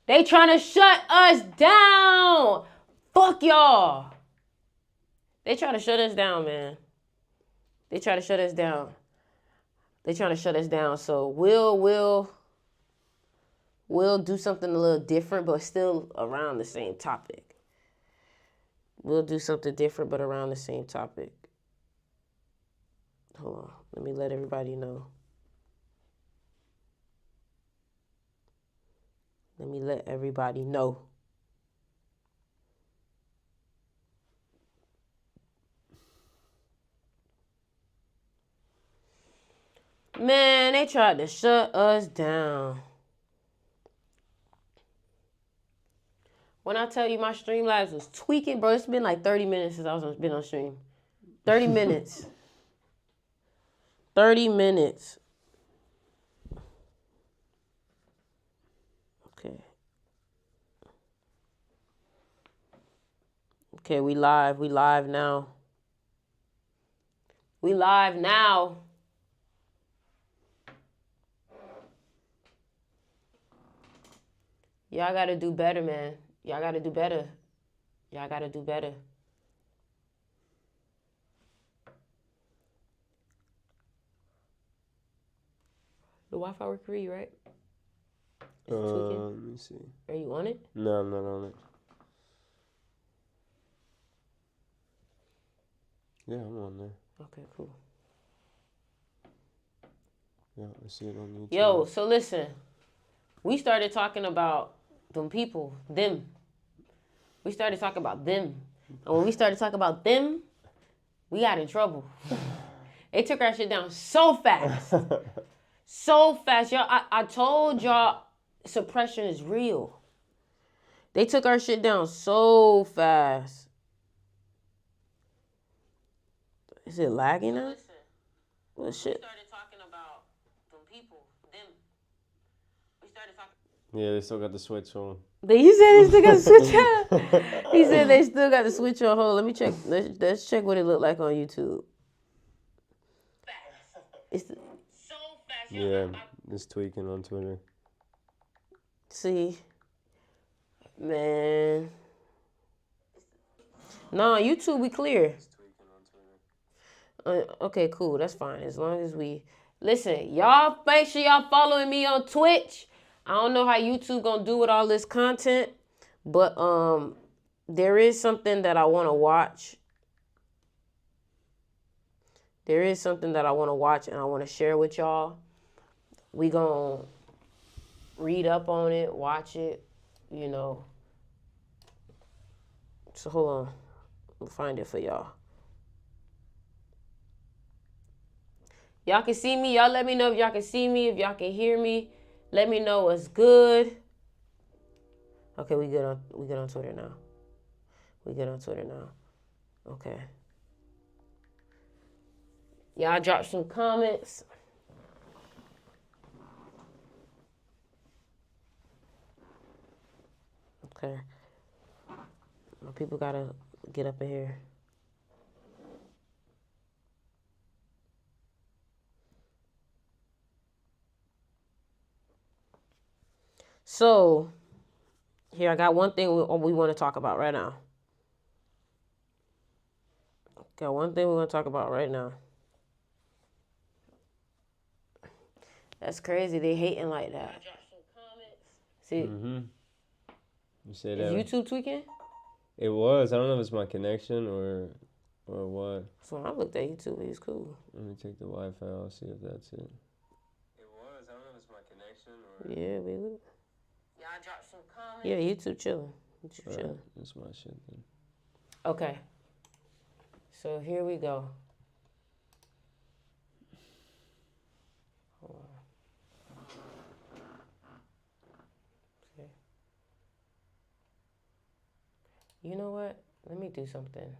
They trying to shut us down. Fuck y'all. They trying to shut us down, man. They try to shut us down. They trying to shut us down. So we'll do something a little different, but still around the same topic. We'll do something different, but around the same topic. Hold on. Let me let everybody know. Let me let everybody know. Man, they tried to shut us down. When I tell you my Streamlabs was tweaking, bro, it's been like 30 minutes since I was been on stream. 30 minutes. 30 minutes. Okay. Okay, we live. We live now. We live now. Y'all gotta do better, man. Y'all gotta do better. Y'all gotta do better. The Wi-Fi work for you, right? Let me see. Are you on it? No, I'm not on it. Yeah, I'm on there. Okay, cool. Yeah, I see it on YouTube. Yo, so listen. We started talking about them people, them. We started talking about them. And when we started talking about them, we got in trouble. They took our shit down so fast. So fast. Y'all, I told y'all suppression is real. They took our shit down so fast. Is it lagging now? Well, shit. We started talking about them people, them. We started talking. Yeah, they still got the switch on. You said they still got the switch on. He said they still got the switch on. Hold on, let me check. Let's check what it looked like on YouTube. It's so fast. Yeah, it's tweaking on Twitter. See, man. No, YouTube we clear. It's tweaking on Twitter. Okay, cool. That's fine. As long as we listen, y'all make sure y'all following me on Twitch. I don't know how YouTube gonna do with all this content, but there is something that I want to watch. There is something that I want to watch and I want to share with y'all. We gonna read up on it, watch it, you know. So hold on, we'll find it for y'all. Y'all can see me. Y'all let me know if y'all can see me, if y'all can hear me. Let me know what's good. Okay, we good on Twitter now. We good on Twitter now. Okay. Y'all drop some comments. Okay. My people gotta get up in here. So, here I got one thing we want to talk about right now. Got one thing we want to talk about right now. That's crazy. They hating like that. See, You say is that? YouTube tweaking? It was. I don't know if it's my connection or what. So when I looked at YouTube, it was cool. Let me take the Wi-Fi. I'll see if that's it. It was. I don't know if it's my connection or. Yeah, baby. Y'all drop some comments. Yeah, YouTube chilling. YouTube chilling. That's my shit then. Okay. So here we go. Hold on. Okay. You know what? Let me do something.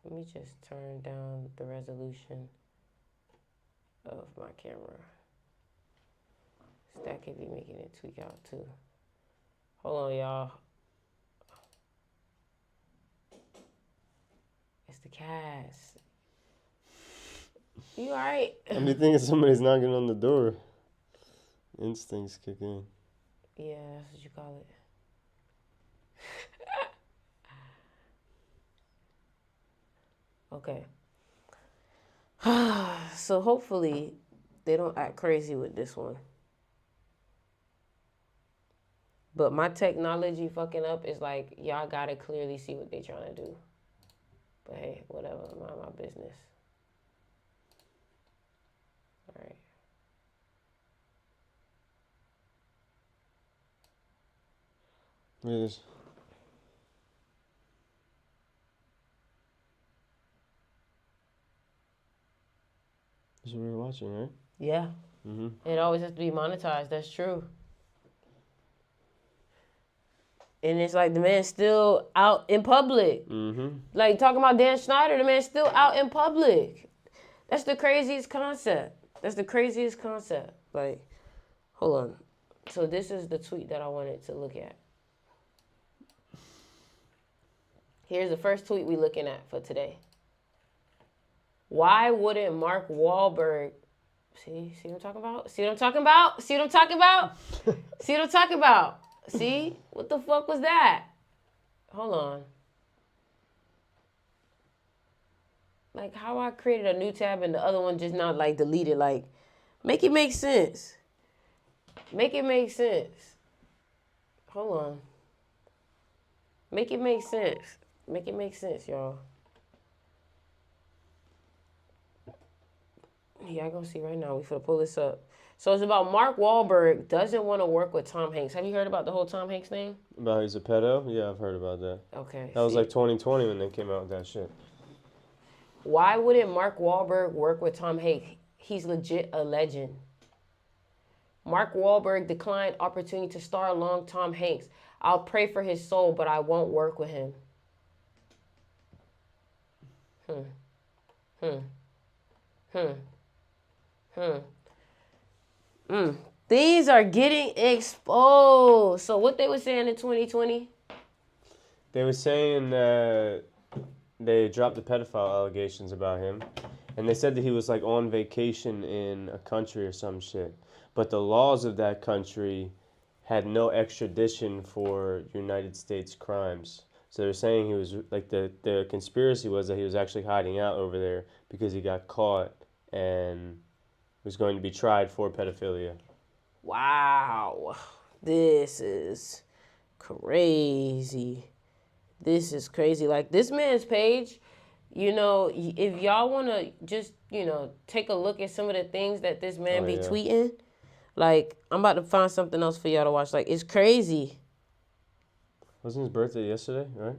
Let me just turn down the resolution of my camera. That could be making it tweak out too. Hold on, y'all. It's the cast. You alright? I'm thinking somebody's knocking on the door. Instincts kick in. Yeah, that's what you call it. Okay. So hopefully they don't act crazy with this one. But my technology fucking up is like, y'all gotta clearly see what they trying to do. But hey, whatever, mind my business. All right. Look at this. This is what we were watching, right? Yeah. It always has to be monetized. That's true. And it's like the man's still out in public. Like talking about Dan Schneider, the man's still out in public. That's the craziest concept. Like, hold on. So this is the tweet that I wanted to look at. Here's the first tweet we looking at for today. Why wouldn't Mark Wahlberg... See what I'm talking about? See what I'm talking about? See? What the fuck was that? Hold on. Like, how I created a new tab and the other one just not, like, deleted. Like, make it make sense. Hold on. Make it make sense, y'all. Yeah, I'm going to see right now. We finna pull this up. So it's about Mark Wahlberg doesn't want to work with Tom Hanks. Have you heard about the whole Tom Hanks thing? About he's a pedo? Yeah, I've heard about that. Okay. That was like 2020 when they came out with that shit. Why wouldn't Mark Wahlberg work with Tom Hanks? He's legit a legend. Mark Wahlberg declined opportunity to star along Tom Hanks. I'll pray for his soul, but I won't work with him. These are getting exposed. So what they were saying in 2020? They were saying that they dropped the pedophile allegations about him. And they said that he was like on vacation in a country or some shit. But the laws of that country had no extradition for United States crimes. So they're saying he was like the conspiracy was that he was actually hiding out over there because he got caught and was going to be tried for pedophilia. Wow. This is crazy. Like, this man's page, you know, if y'all want to just, you know, take a look at some of the things that this man tweeting, like, I'm about to find something else for y'all to watch. Like, it's crazy. Wasn't his birthday yesterday, right?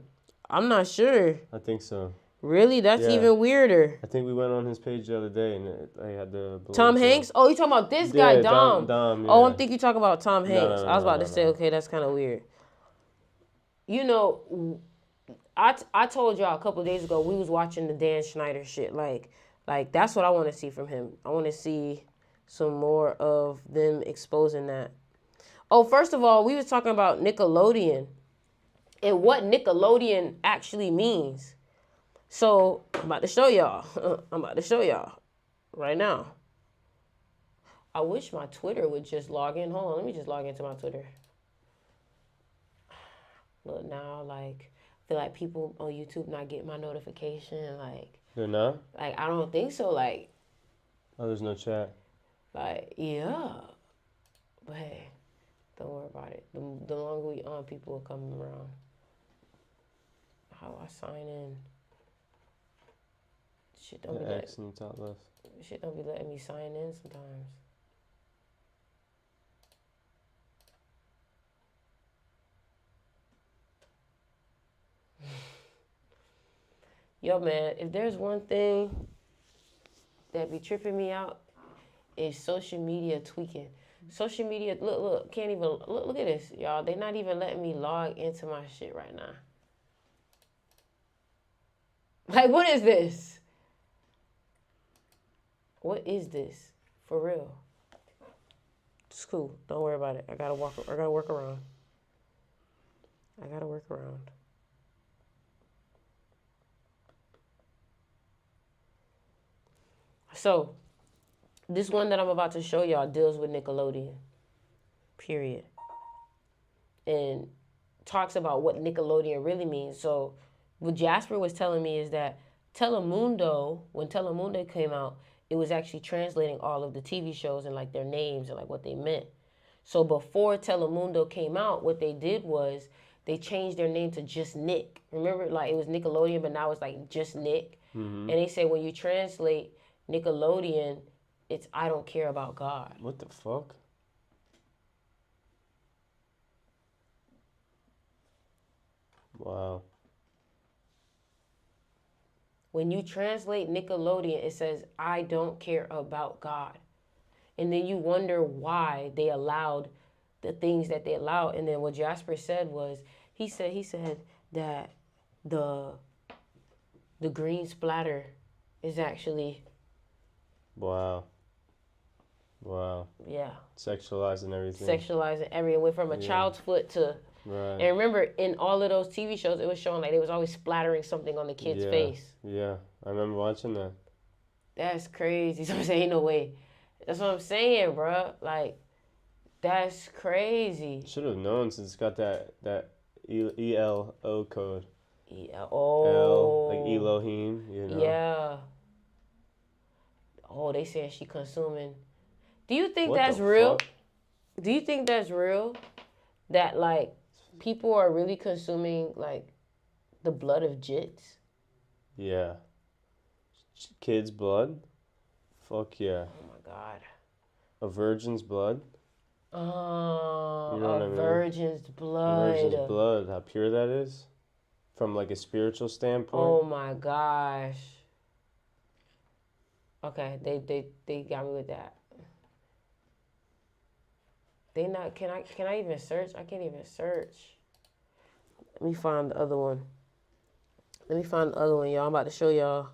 I'm not sure. I think so. Really? That's even weirder. I think we went on his page the other day and I had the... Tom Hanks? Oh, you talking about this guy, Dom. Dom, yeah. Oh, I'm thinking you talking about Tom Hanks. No, I was about to say, okay, that's kind of weird. You know, I told y'all a couple of days ago we was watching the Dan Schneider shit. Like that's what I want to see from him. I want to see some more of them exposing that. Oh, first of all, we was talking about Nickelodeon and what Nickelodeon actually means. So I'm about to show y'all right now. I wish my Twitter would just log in. Hold on, let me just log into my Twitter. Look now, like, I feel like people on YouTube not getting my notification. Like, they're not? Like, I don't think so. Like, oh, there's no chat. Like, yeah. But hey, don't worry about it. The longer we on, people will come around. How do I sign in? Shit don't the X in the top left. Shit don't be letting me sign in sometimes. Yo, man, if there's one thing that be tripping me out, is social media tweaking. Social media, look, can't even, look at this, y'all. They not even letting me log into my shit right now. Like, what is this? What is this? For real. It's cool. Don't worry about it. I gotta work around. So, this one that I'm about to show y'all deals with Nickelodeon. Period. and talks about what Nickelodeon really means. So what Jasper was telling me is that Telemundo, when Telemundo came out, it was actually translating all of the TV shows and like their names and like what they meant. So before Telemundo came out, what they did was they changed their name to just Nick. Remember, like it was Nickelodeon, but now it's like just Nick. And they say when you translate Nickelodeon, it's I don't care about God. What the fuck? Wow. When you translate Nickelodeon, it says I don't care about God. And then you wonder why they allowed the things that they allowed. And then what Jasper said was, he said that the green splatter is actually, Wow. Wow. yeah, Sexualizing everything. sexualizing everything. It went from a child's foot to, Right. and remember in all of those TV shows, it was showing like they was always splattering something on the kid's face. Yeah. I remember watching that. That's crazy. So I'm saying, ain't no way. That's what I'm saying, bro. Like, that's crazy. Should have known since it's got that ELO code. Yeah. L, Oh. like Elohim, you know. Yeah. Oh, they saying she consuming. Do you think What that's the real? fuck? Do you think that's real? That like people are really consuming like the blood of jits? Yeah. Kids' blood? Fuck yeah. Oh my God. A virgin's blood? Oh, You know what I a mean? virgin's A blood. virgin's blood. How pure that is? From like a spiritual standpoint? Oh my gosh. Okay, they got me with that. They not can I even search? I can't even search. Let me find the other one. Let me find the other one, y'all. I'm about to show y'all.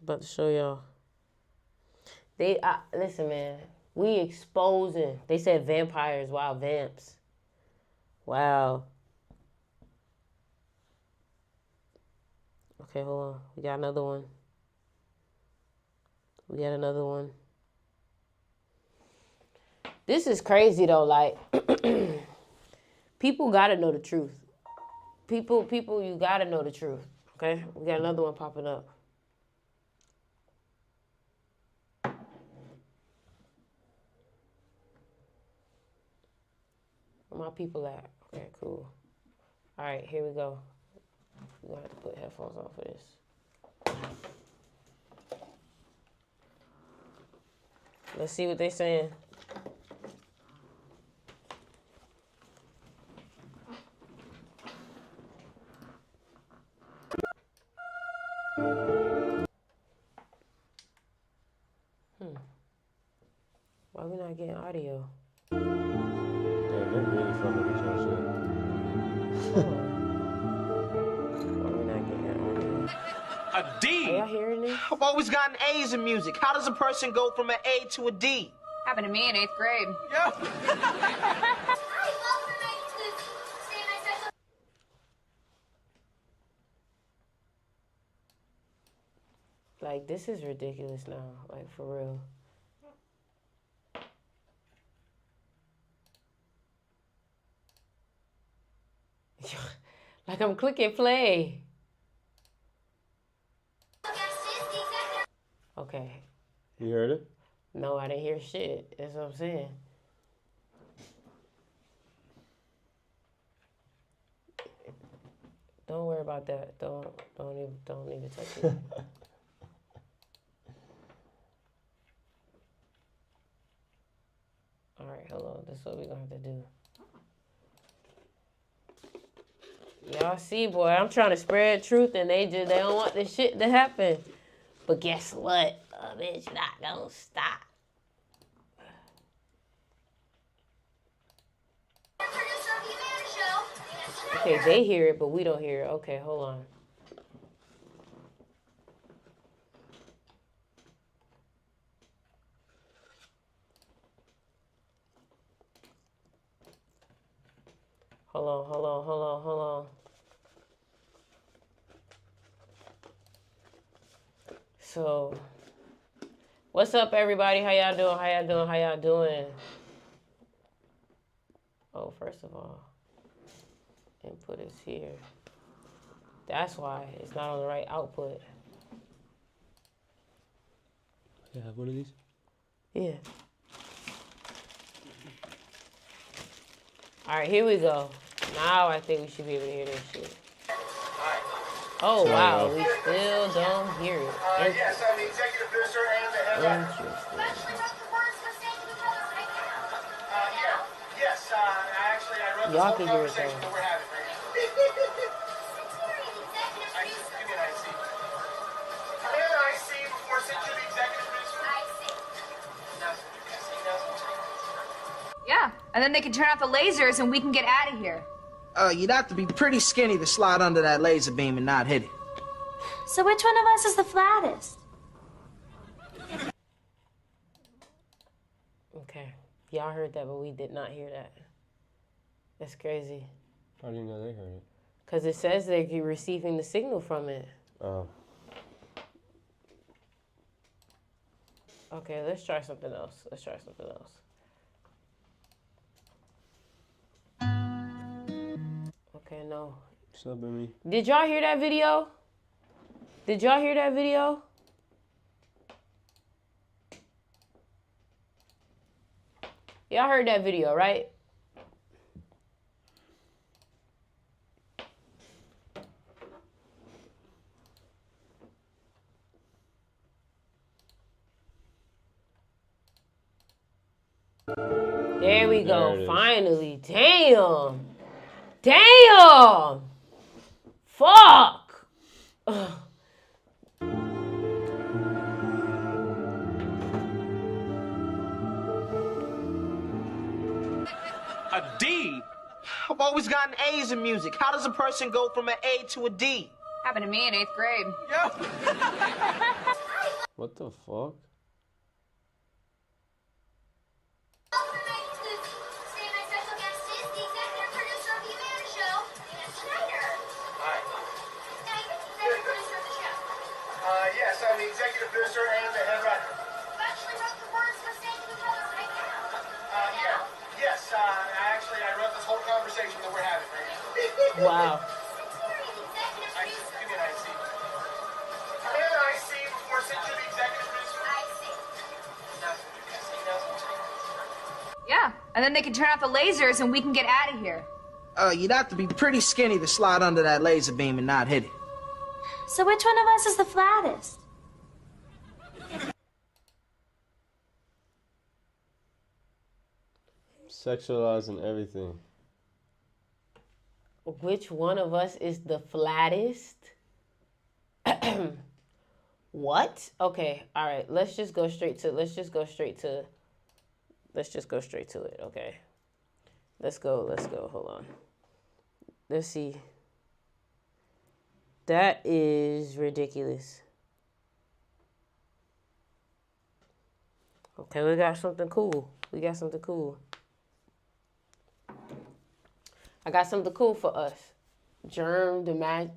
About to show y'all. Listen, man. We exposing. They said vampires. Wow, vamps. Wow. Okay, hold on. We got another one. We got another one. This is crazy though. Like, people gotta know the truth. People, you gotta know the truth. Okay, we got another one popping up. Where my people at? Okay, cool. All right, here we go. We're gonna have to put headphones on for this. Let's see what they're saying. Why we not getting audio? Yeah, they're really fucking with your shit. Why we not getting audio? A D. Are y'all hearing this? I've always gotten A's in music. How does a person go from an A to a D? Happened to me in 8th grade. Like, this is ridiculous now. Like, for real. Like, I'm clicking play. Okay. You heard it? No, I didn't hear shit. That's what I'm saying. Don't worry about that. Don't even touch it. All right, hold on. This is what we're gonna have to do. Y'all see, boy, I'm trying to spread truth, and they don't want this shit to happen. But guess what? A bitch not gonna stop. Okay, they hear it, but we don't hear it. Okay, hold on. Hold on. So, What's up, everybody? How y'all doing? How y'all doing? How y'all doing? Oh, first of all, input is here. That's why it's not on the right output. Yeah, have one of these? Yeah. All right, here we go. Now I think we should be able to hear this shit. Oh, wow. We still don't hear it. Yes, I'm the executive producer and the head writer. Interesting. Yes, I wrote this Y'all whole can hear it, conversation though. that we're having right now. Give me an IC. Can I have an IC before sent to the executive producer? Yeah, and then they can turn off the lasers and we can get out of here. You'd have to be pretty skinny to slide under that laser beam and not hit it. So which one of us is the flattest? Okay. Y'all heard that, but we did not hear that. That's crazy. How do you know they heard it? Because it says they're receiving the signal from it. Oh. Okay, let's try something else. Okay, no. What's up, Amy? Did y'all hear that video? Y'all heard that video, right? There we go. There it is. Finally. Damn. Fuck. Ugh. A D? I've always gotten A's in music. How does a person go from an A to a D? Happened to me in 8th grade. What the fuck? Yes, I'm the executive producer and the head writer. Yes, I wrote this whole conversation that we're having right now. Wow. Give me an IC. Can I have an IC before sent to the executive producer? Yeah, and then they can turn off the lasers and we can get out of here. You'd have to be pretty skinny to slide under that laser beam and not hit it. So which one of us is the flattest? Sexualizing everything. Which one of us is the flattest? What? Okay, all right. Let's just go straight to it, okay? Let's go. Hold on. Let's see. That is ridiculous. Okay, we got something cool. I got something cool for us. Germ the Magi.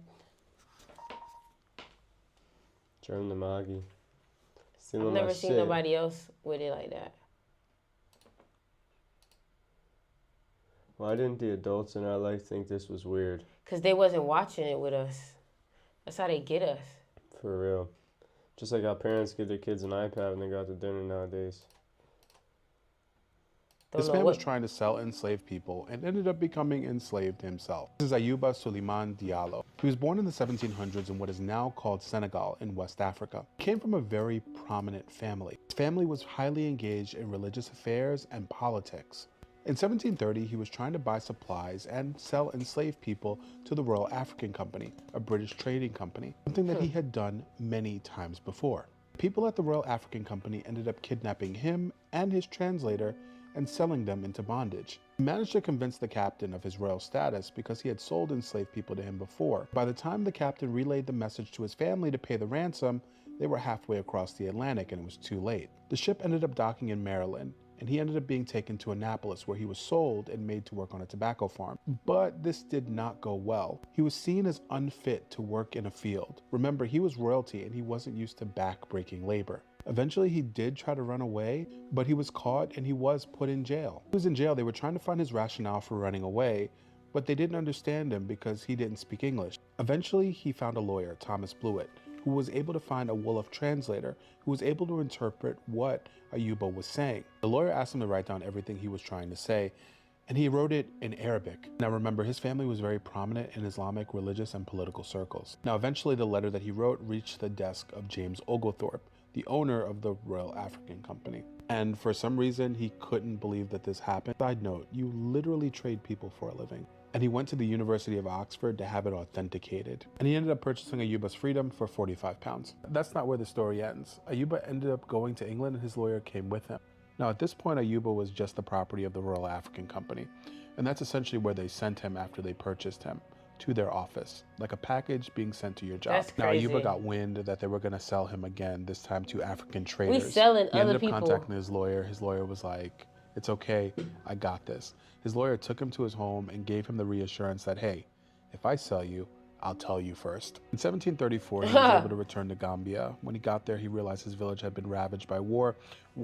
I've never seen nobody else with it like that. Why didn't the adults in our life think this was weird? Because they wasn't watching it with us. That's how they get us. For real. Just like how parents give their kids an iPad when they go out to dinner nowadays. This man was trying to sell enslaved people and ended up becoming enslaved himself. This is Ayuba Suleiman Diallo. He was born in the 1700s in what is now called Senegal in West Africa. He came from a very prominent family. His family was highly engaged in religious affairs and politics. In 1730, he was trying to buy supplies and sell enslaved people to the Royal African Company, a British trading company, something that he had done many times before. People at the Royal African Company ended up kidnapping him and his translator and selling them into bondage. He managed to convince the captain of his royal status because he had sold enslaved people to him before. By the time the captain relayed the message to his family to pay the ransom, they were halfway across the Atlantic and it was too late. The ship ended up docking in Maryland, and he ended up being taken to Annapolis, where he was sold and made to work on a tobacco farm. But this did not go well. He was seen as unfit to work in a field. Remember, he was royalty and he wasn't used to back-breaking labor. Eventually, he did try to run away, but he was caught and he was put in jail. He was in jail. They were trying to find his rationale for running away, but they didn't understand him because he didn't speak English. Eventually, he found a lawyer, Thomas Blewett, who was able to find a Wolof translator who was able to interpret what Ayuba was saying. The lawyer asked him to write down everything he was trying to say, and he wrote it in Arabic. Now remember, his family was very prominent in Islamic religious and political circles. Now eventually the letter that he wrote reached the desk of James Oglethorpe, the owner of the Royal African Company. And for some reason, he couldn't believe that this happened. Side note, you literally trade people for a living. And he went to the University of Oxford to have it authenticated. And he ended up purchasing Ayuba's freedom for 45 pounds. That's not where the story ends. Ayuba ended up going to England and his lawyer came with him. Now at this point, Ayuba was just the property of the Royal African Company. And that's essentially where they sent him after they purchased him, to their office, like a package being sent to your job. That's Now crazy. Ayuba got wind that they were gonna sell him again, this time to African traders. We selling He other ended up people. contacting his lawyer. His lawyer was like, it's okay, I got this. His lawyer took him to his home and gave him the reassurance that, hey, if I sell you, I'll tell you first. In 1734, he was able to return to Gambia. When he got there, he realized his village had been ravaged by war.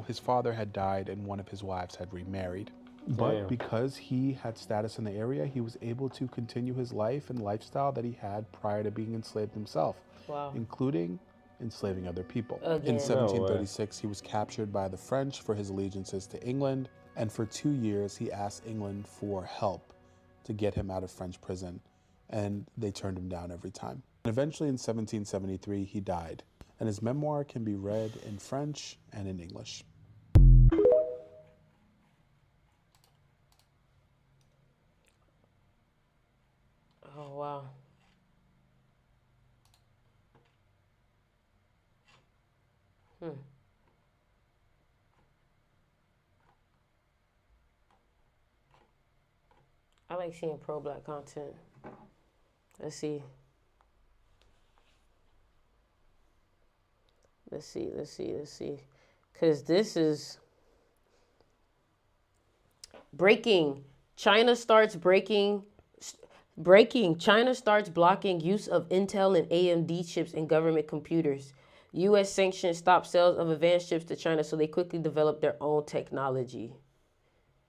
His father had died and one of his wives had remarried. But Damn. because he had status in the area, he was able to continue his life and lifestyle that he had prior to being enslaved himself, Wow. including enslaving other people. Again. In 1736, he was captured by the French for his allegiances to England, and for 2 years, he asked England for help to get him out of French prison, and they turned him down every time. And eventually, in 1773, he died, and his memoir can be read in French and in English. Oh, wow. I like seeing pro-black content. Let's see. Let's see. Because this is breaking. China starts breaking. China starts blocking use of Intel and AMD chips in government computers. U.S. sanctions stop sales of advanced chips to China, so they quickly develop their own technology.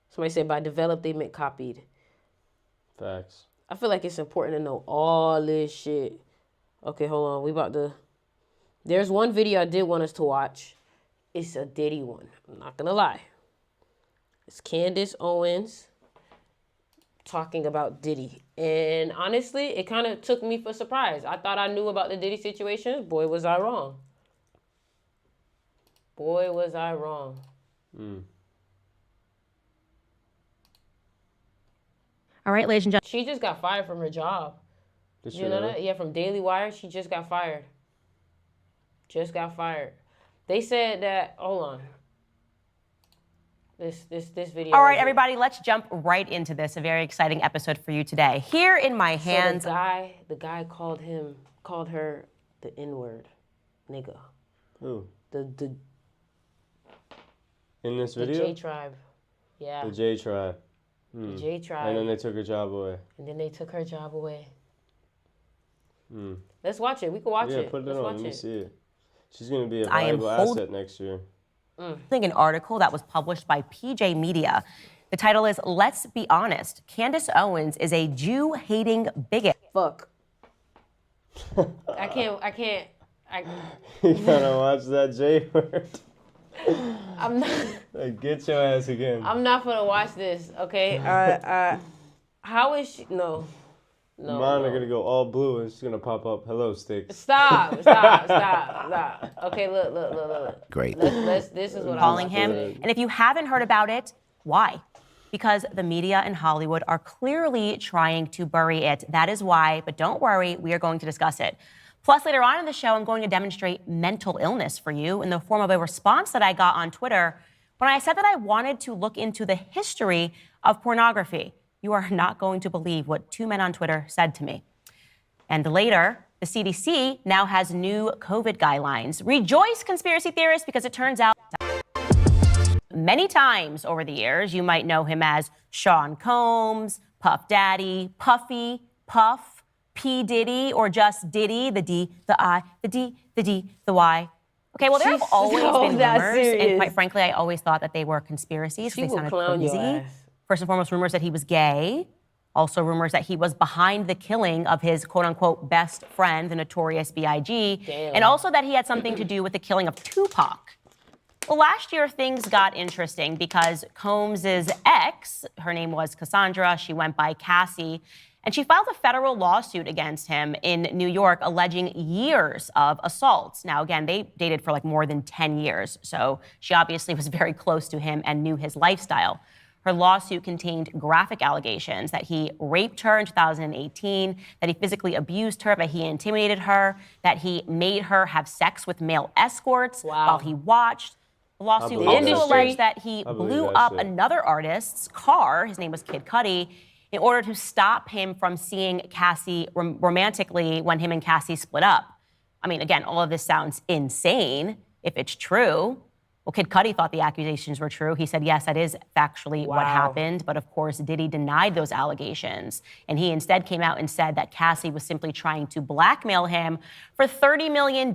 Somebody said by developed, they meant copied. Facts. I feel like it's important to know all this shit. Okay, hold on. There's one video I did want us to watch. It's a Diddy one. I'm not gonna lie. It's Candace Owens talking about Diddy. And honestly, it kind of took me for surprise. I thought I knew about the Diddy situation. Boy, was I wrong. Boy, was I wrong. All right, ladies and gentlemen. She just got fired from her job. Did You know that? Yeah, from Daily Wire. She just got fired. They said that, hold on. This video. All right, everybody, let's jump right into this. A very exciting episode for you today. Here in my hands. So the guy called her the N-word, nigga. Who? The In this the video? J Tribe. Yeah. The J Tribe. The J Tribe. And then they took her job away. And then they took her job away. Let's watch it. We can watch Yeah, it. put it Let's on. watch Let me it. see it. She's going to be a I am valuable asset next year. An article that was published by PJ Media. The title is Let's Be Honest. Candace Owens is a Jew-hating bigot. Fuck. I can't. You gotta watch that J word. I'm not. Like, get your ass again. I'm not gonna watch this. Okay. How is she? No. Mine are gonna go all blue and it's gonna pop up, hello, sticks. Stop. Okay, look. Great. This is what Calling I'm him. And if you haven't heard about it, why? Because the media in Hollywood are clearly trying to bury it. That is why, but don't worry, we are going to discuss it. Plus, later on in the show, I'm going to demonstrate mental illness for you in the form of a response that I got on Twitter when I said that I wanted to look into the history of pornography. You are not going to believe what two men on Twitter said to me. And later, the CDC now has new COVID guidelines. Rejoice, conspiracy theorists, because it turns out... many times over the years. You might know him as Sean Combs, Puff Daddy, Puffy, Puff, P. Diddy, or just Diddy, the D, the I, the D, the D, the Y. Okay, well, there have always been rumors, and quite frankly, I always thought that they were conspiracies because they sounded crazy. First and foremost, rumors that he was gay. Also, rumors that he was behind the killing of his quote-unquote best friend, the Notorious B.I.G., and also that he had something to do with the killing of Tupac. Well, last year, things got interesting because Combs' ex, her name was Cassandra, she went by Cassie, and she filed a federal lawsuit against him in New York alleging years of assaults. Now, again, they dated for like more than 10 years, so she obviously was very close to him and knew his lifestyle. Her lawsuit contained graphic allegations that he raped her in 2018, that he physically abused her, that he intimidated her, that he made her have sex with male escorts while he watched. The lawsuit also alleged that he blew up another artist's car, his name was Kid Cudi, in order to stop him from seeing Cassie romantically when him and Cassie split up. I mean, again, all of this sounds insane if it's true. Well, Kid Cudi thought the accusations were true. He said, yes, that is factually what happened. But of course, Diddy denied those allegations. And he instead came out and said that Cassie was simply trying to blackmail him for $30 million.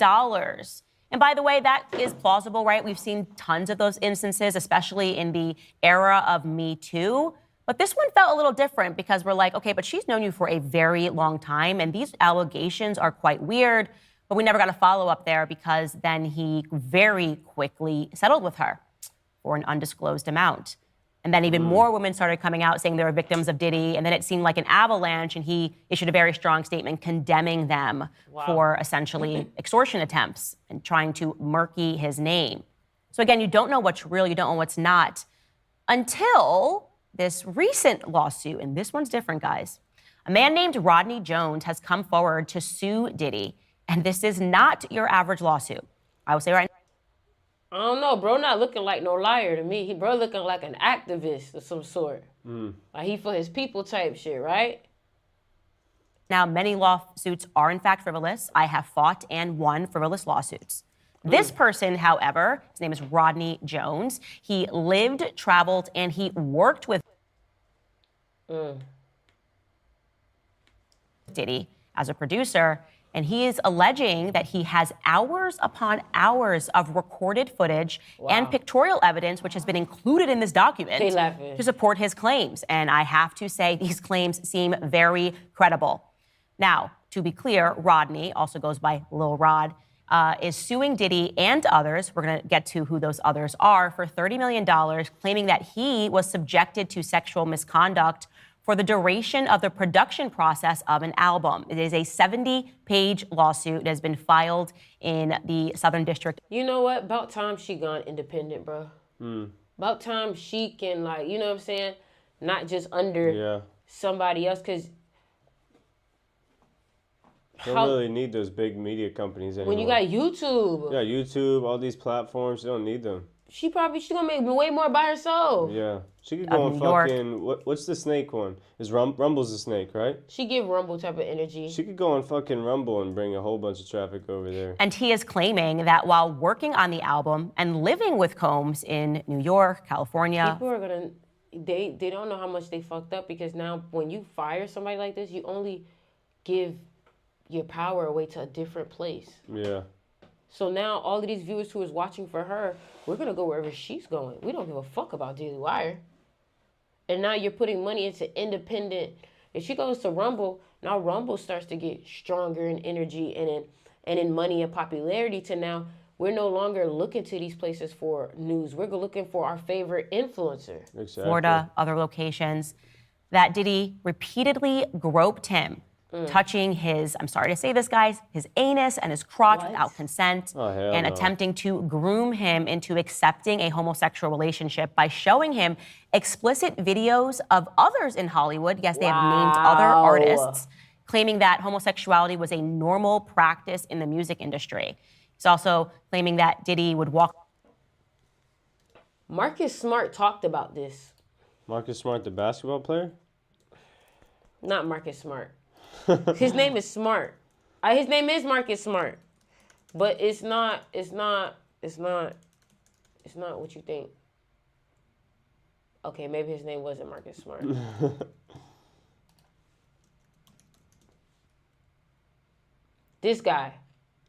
And by the way, that is plausible, right? We've seen tons of those instances, especially in the era of Me Too. But this one felt a little different because we're like, okay, but she's known you for a very long time, and these allegations are quite weird. But we never got a follow-up there because then he very quickly settled with her for an undisclosed amount. And then even more women started coming out saying they were victims of Diddy, and then it seemed like an avalanche, and he issued a very strong statement condemning them for essentially extortion attempts and trying to murky his name. So again, you don't know what's real, you don't know what's not, until this recent lawsuit, and this one's different, guys. A man named Rodney Jones has come forward to sue Diddy, and this is not your average lawsuit. I will say right now. I don't know, bro. Not looking like no liar to me. Bro looking like an activist of some sort. Like he for his people type shit, right? Now, many lawsuits are in fact frivolous. I have fought and won frivolous lawsuits. This person, however, his name is Rodney Jones. He lived, traveled, and he worked with Diddy as a producer. And he is alleging that he has hours upon hours of recorded footage and pictorial evidence, which has been included in this document to support his claims. And I have to say, these claims seem very credible. Now, to be clear, Rodney, also goes by Lil Rod, is suing Diddy and others, we're going to get to who those others are, for $30 million, claiming that he was subjected to sexual misconduct for the duration of the production process of an album. It is a 70-page lawsuit that has been filed in the Southern District. You know what? About time she gone independent, bro. About time she can, like, you know what I'm saying? Not just under somebody else, because they don't really need those big media companies anymore. When you got YouTube. Yeah, YouTube, all these platforms, you don't need them. She gonna make way more by herself. Yeah. She could go on fucking, what's the snake one? Rumble's the snake, right? She give Rumble type of energy. She could go on fucking Rumble and bring a whole bunch of traffic over there. And he is claiming that while working on the album and living with Combs in New York, California. People are gonna, they don't know how much they fucked up, because now when you fire somebody like this, you only give your power away to a different place. Yeah. So now all of these viewers who is watching for her, we're going to go wherever she's going. We don't give a fuck about Daily Wire. And now you're putting money into independent. If she goes to Rumble, now Rumble starts to get stronger in energy and in money and popularity, to now we're no longer looking to these places for news. We're looking for our favorite influencer. Exactly. Florida, other locations. That Diddy repeatedly groped him, touching his, I'm sorry to say this, guys, his anus and his crotch without consent, and attempting to groom him into accepting a homosexual relationship by showing him explicit videos of others in Hollywood. Yes, they have named other artists, claiming that homosexuality was a normal practice in the music industry. He's also claiming that Diddy would walk. Marcus Smart talked about this. Marcus Smart, the basketball player? Not Marcus Smart. His name is Smart. His name is Marcus Smart, but it's not what you think. Okay, maybe his name wasn't Marcus Smart. This guy.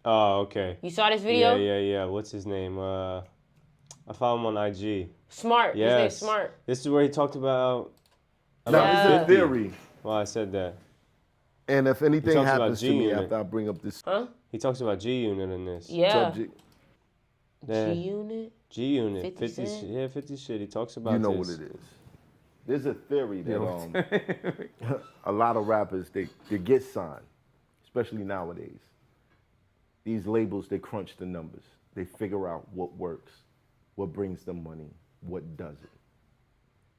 Oh, okay. You saw this video? Yeah. What's his name? I found him on IG. Smart. Yes. His name's Smart. This is where he talked about. Now, it's a theory. Well, I said that. And if anything talks about happens to me G-Unit. after I bring up this Huh? He talks about G-Unit in this. Yeah. subject, Yeah. G-Unit? G-Unit. 50 Cent? Yeah, 50 shit. He talks about you know this. what it is. There's a theory that a lot of rappers, they get signed, especially nowadays. These labels, they crunch the numbers. They figure out what works, what brings them money, what doesn't.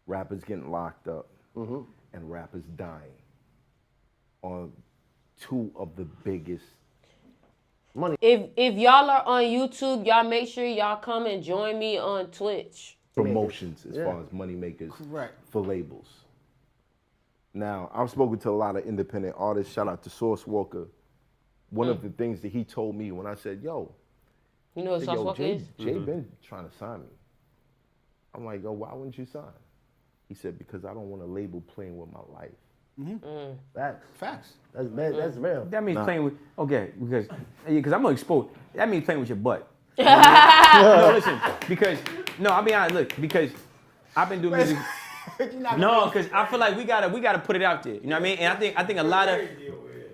Rappers getting locked up and rappers dying on two of the biggest If y'all are on YouTube, y'all make sure y'all come and join me on Twitch. promotions as far as money makers for labels. Now, I've spoken to a lot of independent artists. Shout out to Source Walker. One of the things that he told me when I said, yo, You know what Sauce Walker is? Jay been trying to sign me. I'm like, yo, why wouldn't you sign? He said, because I don't want a label playing with my life. Facts. That's real. That means playing with, because I'm gonna expose. That means playing with your butt. No, listen, because I'll be honest. Look, because I've been doing music. No, because I feel like we gotta put it out there. You know what I mean? And I think a lot of.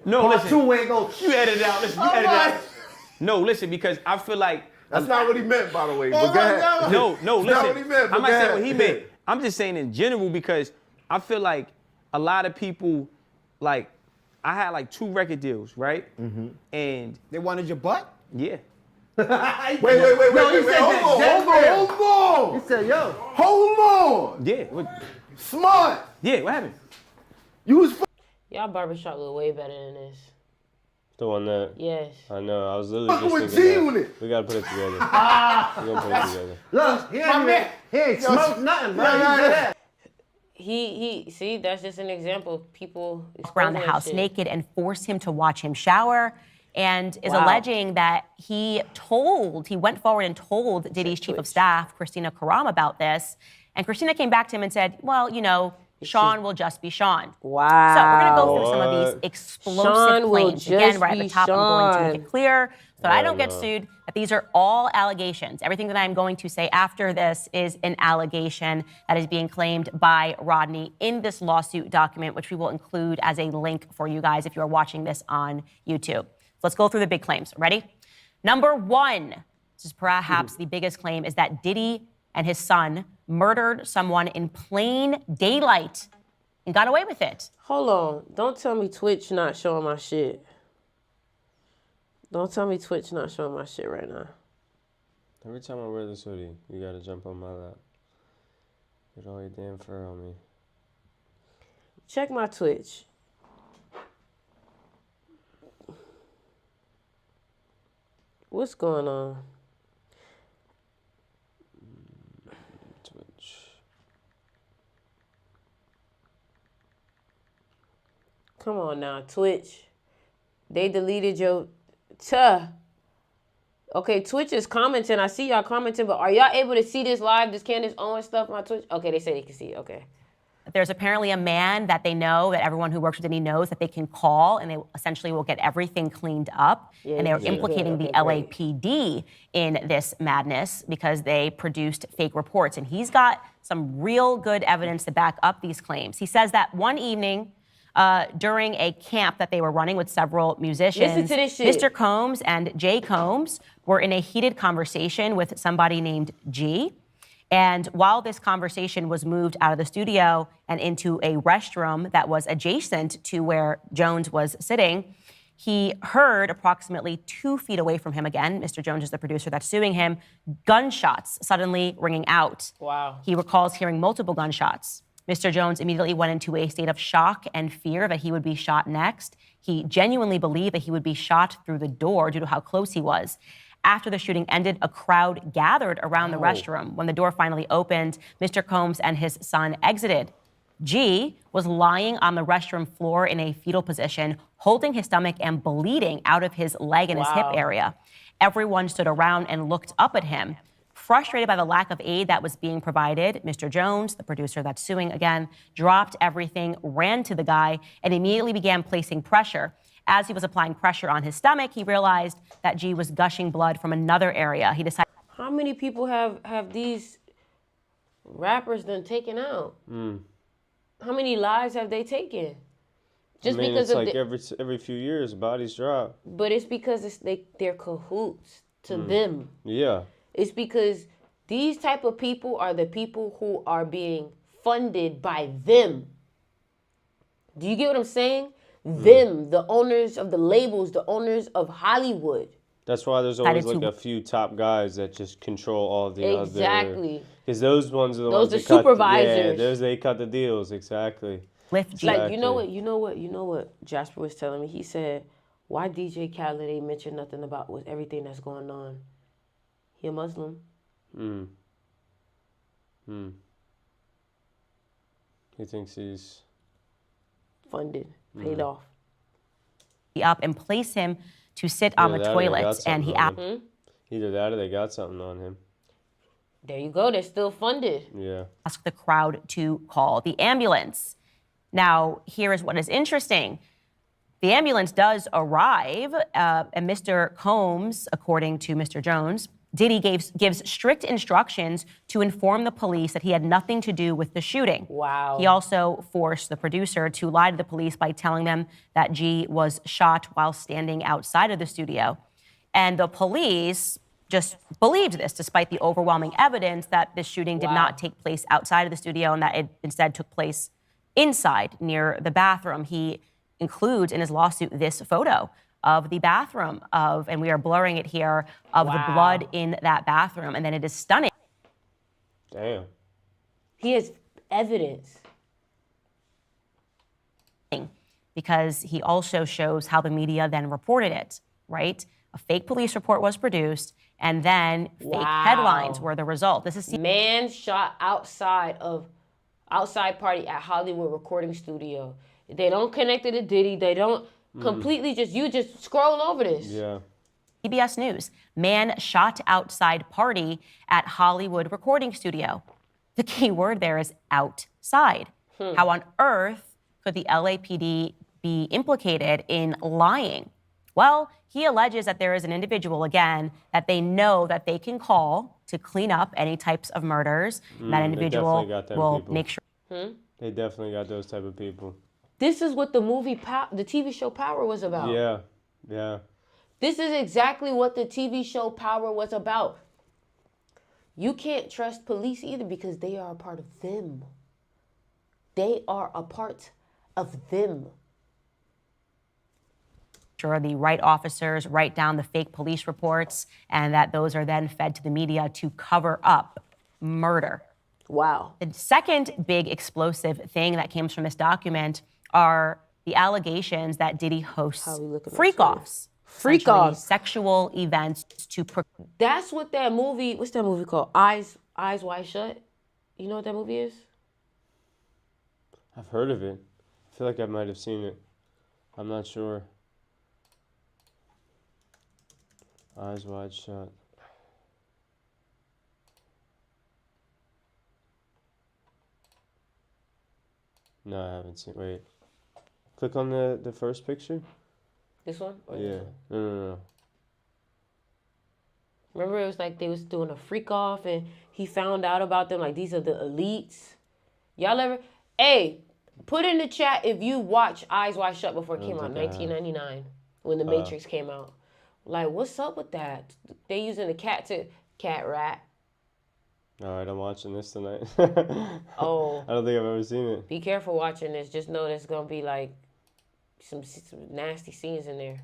No, listen. Two ain't go. You edit it out. Listen, you edit it out. No, listen, because I feel like. That's not what he meant, by the way. But go ahead. No, Not listen. what he meant, but I'm not go saying ahead. what he meant. I'm just saying in general because I feel like a lot of people, like, I had like 2 record deals, right? And They wanted your butt? yeah. Wait. Hold on. He said, yo. Hold on. Yeah. Smart. Yeah, what happened? You was Y'all barbershop look way better than this. The one that. Yes. I know. I was literally fucking just with thinking that. G-Unit. We gotta put it together. We're gonna put it together. Look, he ain't smoked nothing, bro. He see, that's just an example of people around the exposing house shit. naked and forced him to watch him shower and is Wow. alleging that he went forward and told Diddy's chief of staff, Christina Karam, about this. And Christina came back to him and said, well, you know, Sean will just be Sean. Wow. So we're going to go through some of these Sean explosive will claims. Again, just right at the be top, I'm going to Sean. make it clear so I don't get sued, that these are all allegations. Everything that I'm going to say after this is an allegation that is being claimed by Rodney in this lawsuit document, which we will include as a link for you guys if you're watching this on YouTube. So let's go through the big claims. Ready? Number 1, this is perhaps the biggest claim, is that Diddy and his son murdered someone in plain daylight and got away with it. Hold on. Don't tell me Twitch not showing my shit. Don't tell me Twitch not showing my shit right now. Every time I wear this hoodie, you gotta jump on my lap. Get all your damn fur on me. Check my Twitch. What's going on? Twitch. Come on now, Twitch. They deleted your Okay, Twitch is commenting. I see y'all commenting, but are y'all able to see this live, this Candace Owens stuff on Twitch? Okay, they say they can see it. Okay. There's apparently a man that they know, that everyone who works with Diddy knows, that they can call and they essentially will get everything cleaned up. And they are implicating the LAPD in this madness because they produced fake reports. And he's got some real good evidence to back up these claims. He says that one evening during a camp that they were running with several musicians, Listen to this shit. Mr. Combs and Jay Combs were in a heated conversation with somebody named G. And while this conversation was moved out of the studio and into a restroom that was adjacent to where Jones was sitting, he heard approximately 2 feet away from him again, Mr. Jones is the producer that's suing him, gunshots suddenly ringing out. Wow. He recalls hearing multiple gunshots. Mr. Jones immediately went into a state of shock and fear that he would be shot next. He genuinely believed that he would be shot through the door due to how close he was. After the shooting ended, a crowd gathered around the restroom. When the door finally opened, Mr. Combs and his son exited. G was lying on the restroom floor in a fetal position, holding his stomach and bleeding out of his leg and his hip area. Everyone stood around and looked up at him. Frustrated by the lack of aid that was being provided, Mr. Jones, the producer that's suing again, dropped everything, ran to the guy, and immediately began placing pressure. As he was applying pressure on his stomach, he realized that G was gushing blood from another area. He decided. How many people have these rappers done taken out? How many lives have they taken? Just because it's of like every few years, bodies drop. But it's because they're cahoots to them. Yeah. It's because these type of people are the people who are being funded by them. Do you get what I'm saying? Them, the owners of the labels, the owners of Hollywood. That's why there's always like a few top guys that just control all the other. Exactly. Because those ones are the ones that supervisors. They cut the deals, exactly. Like, you know what Jasper was telling me? He said, why DJ Khaled ain't mention nothing about with everything that's going on? He a Muslim. He thinks he's funded, paid off. Up and place him to sit on the toilet, and he either that or they got something on him. There you go. They're still funded. Yeah. Asked the crowd to call the ambulance. Now, here is what is interesting. The ambulance does arrive, and Mr. Combs, according to Mr. Jones, Diddy gives strict instructions to inform the police that he had nothing to do with the shooting. Wow. He also forced the producer to lie to the police by telling them that G was shot while standing outside of the studio. And the police just believed this, despite the overwhelming evidence that this shooting did not take place outside of the studio and that it instead took place inside near the bathroom. He includes in his lawsuit this photo of the bathroom and we are blurring it here, of the blood in that bathroom. And then it is stunning. Damn. He has evidence. Because he also shows how the media then reported it, right? A fake police report was produced, and then fake headlines were the result. This is man shot outside party at Hollywood recording studio. They don't connect it to Diddy. They don't completely you just scroll over this. Yeah. CBS News. Man shot outside party at Hollywood recording studio. The key word there is outside. How on earth could the LAPD be implicated in lying? Well, he alleges that there is an individual, again, that they know that they can call to clean up any types of murders. That individual will make sure. They definitely got those type of people. This is what the TV show Power was about. Yeah, yeah. This is exactly what the TV show Power was about. You can't trust police either because they are a part of them. They are a part of them. Sure, the right officers write down the fake police reports and that those are then fed to the media to cover up murder. Wow. The second big explosive thing that came from this document are the allegations that Diddy hosts freak-offs. Freak-offs. Sexual events to... That's what that movie, what's that movie called? Eyes Wide Shut? You know what that movie is? I've heard of it. I feel like I might have seen it. I'm not sure. Eyes Wide Shut. No, I haven't seen. Wait. Click on the first picture. This one? Or Yeah. this one? No. Remember, it was like they was doing a freak off, and he found out about them. Like, these are the elites. Y'all ever? Hey, put in the chat if you watched Eyes Wide Shut before it came out, 1999, when The Matrix came out. Like, what's up with that? They using the cat rat. All right, I'm watching this tonight. Oh. I don't think I've ever seen it. Be careful watching this. Just know there's gonna be like some nasty scenes in there.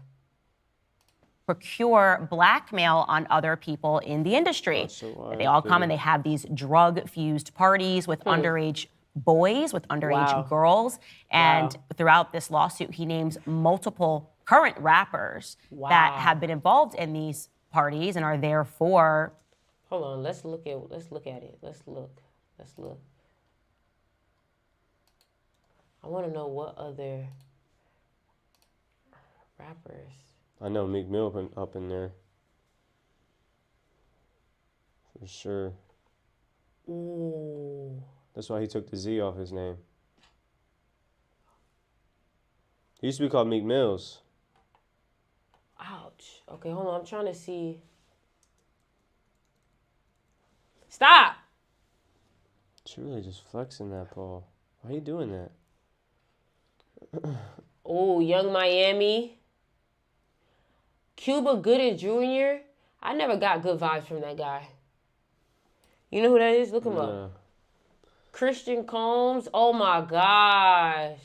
Procure blackmail on other people in the industry. They all come and they have these drug-fused parties with underage boys, with underage girls. And throughout this lawsuit, he names multiple current rappers that have been involved in these parties and are therefore... Hold on, let's look at it. Let's look. I want to know what other rappers. I know Meek Mill up in there. For sure. Ooh. That's why he took the Z off his name. He used to be called Meek Mills. Ouch. Okay, hold on. I'm trying to see. Stop. She really just flexing that, Paul. Why are you doing that? Oh, Young Miami. Cuba Gooding Jr. I never got good vibes from that guy. You know who that is? Look him up. Christian Combs. Oh my gosh.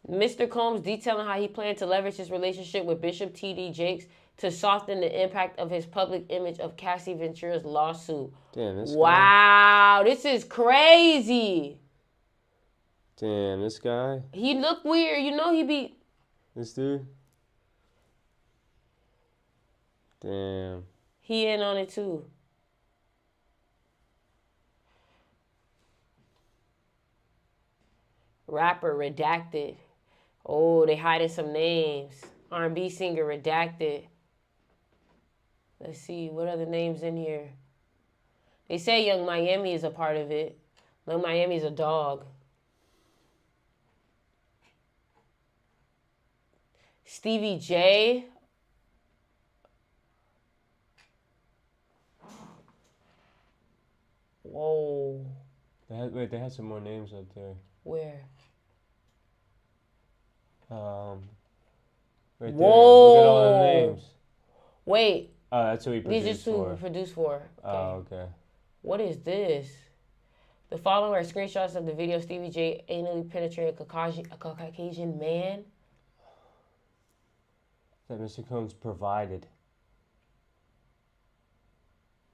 Mr. Combs detailing how he planned to leverage his relationship with Bishop T.D. Jakes to soften the impact of his public image of Cassie Ventura's lawsuit. Damn, this Wow, this is crazy. Damn, this guy. He look weird. You know he be... This dude. Damn. He in on it too. Rapper redacted. Oh, they hiding some names. R&B singer redacted. Let's see, what other names in here? They say Young Miami is a part of it. Young Miami's a dog. Stevie J. Whoa. They had some more names up there. Where? Right Whoa. there. Look at all the names. Wait. Oh, that's who he produced These are for. who he produced for. Okay. Oh, okay. What is this? The following are screenshots of the video Stevie J anally penetrating a Caucasian man. That Mr. Combs provided.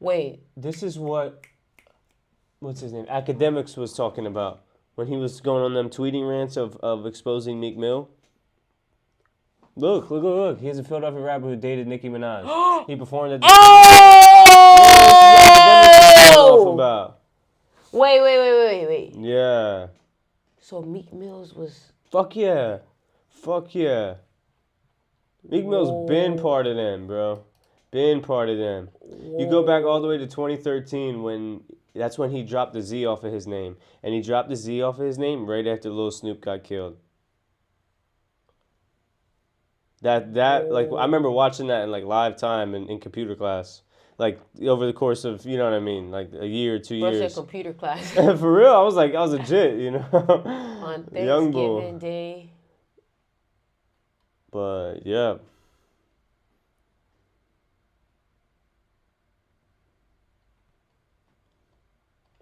Wait. This is what's his name? Academics was talking about when he was going on them tweeting rants of exposing Meek Mill. Look. Here's a Philadelphia rapper who dated Nicki Minaj. He performed at the... Oh! About. Wait. Yeah. So Meek Mills was... Fuck yeah. Meek Mill's been part of them, bro. Been part of them. You go back all the way to 2013 that's when he dropped the Z off of his name. And he dropped the Z off of his name right after Lil Snoop got killed. Like, I remember watching that in, like, live time in computer class. Like, over the course of, you know what I mean, like a year or 2 years. What's your computer class? For real, I was legit, you know. On Thanksgiving Day. But, yeah.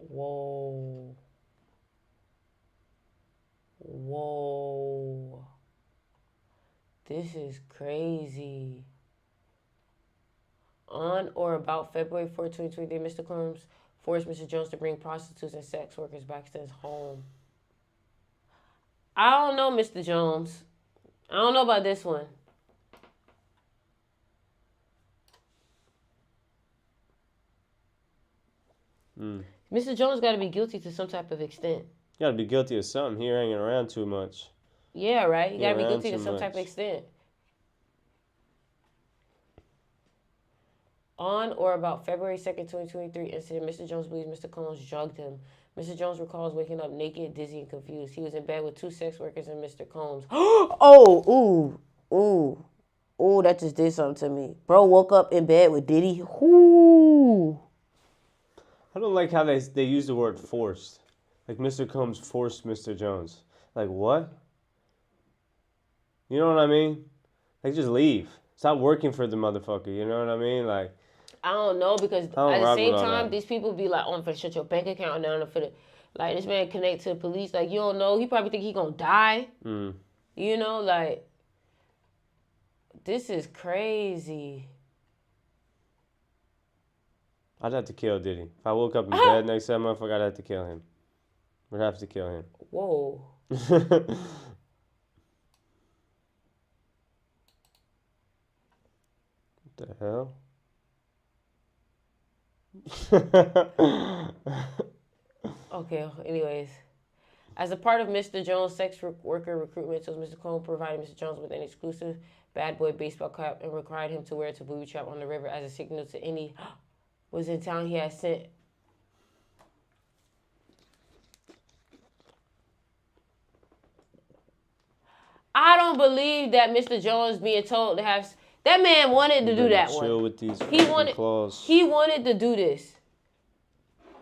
Whoa. This is crazy. On or about February 4, 2023, Mr. Combs forced Mr. Jones to bring prostitutes and sex workers back to his home. I don't know, Mr. Jones. I don't know about this one. Mr. Jones got to be guilty to some type of extent. You got to be guilty of something. He hanging around too much. Yeah, right? You got to be guilty to some type of extent. On or about February 2nd, 2023 incident, Mr. Jones believes Mr. Combs drugged him. Mr. Jones recalls waking up naked, dizzy, and confused. He was in bed with 2 sex workers and Mr. Combs. Ooh, that just did something to me. Bro woke up in bed with Diddy. Ooh. I don't like how they use the word forced. Like, Mr. Combs forced Mr. Jones. Like, what? You know what I mean? Like, just leave. Stop working for the motherfucker. You know what I mean? Like, I don't know, because at the same time, these people be like, I'm finna shut your bank account down. Like, this man connect to the police. Like, you don't know. He probably think he gonna die. You know, like, this is crazy. I'd have to kill Diddy. If I woke up in bed next to that motherfucker, I'd have to kill him. Would have to kill him. Whoa. What the hell? Okay, anyways. As a part of Mr. Jones' sex worker recruitment, so Mr. Combs provided Mr. Jones with an exclusive bad boy baseball cap and required him to wear it to booby trap on the river as a signal to any was in town. He had sent. I don't believe that Mr. Jones being told to have. That man wanted to do that chill one. with these He wanted. claws. He wanted to do this.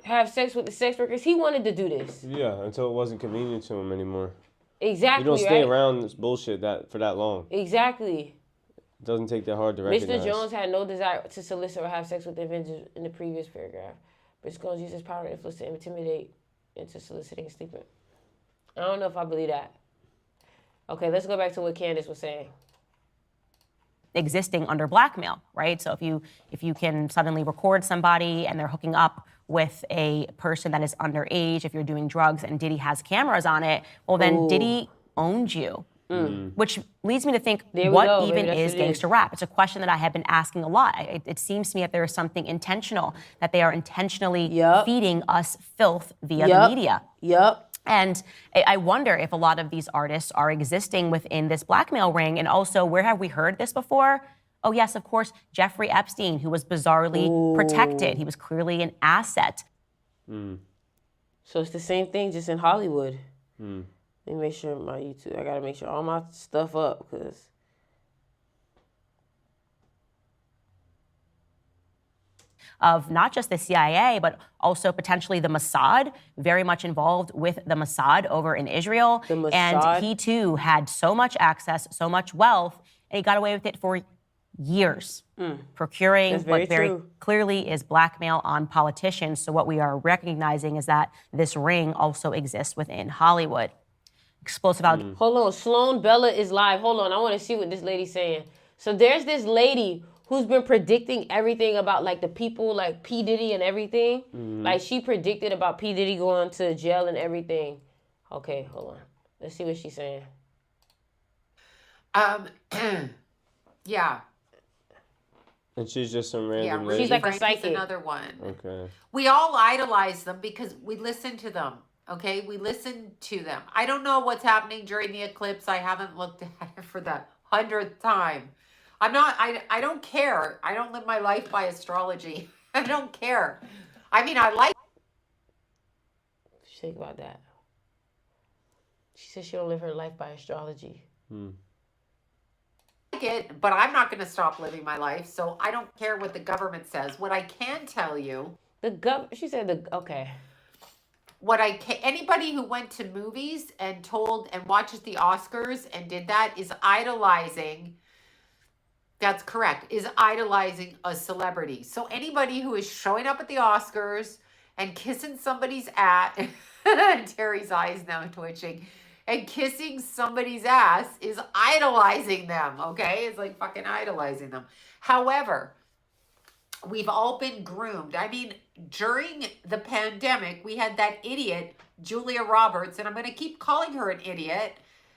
Have sex with the sex workers. He wanted to do this. Yeah, until it wasn't convenient to him anymore. Exactly. You don't stay right? around this bullshit for that long. Exactly. It doesn't take that hard to recognize. Mr. Jones had no desire to solicit or have sex with the individuals in the previous paragraph. Mr. Jones used his power and influence to intimidate into soliciting and sleeping. I don't know if I believe that. Okay, let's go back to what Candace was saying. Existing under blackmail, right? So if you can suddenly record somebody and they're hooking up with a person that is underage, if you're doing drugs and Diddy has cameras on it, well then Diddy owns you. Which leads me to think, what even is gangster rap? It's a question that I have been asking a lot. It seems to me that there is something intentional, that they are intentionally feeding us filth via the media. And I wonder if a lot of these artists are existing within this blackmail ring. And also, where have we heard this before? Oh, yes, of course, Jeffrey Epstein, who was bizarrely protected. He was clearly an asset. So it's the same thing, just in Hollywood. Let me make sure my YouTube, I gotta make sure all my stuff up, because of not just the CIA, but also potentially the Mossad, very much involved with the Mossad over in Israel. The Mossad. And he too had so much access, so much wealth, and he got away with it for years, procuring what very clearly is blackmail on politicians. So what we are recognizing is that this ring also exists within Hollywood. Explosive Hold on, Sloan Bella is live. Hold on, I want to see what this lady's saying. So there's this lady who's been predicting everything about like the people like P. Diddy and everything. Like she predicted about P. Diddy going to jail and everything. Okay, hold on. Let's see what she's saying. Yeah. And she's just some random lady? She's like a Frankie's psychic. another one. Okay. We all idolize them because we listen to them. Okay, we listen to them. I don't know what's happening during the eclipse. I haven't looked at it for the 100th time. I don't care. I don't live my life by astrology. I don't care. I mean, I like. Think about that. She said she don't live her life by astrology. It, but I'm not going to stop living my life, so I don't care what the government says. What I can tell you, she said okay. What anybody who went to movies and watches the Oscars and did that is idolizing. That's correct. Is idolizing a celebrity. So anybody who is showing up at the Oscars and kissing somebody's ass, Terry's eyes now twitching, and kissing somebody's ass is idolizing them, okay? It's like fucking idolizing them. However, we've all been groomed. I mean, during the pandemic, we had that idiot, Julia Roberts, and I'm going to keep calling her an idiot,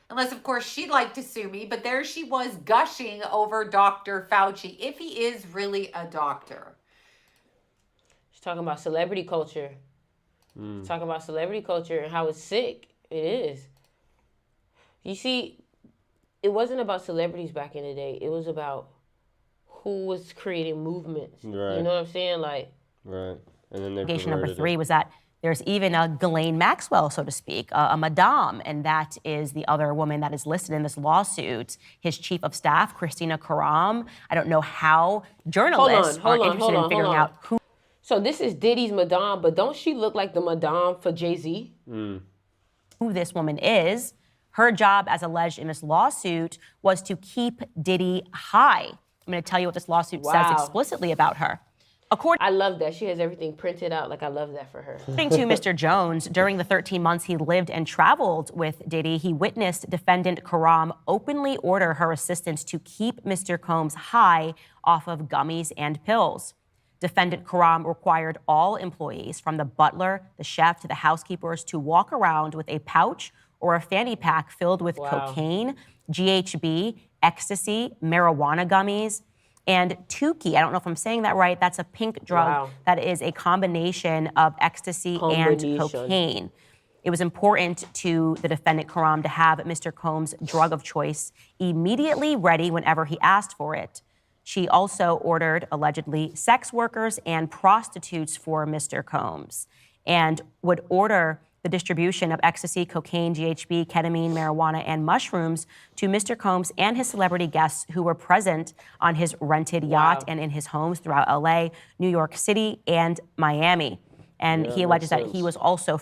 unless, of course, she'd like to sue me, but there she was gushing over Dr. Fauci, if he is really a doctor. She's talking about celebrity culture. She's talking about celebrity culture and how it's sick. It is. You see, it wasn't about celebrities back in the day. It was about who was creating movements. Right. You know what I'm saying? Like. Right. And then they allegation number perverted 3 it. was that there's even a Ghislaine Maxwell, so to speak, a madame, and that is the other woman that is listed in this lawsuit. His chief of staff, Christina Karam. I don't know how journalists are interested in figuring out who. So this is Diddy's madame, but don't she look like the madame for Jay-Z? Who this woman is. Her job, as alleged in this lawsuit, was to keep Diddy high. I'm going to tell you what this lawsuit says explicitly about her. I love that. She has everything printed out. Like, I love that for her. According to Mr. Jones, during the 13 months he lived and traveled with Diddy, he witnessed defendant Karam openly order her assistants to keep Mr. Combs high off of gummies and pills. Defendant Karam required all employees, from the butler, the chef, to the housekeepers, to walk around with a pouch or a fanny pack filled with cocaine, GHB, ecstasy, marijuana gummies, and Tukey. I don't know if I'm saying that right. That's a pink drug that is a combination of ecstasy and cocaine. It was important to the defendant, Karam, to have Mr. Combs' drug of choice immediately ready whenever he asked for it. She also ordered, allegedly, sex workers and prostitutes for Mr. Combs and would order the distribution of ecstasy, cocaine, GHB, ketamine, marijuana, and mushrooms to Mr. Combs and his celebrity guests who were present on his rented yacht and in his homes throughout LA, New York City, and Miami. And he alleges that he was also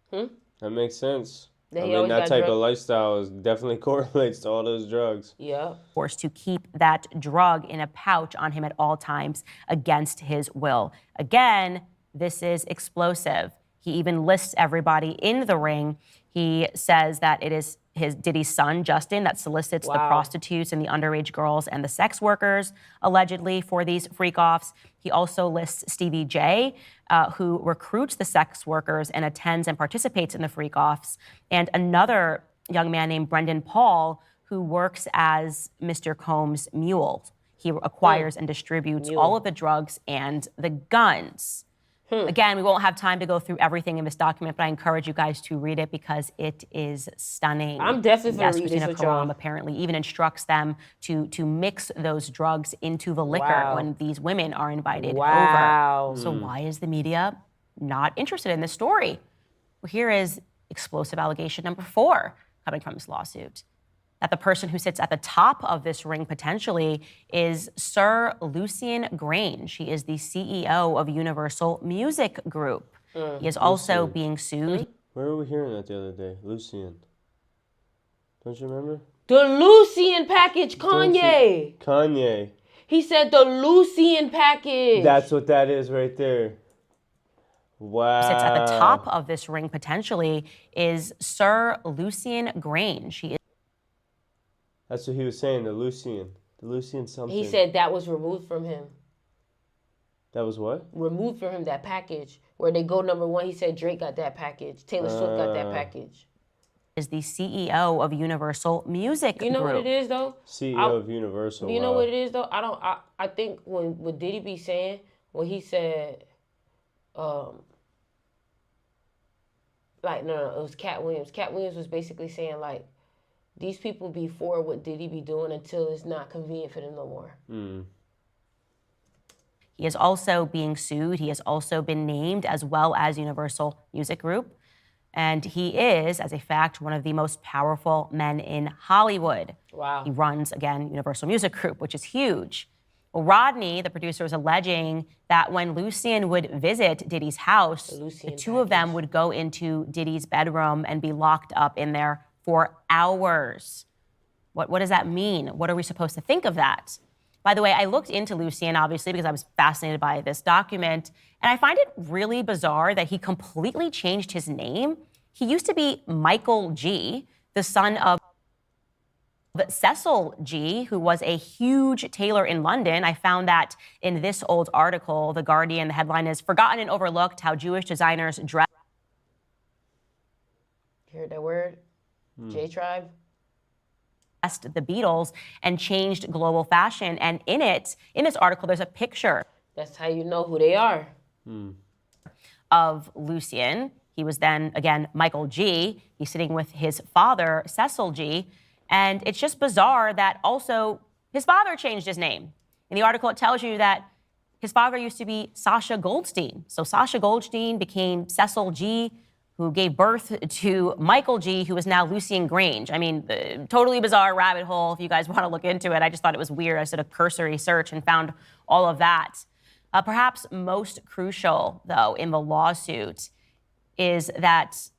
That makes sense. Then I he mean, always that got type drug- of lifestyle definitely correlates to all those drugs. Yeah. forced to keep that drug in a pouch on him at all times against his will. Again, this is explosive. He even lists everybody in the ring. He says that it is Diddy's son, Justin, that solicits the prostitutes and the underage girls and the sex workers, allegedly, for these freak-offs. He also lists Stevie J, who recruits the sex workers and attends and participates in the freak-offs, and another young man named Brendan Paul, who works as Mr. Combs' mule. He acquires and distributes all of the drugs and the guns. Again, we won't have time to go through everything in this document, but I encourage you guys to read it because it is stunning. I'm definitely gonna Yes, read this Christina with y'all. Karam apparently even instructs them to mix those drugs into the liquor when these women are invited over. So why is the media not interested in this story? Well, here is explosive allegation number 4 coming from this lawsuit. That the person who sits at the top of this ring potentially is Sir Lucian Grange. He is the CEO of Universal Music Group. He is also being sued. Where were we hearing that the other day? Lucian. Don't you remember? The Lucian package, Kanye. Kanye. He said the Lucian package. That's what that is right there. Wow. Sits at the top of this ring potentially is Sir Lucian Grange. He is That's what he was saying, the Lucian something. He said that was removed from him. That was what? Removed from him, that package. Where they go number 1, he said Drake got that package. Taylor Swift got that package. Is the CEO of Universal Music Group. You know what it is, though? CEO of Universal. You know what it is, though? I think what Diddy be saying, when he said, it was Cat Williams. Cat Williams was basically saying, like, these people be for what Diddy be doing until it's not convenient for them no more. He is also being sued. He has also been named as well as Universal Music Group. And he is, as a fact, one of the most powerful men in Hollywood. Wow. He runs, again, Universal Music Group, which is huge. Well, Rodney, the producer, is alleging that when Lucian would visit Diddy's house, the two of them would go into Diddy's bedroom and be locked up in there for hours. What does that mean? What are we supposed to think of that? By the way, I looked into Lucian, obviously, because I was fascinated by this document, and I find it really bizarre that he completely changed his name. He used to be Michael G., the son of Cecil G., who was a huge tailor in London. I found that in this old article, The Guardian, the headline is "Forgotten and Overlooked: How Jewish Designers Dress." You heard that word? J-Tribe? The Beatles and changed global fashion. And in this article, there's a picture. That's how you know who they are. Of Lucian. He was then, again, Michael G. He's sitting with his father, Cecil G. And it's just bizarre that also his father changed his name. In the article, it tells you that his father used to be Sasha Goldstein. So Sasha Goldstein became Cecil G., who gave birth to Michael G., who is now Lucian Grange. I mean, totally bizarre rabbit hole if you guys want to look into it. I just thought it was weird. I did a cursory search and found all of that. Perhaps most crucial, though, in the lawsuit is that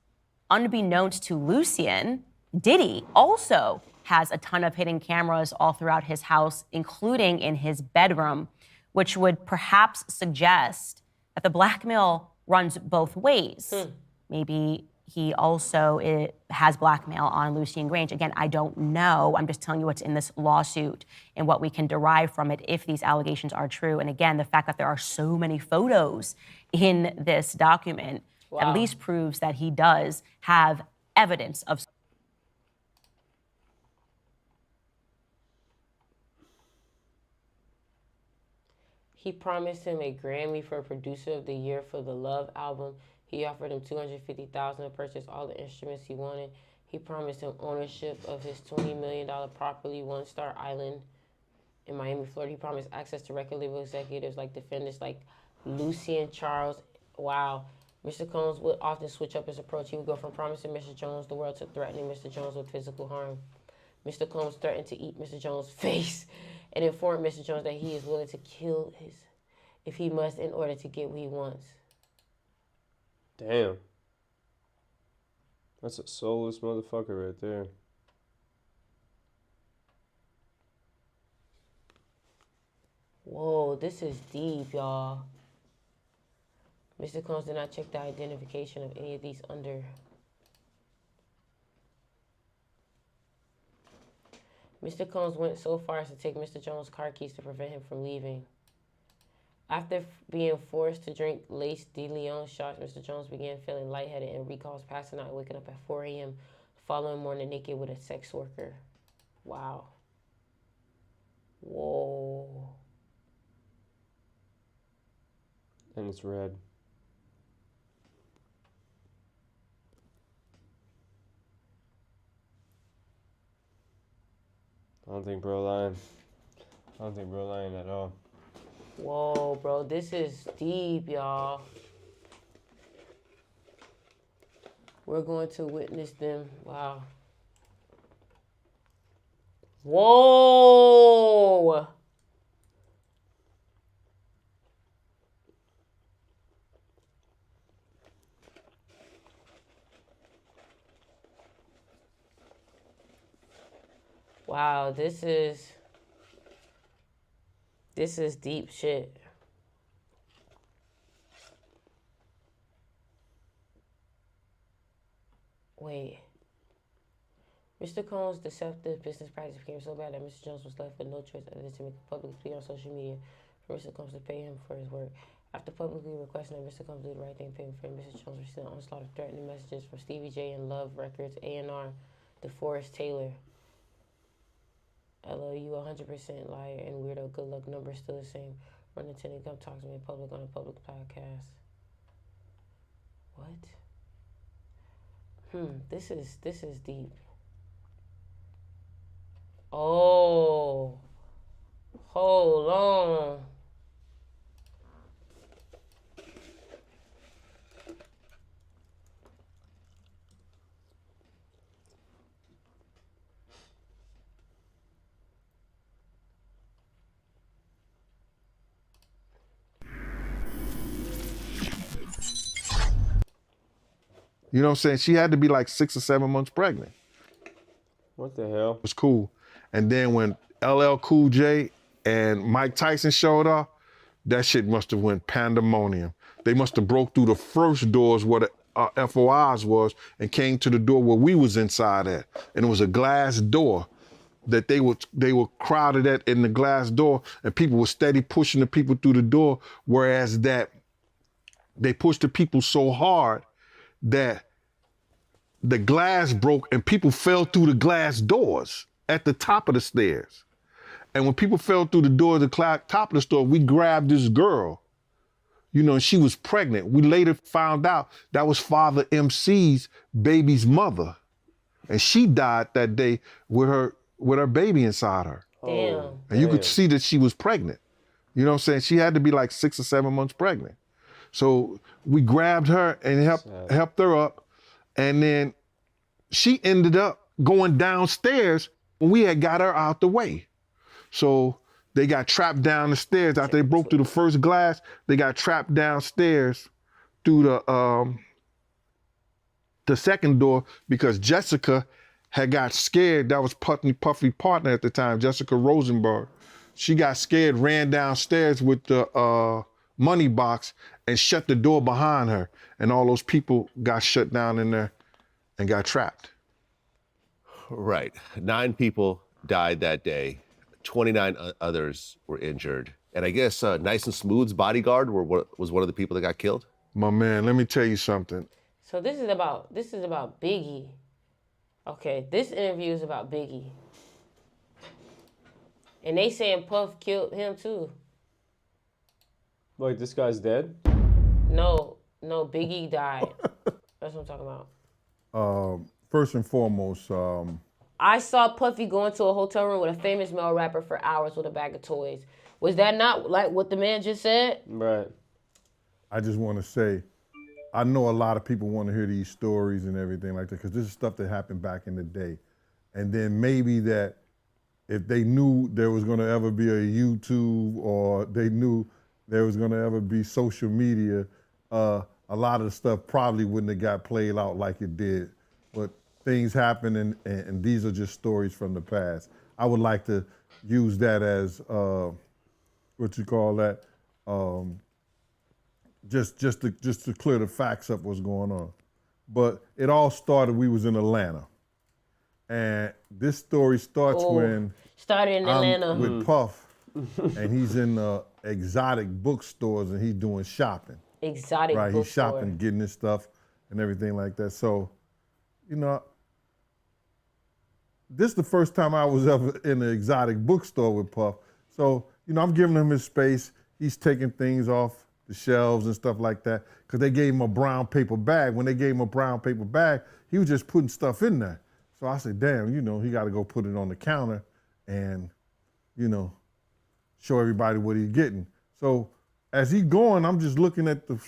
unbeknownst to Lucian, Diddy also has a ton of hidden cameras all throughout his house, including in his bedroom, which would perhaps suggest that the blackmail runs both ways. Maybe he also has blackmail on Lucian Grange. Again, I don't know. I'm just telling you what's in this lawsuit and what we can derive from it if these allegations are true. And again, the fact that there are so many photos in this document at least proves that he does have evidence of. He promised him a Grammy for Producer of the Year for the Love album He offered him $250,000 to purchase all the instruments he wanted. He promised him ownership of his $20 million property, One Star Island in Miami, Florida. He promised access to record label executives like defendants like Lucien Charles. Wow. Mr. Combs would often switch up his approach. He would go from promising Mr. Jones the world to threatening Mr. Jones with physical harm. Mr. Combs threatened to eat Mr. Jones' face and informed Mr. Jones that he is willing to kill if he must in order to get what he wants. Damn. That's a soulless motherfucker right there. Whoa, this is deep, y'all. Mr. Combs did not check the identification of any of these under. Mr. Combs went so far as to take Mr. Jones' car keys to prevent him from leaving. After being forced to drink Lace de Leon shots, Mr. Jones began feeling lightheaded and recalls passing out and waking up at 4 a.m. the following morning naked with a sex worker. Wow. Whoa. And it's red. I don't think bro lying. I don't think bro lying at all. Whoa, bro, this is deep, y'all. We're going to witness them. Wow. Whoa! Wow, this is deep shit. Wait. Mr. Combs' deceptive business practice became so bad that Mr. Jones was left with no choice other than to make a public plea on social media for Mr. Combs to pay him for his work. After publicly requesting that Mr. Combs do the right thing, pay him for him, Mr. Jones received an onslaught of threatening messages from Stevie J and Love Records, A&R, DeForest Taylor. LO, you 100% liar and weirdo. Good luck. Number still the same. Run attending. Come talk to me in public on a public podcast. What? This is deep. Oh. Hold on. You know what I'm saying? She had to be like 6 or 7 months pregnant. What the hell? It was cool. And then when LL Cool J and Mike Tyson showed up, that shit must have went pandemonium. They must have broke through the first doors where the FOIs was and came to the door where we was inside at. And it was a glass door that they were crowded at in the glass door, and people were steady pushing the people through the door, whereas that they pushed the people so hard that the glass broke and people fell through the glass doors at the top of the stairs. And when people fell through the door at the top of the store, we grabbed this girl. You know, she was pregnant. We later found out that was Father MC's baby's mother. And she died that day with her baby inside her. Damn. And you could see that she was pregnant. You know what I'm saying? She had to be like 6 or 7 months pregnant. So we grabbed her and helped her up. And then she ended up going downstairs when we had got her out the way. So they got trapped down the stairs. After they broke through the first glass, they got trapped downstairs through the second door because Jessica had got scared. That was Puffy partner at the time, Jessica Rosenberg. She got scared, ran downstairs with the money box and shut the door behind her. And all those people got shut down in there and got trapped. Right. 9 people died that day. 29 others were injured. And I guess Nice and Smooth's bodyguard was one of the people that got killed? My man, let me tell you something. So this is about Biggie. Okay, this interview is about Biggie. And they saying Puff killed him too. Wait, this guy's dead? No, No, Biggie died. That's what I'm talking about. First and foremost, I saw Puffy go into a hotel room with a famous male rapper for hours with a bag of toys. Was that not like what the man just said? Right. I just want to say, I know a lot of people want to hear these stories and everything like that because this is stuff that happened back in the day. And then maybe that if they knew there was going to ever be a YouTube or they knew there was going to ever be social media, a lot of the stuff probably wouldn't have got played out like it did. But things happen and these are just stories from the past. I would like to use that as, what you call that, just to clear the facts up what's going on. But it all started, we was in Atlanta. And this story starts when started in Atlanta I'm with Puff, and he's in exotic bookstores and he's doing shopping. Exotic right, bookstore. he's shopping, getting his stuff and everything like that. So, you know, this is the first time I was ever in an exotic bookstore with Puff. So, you know, I'm giving him his space. He's taking things off the shelves and stuff like that because they gave him a brown paper bag. When they gave him a brown paper bag, he was just putting stuff in there. So I said, damn, you know, he got to go put it on the counter and, you know, show everybody what he's getting. So as he's going, I'm just looking at the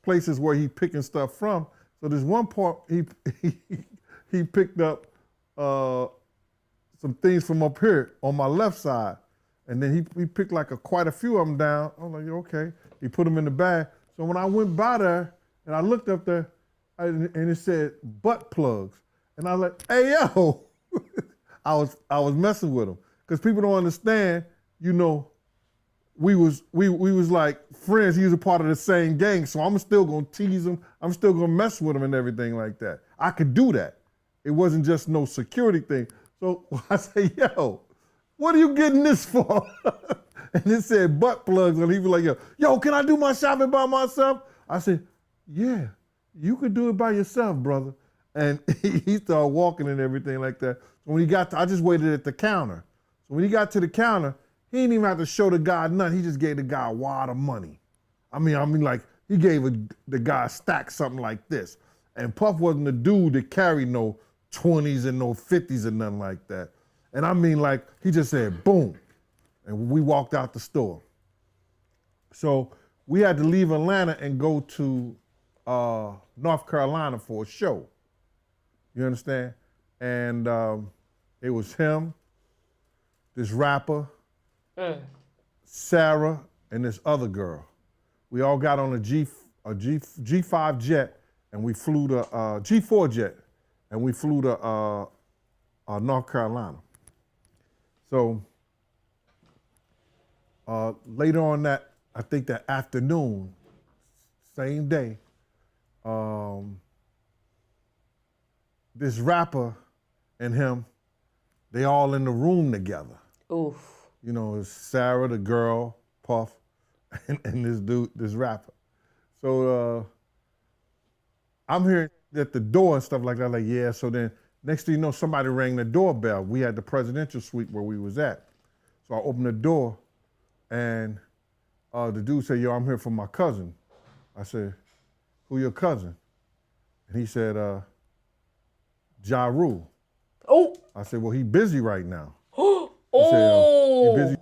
places where he's picking stuff from. So there's one part he picked up some things from up here on my left side. And then he picked like quite a few of them down. I'm like, okay. He put them in the bag. So when I went by there and I looked up there and it said butt plugs. And I was like, hey, yo. I was messing with him. Because people don't understand, you know, we was like friends. He was a part of the same gang. So I'm still going to tease him. I'm still going to mess with him and everything like that. I could do that. It wasn't just no security thing. So I say, yo, what are you getting this for? And it said butt plugs. And he was like, yo, can I do my shopping by myself? I said, yeah, you could do it by yourself, brother. And he started walking and everything like that. So when he got I just waited at the counter. So when he got to the counter, he didn't even have to show the guy nothing. He just gave the guy a wad of money. I mean, like he gave the guy a stack something like this. And Puff wasn't the dude that carried no 20s and no 50s and nothing like that. And I mean, like, he just said, boom. And we walked out the store. So we had to leave Atlanta and go to North Carolina for a show. You understand? And it was him, this rapper, Sarah, and this other girl. We all got on a G5 jet, and we flew to G4 jet, and we flew to North Carolina. So later on that, I think that afternoon, same day, this rapper and him, they all in the room together. Oof. You know, it's Sarah, the girl, Puff, and this dude, this rapper. So I'm hearing at the door and stuff like that, like, yeah, so then next thing you know, somebody rang the doorbell. We had the presidential suite where we was at. So I opened the door and the dude said, yo, I'm here for my cousin. I said, who your cousin? And he said, Ja Rule. Oh. I said, well, he busy right now. Oh. He busy.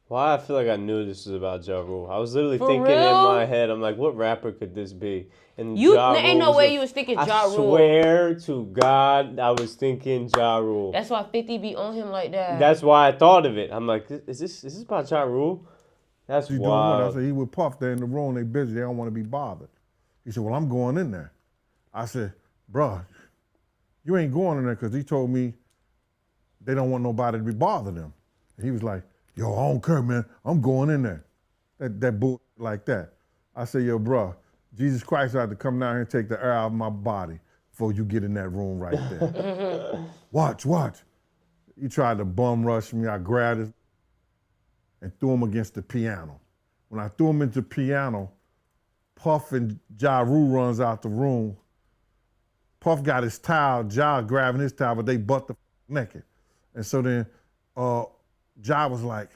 Why I feel like I knew this was about Ja Rule. I was literally For thinking real? in my head, I'm like, what rapper could this be? And You Ja there ain't Rule no was way a- you was thinking Ja Rule. I swear to God, I was thinking Ja Rule. That's why 50 be on him like that. That's why I thought of it. I'm like, is this about Ja Rule? That's He doing what? I wild. said, he with Puff. They're in the room. They busy. They don't want to be bothered. He said, well, I'm going in there. I said, bruh, you ain't going in there because he told me they don't want nobody to be bothering them. And he was like, yo, I don't care, man. I'm going in there. That bull like that. I said, yo, bruh, Jesus Christ had to come down here and take the air out of my body before you get in that room right there. Watch. He tried to bum rush me. I grabbed his and threw him against the piano. When I threw him into the piano, Puff and Ja Rule runs out the room. Puff got his towel, Ja grabbing his towel, but they butt the naked. And so then Ja was like,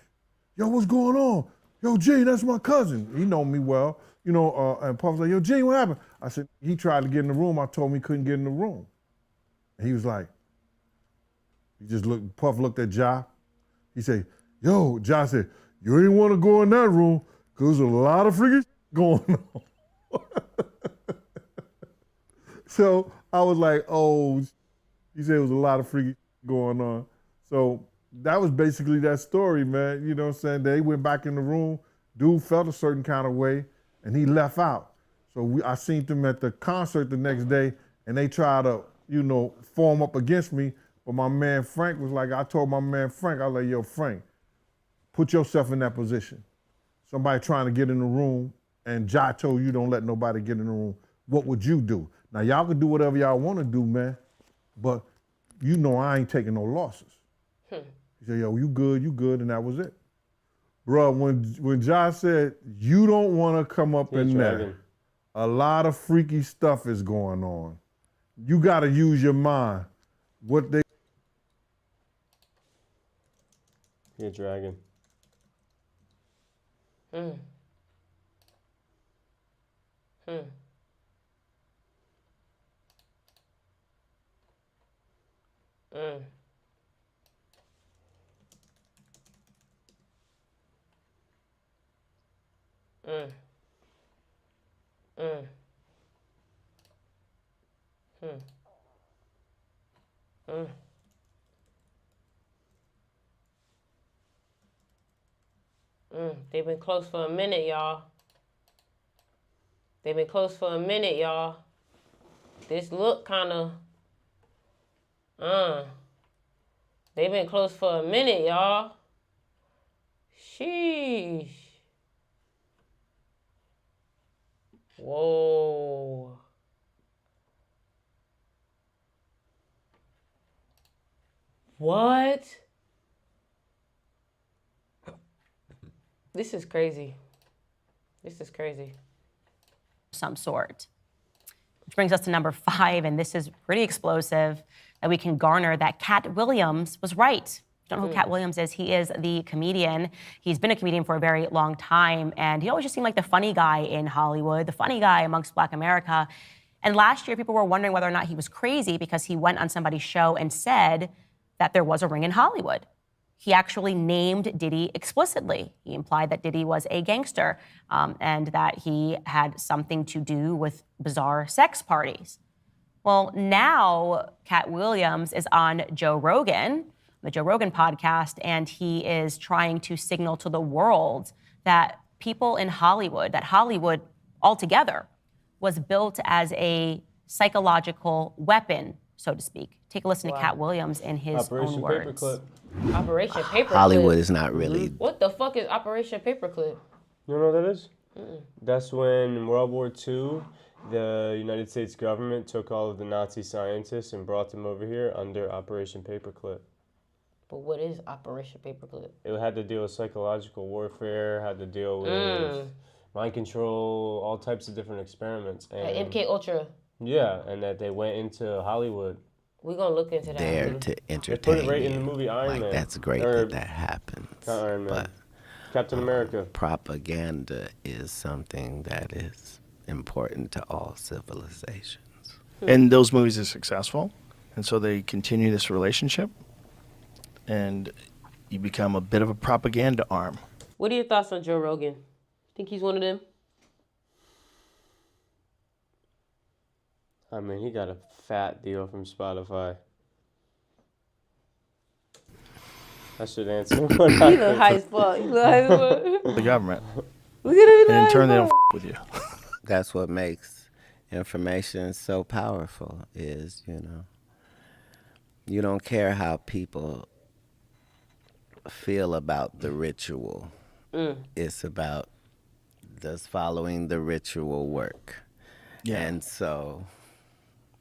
yo, what's going on? yo, Gene, that's my cousin. He know me well. You know, and Puff was like, yo, Gene, what happened? I said, he tried to get in the room. I told him he couldn't get in the room. And he was like, Puff looked at Ja. He said, yo, Ja said, you ain't want to go in that room because there's a lot of freaky going on. So I was like, oh, he said it was a lot of freaky going on. So that was basically that story, man. You know what I'm saying? They went back in the room. Dude felt a certain kind of way, and he left out. So I seen them at the concert the next day, and they tried to, you know, form up against me. But my man Frank was like, I told my man Frank, I was like, yo, Frank, put yourself in that position. Somebody trying to get in the room, and Ja told you don't let nobody get in the room. What would you do? Now, y'all can do whatever y'all want to do, man, but you know I ain't taking no losses. He said, yo, you good, and that was it. Bro, when Ja said, you don't want to come up in there, a lot of freaky stuff is going on. You got to use your mind. What they... You're a dragon. Mm. Mm. Mm. Mm. Mm. Mm. Mm. They've been close for a minute, y'all. They've been close for a minute, y'all. This look kind of, they've been close for a minute, y'all. Sheesh. Whoa. What? This is crazy. This is crazy. Some sort. Which brings us to number 5, and this is pretty explosive, that we can garner that Cat Williams was right. Don't know who Cat Williams is. He is the comedian. He's been a comedian for a very long time, and he always just seemed like the funny guy in Hollywood, the funny guy amongst Black America. And last year, people were wondering whether or not he was crazy because he went on somebody's show and said that there was a ring in Hollywood. He actually named Diddy explicitly. He implied that Diddy was a gangster and that he had something to do with bizarre sex parties. Well, now Cat Williams is on Joe Rogan, the Joe Rogan podcast, and he is trying to signal to the world that people in Hollywood, that Hollywood altogether was built as a psychological weapon, so to speak. Take a listen to Cat Williams in his own words. Operation Paperclip. Hollywood is not really. What the fuck is Operation Paperclip? You know what that is? That's when in World War II, the United States government took all of the Nazi scientists and brought them over here under Operation Paperclip. But what is Operation Paperclip? It had to deal with psychological warfare, had to deal with mind control, all types of different experiments. And like MK Ultra. Yeah, and that they went into Hollywood. We're going to look into that. There to entertain They put it right in the movie Iron Man. That's great that happens. Not Iron Man. But Captain America. Propaganda is something that is important to all civilizations. And those movies are successful, and so they continue this relationship, and you become a bit of a propaganda arm. What are your thoughts on Joe Rogan? Think he's one of them? I mean, he got a fat deal from Spotify. I should answer. You look high as fuck. You look high as fuck. The government. Look at him. And in turn, they don't with you. That's what makes information so powerful is, you don't care how people feel about the ritual. It's about does following the ritual work. Yeah. And so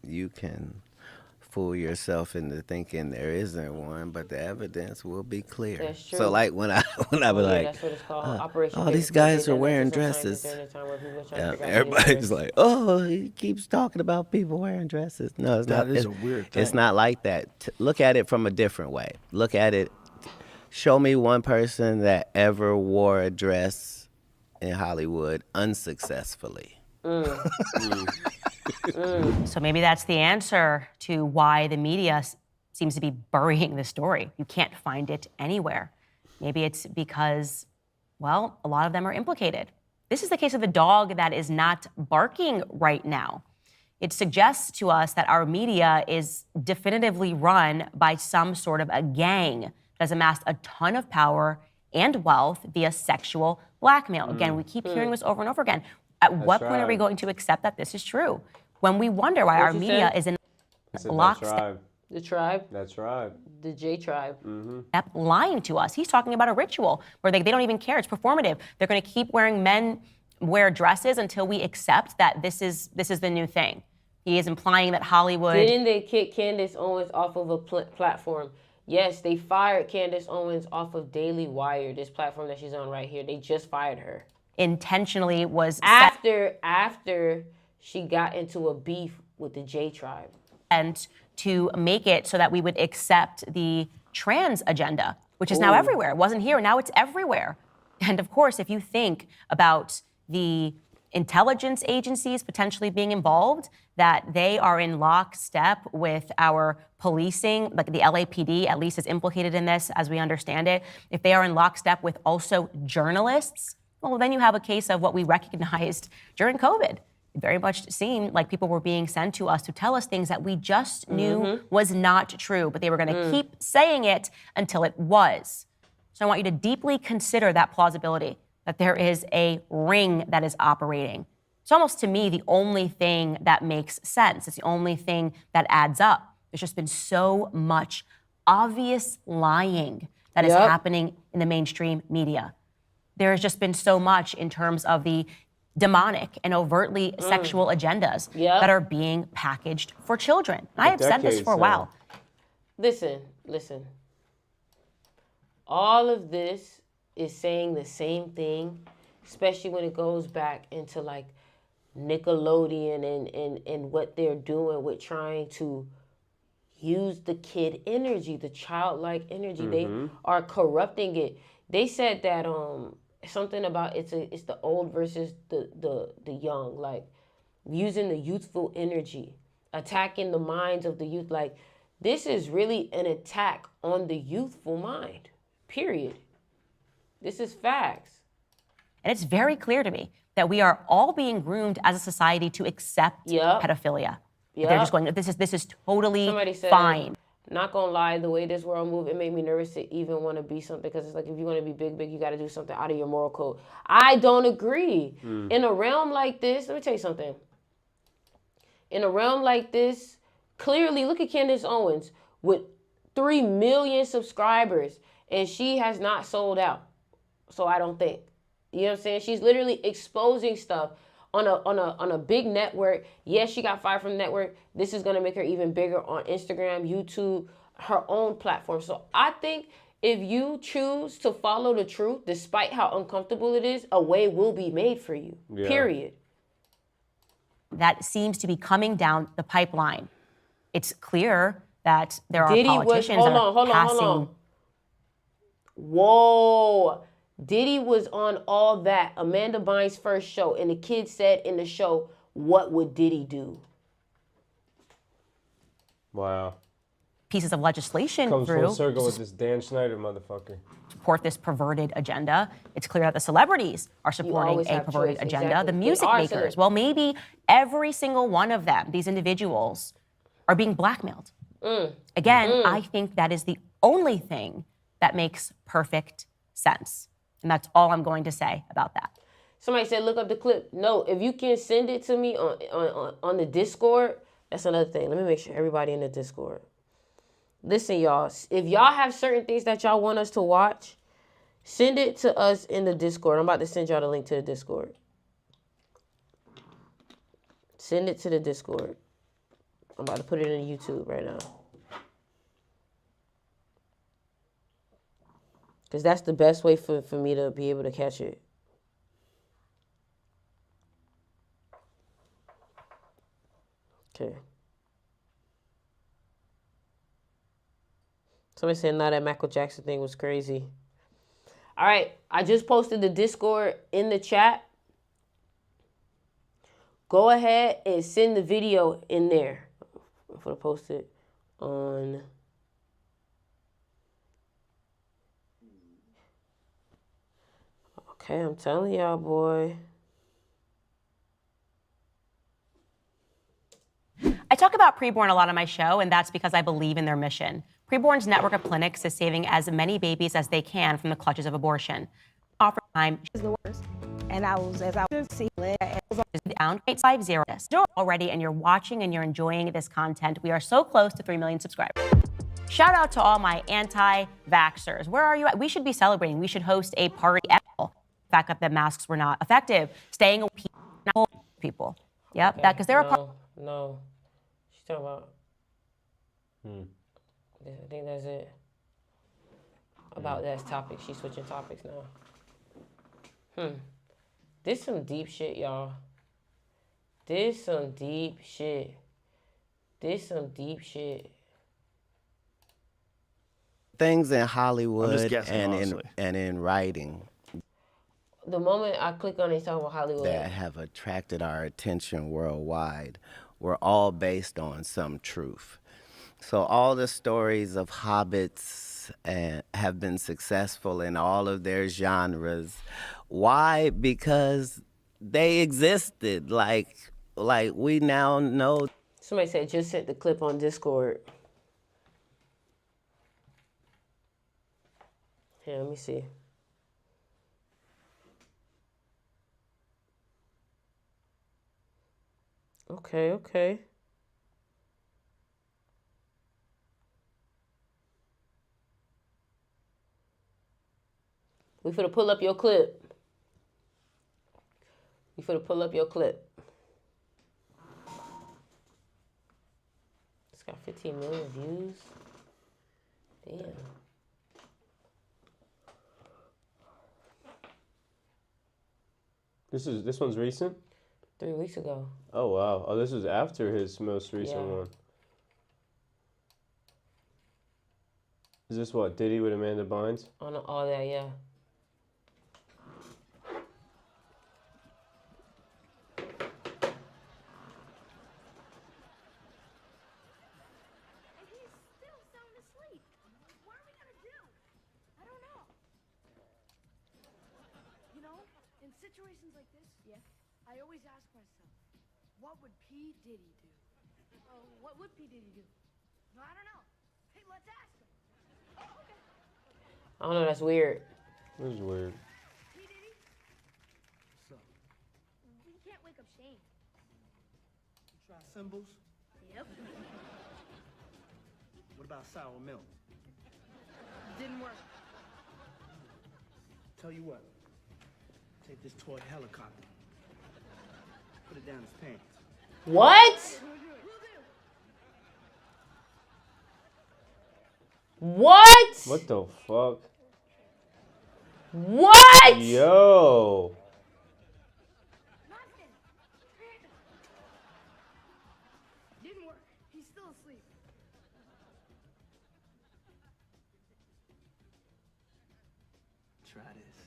you can fool yourself into thinking there isn't one, but the evidence will be clear. That's true. So like when I be like, that's what it's called. Operation oh, these guys are wearing dresses. Everybody's like, oh, he keeps talking about people wearing dresses. No, it's not. That is a weird thing. It's not like that. Look at it from a different way. Look at it. Show me one person that ever wore a dress in Hollywood unsuccessfully. So maybe that's the answer to why the media seems to be burying the story. You can't find it anywhere. Maybe it's because, well, a lot of them are implicated. This is the case of a dog that is not barking right now. It suggests to us that our media is definitively run by some sort of a gang that has amassed a ton of power and wealth via sexual blackmail. Again, we keep hearing this over and over again. At what point are we going to accept that this is true? When we wonder why our media is in lockstep. The tribe? That's right. The J tribe. Lying to us. He's talking about a ritual where they don't even care. It's performative. They're going to keep men wear dresses until we accept that this is the new thing. He is implying that Hollywood. Didn't they kick Candace Owens off of a platform? Yes, they fired Candace Owens off of Daily Wire, this platform that she's on right here. They just fired her. Intentionally was after she got into a beef with the J tribe. And to make it so that we would accept the trans agenda, which is now everywhere. It wasn't here, now it's everywhere. And of course, if you think about the intelligence agencies potentially being involved, that they are in lockstep with our policing, like the LAPD at least is implicated in this as we understand it. If they are in lockstep with also journalists, well, then you have a case of what we recognized during COVID. It very much seemed like people were being sent to us to tell us things that we just knew was not true, but they were going to keep saying it until it was. So I want you to deeply consider that plausibility, that there is a ring that is operating. It's almost, to me, the only thing that makes sense. It's the only thing that adds up. There's just been so much obvious lying that is happening in the mainstream media. There has just been so much in terms of the demonic and overtly sexual agendas that are being packaged for children. I have said this for a while. Listen. All of this is saying the same thing, especially when it goes back into like Nickelodeon and what they're doing with trying to use the kid energy, the childlike energy. They are corrupting it. They said that something about it's the old versus the young, like using the youthful energy, attacking the minds of the youth. Like this is really an attack on the youthful mind, period. This is facts. And it's very clear to me that we are all being groomed as a society to accept pedophilia. They're just going, this is totally Somebody said, fine. Not gonna lie, the way this world moves, it made me nervous to even want to be something, because it's like if you want to be big, you got to do something out of your moral code. I don't agree. In a realm like this, let me tell you something. In a realm like this, clearly, look at Candace Owens with 3 million subscribers, and she has not sold out. So I don't think. You know what I'm saying? She's literally exposing stuff on a big network. Yes, she got fired from the network. This is gonna make her even bigger on Instagram, YouTube, her own platform. So I think if you choose to follow the truth, despite how uncomfortable it is, a way will be made for you. Period. That seems to be coming down the pipeline. It's clear that there are politicians that are passing. Hold on. Whoa. Diddy was on All That, Amanda Bynes' first show, and the kid said in the show, what would Diddy do? Wow. Pieces of legislation Comes through full circle with this Dan Schneider motherfucker. Support this perverted agenda. It's clear that the celebrities are supporting a perverted agenda. The music makers, well, maybe every single one of them, these individuals, are being blackmailed. Again, I think that is the only thing that makes perfect sense. And that's all I'm going to say about that. Somebody said, look up the clip. No, if you can send it to me on the Discord, that's another thing. Let me make sure everybody in the Discord. Listen, y'all, if y'all have certain things that y'all want us to watch, send it to us in the Discord. I'm about to send y'all the link to the Discord. Send it to the Discord. I'm about to put it in YouTube right now. Because that's the best way for me to be able to catch it. Okay. Somebody said, "No, that Michael Jackson thing was crazy." All right, I just posted the Discord in the chat. Go ahead and send the video in there. I'm gonna post it on. Okay, I'm telling y'all, boy. I talk about Preborn a lot on my show, and that's because I believe in their mission. Preborn's network of clinics is saving as many babies as they can from the clutches of abortion. Offer time is the worst. And I was down 850 already, and you're watching and you're enjoying this content. We are so close to 3 million subscribers. Shout out to all my anti-vaxxers. Where are you at? We should be celebrating. We should host a party at all. The fact that the masks were not effective. Staying away from people. Yep, Okay, that because they're a part. No. She's talking about. I think that's it. About that topic. She's switching topics now. This some deep shit, y'all. This some deep shit. Things in I'm Hollywood just guessing, honestly. and in writing The moment I click on it, it's talking about Hollywood. that have attracted our attention worldwide were all based on some truth. So all the stories of hobbits have been successful in all of their genres. Why? Because they existed. Like we now know. Somebody said just sent the clip on Discord. Here, let me see. Okay. We finna pull up your clip. It's got 15 million views. Damn. This one's recent? 3 weeks ago. Oh wow. Oh, this was after his most recent Yeah. one. Is this what, Diddy with Amanda Bynes? On all that, yeah. In situations like this, I always ask myself, what would P. Diddy do? What would P. Diddy do? No, I don't know. Hey, let's ask him. Oh, okay. I don't know, that's weird. This is weird. P. Diddy? What's up? We can't wake up Shane. You try symbols? Yep. What about sour milk? Didn't work. Tell you what. Take this toy helicopter. Put it down his pants. What? What? What the fuck? What? Yo. Didn't work. He's still asleep. Try this.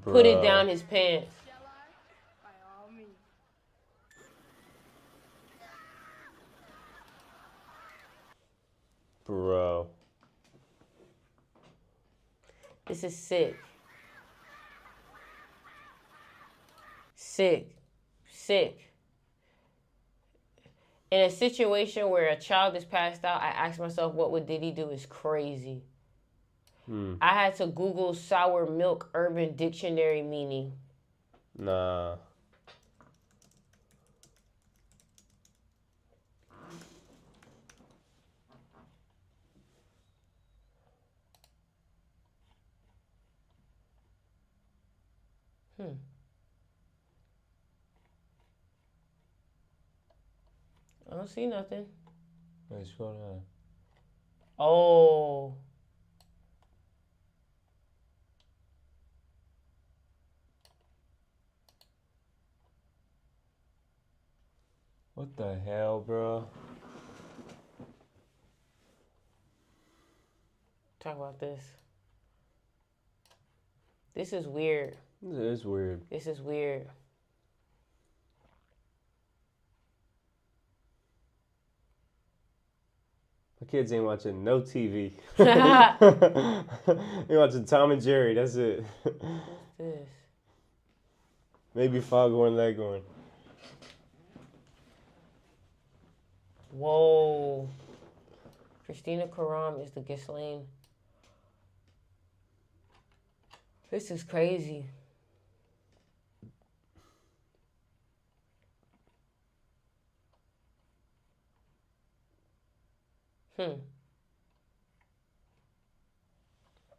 Put it Bruh. down his pants. By all means. Bro. This is sick. Sick. In a situation where a child is passed out, I ask myself, what would Diddy do is crazy. I had to Google sour milk Urban Dictionary meaning. Nah. I don't see nothing. Wait, scroll down. Oh. What the hell, bro? Talk about this. This is weird. It is weird. This is weird. My kids ain't watching no TV. They watching Tom and Jerry. That's it. What's this? Maybe Foghorn Leghorn. Whoa. Christina Karam is the Ghislaine. This is crazy.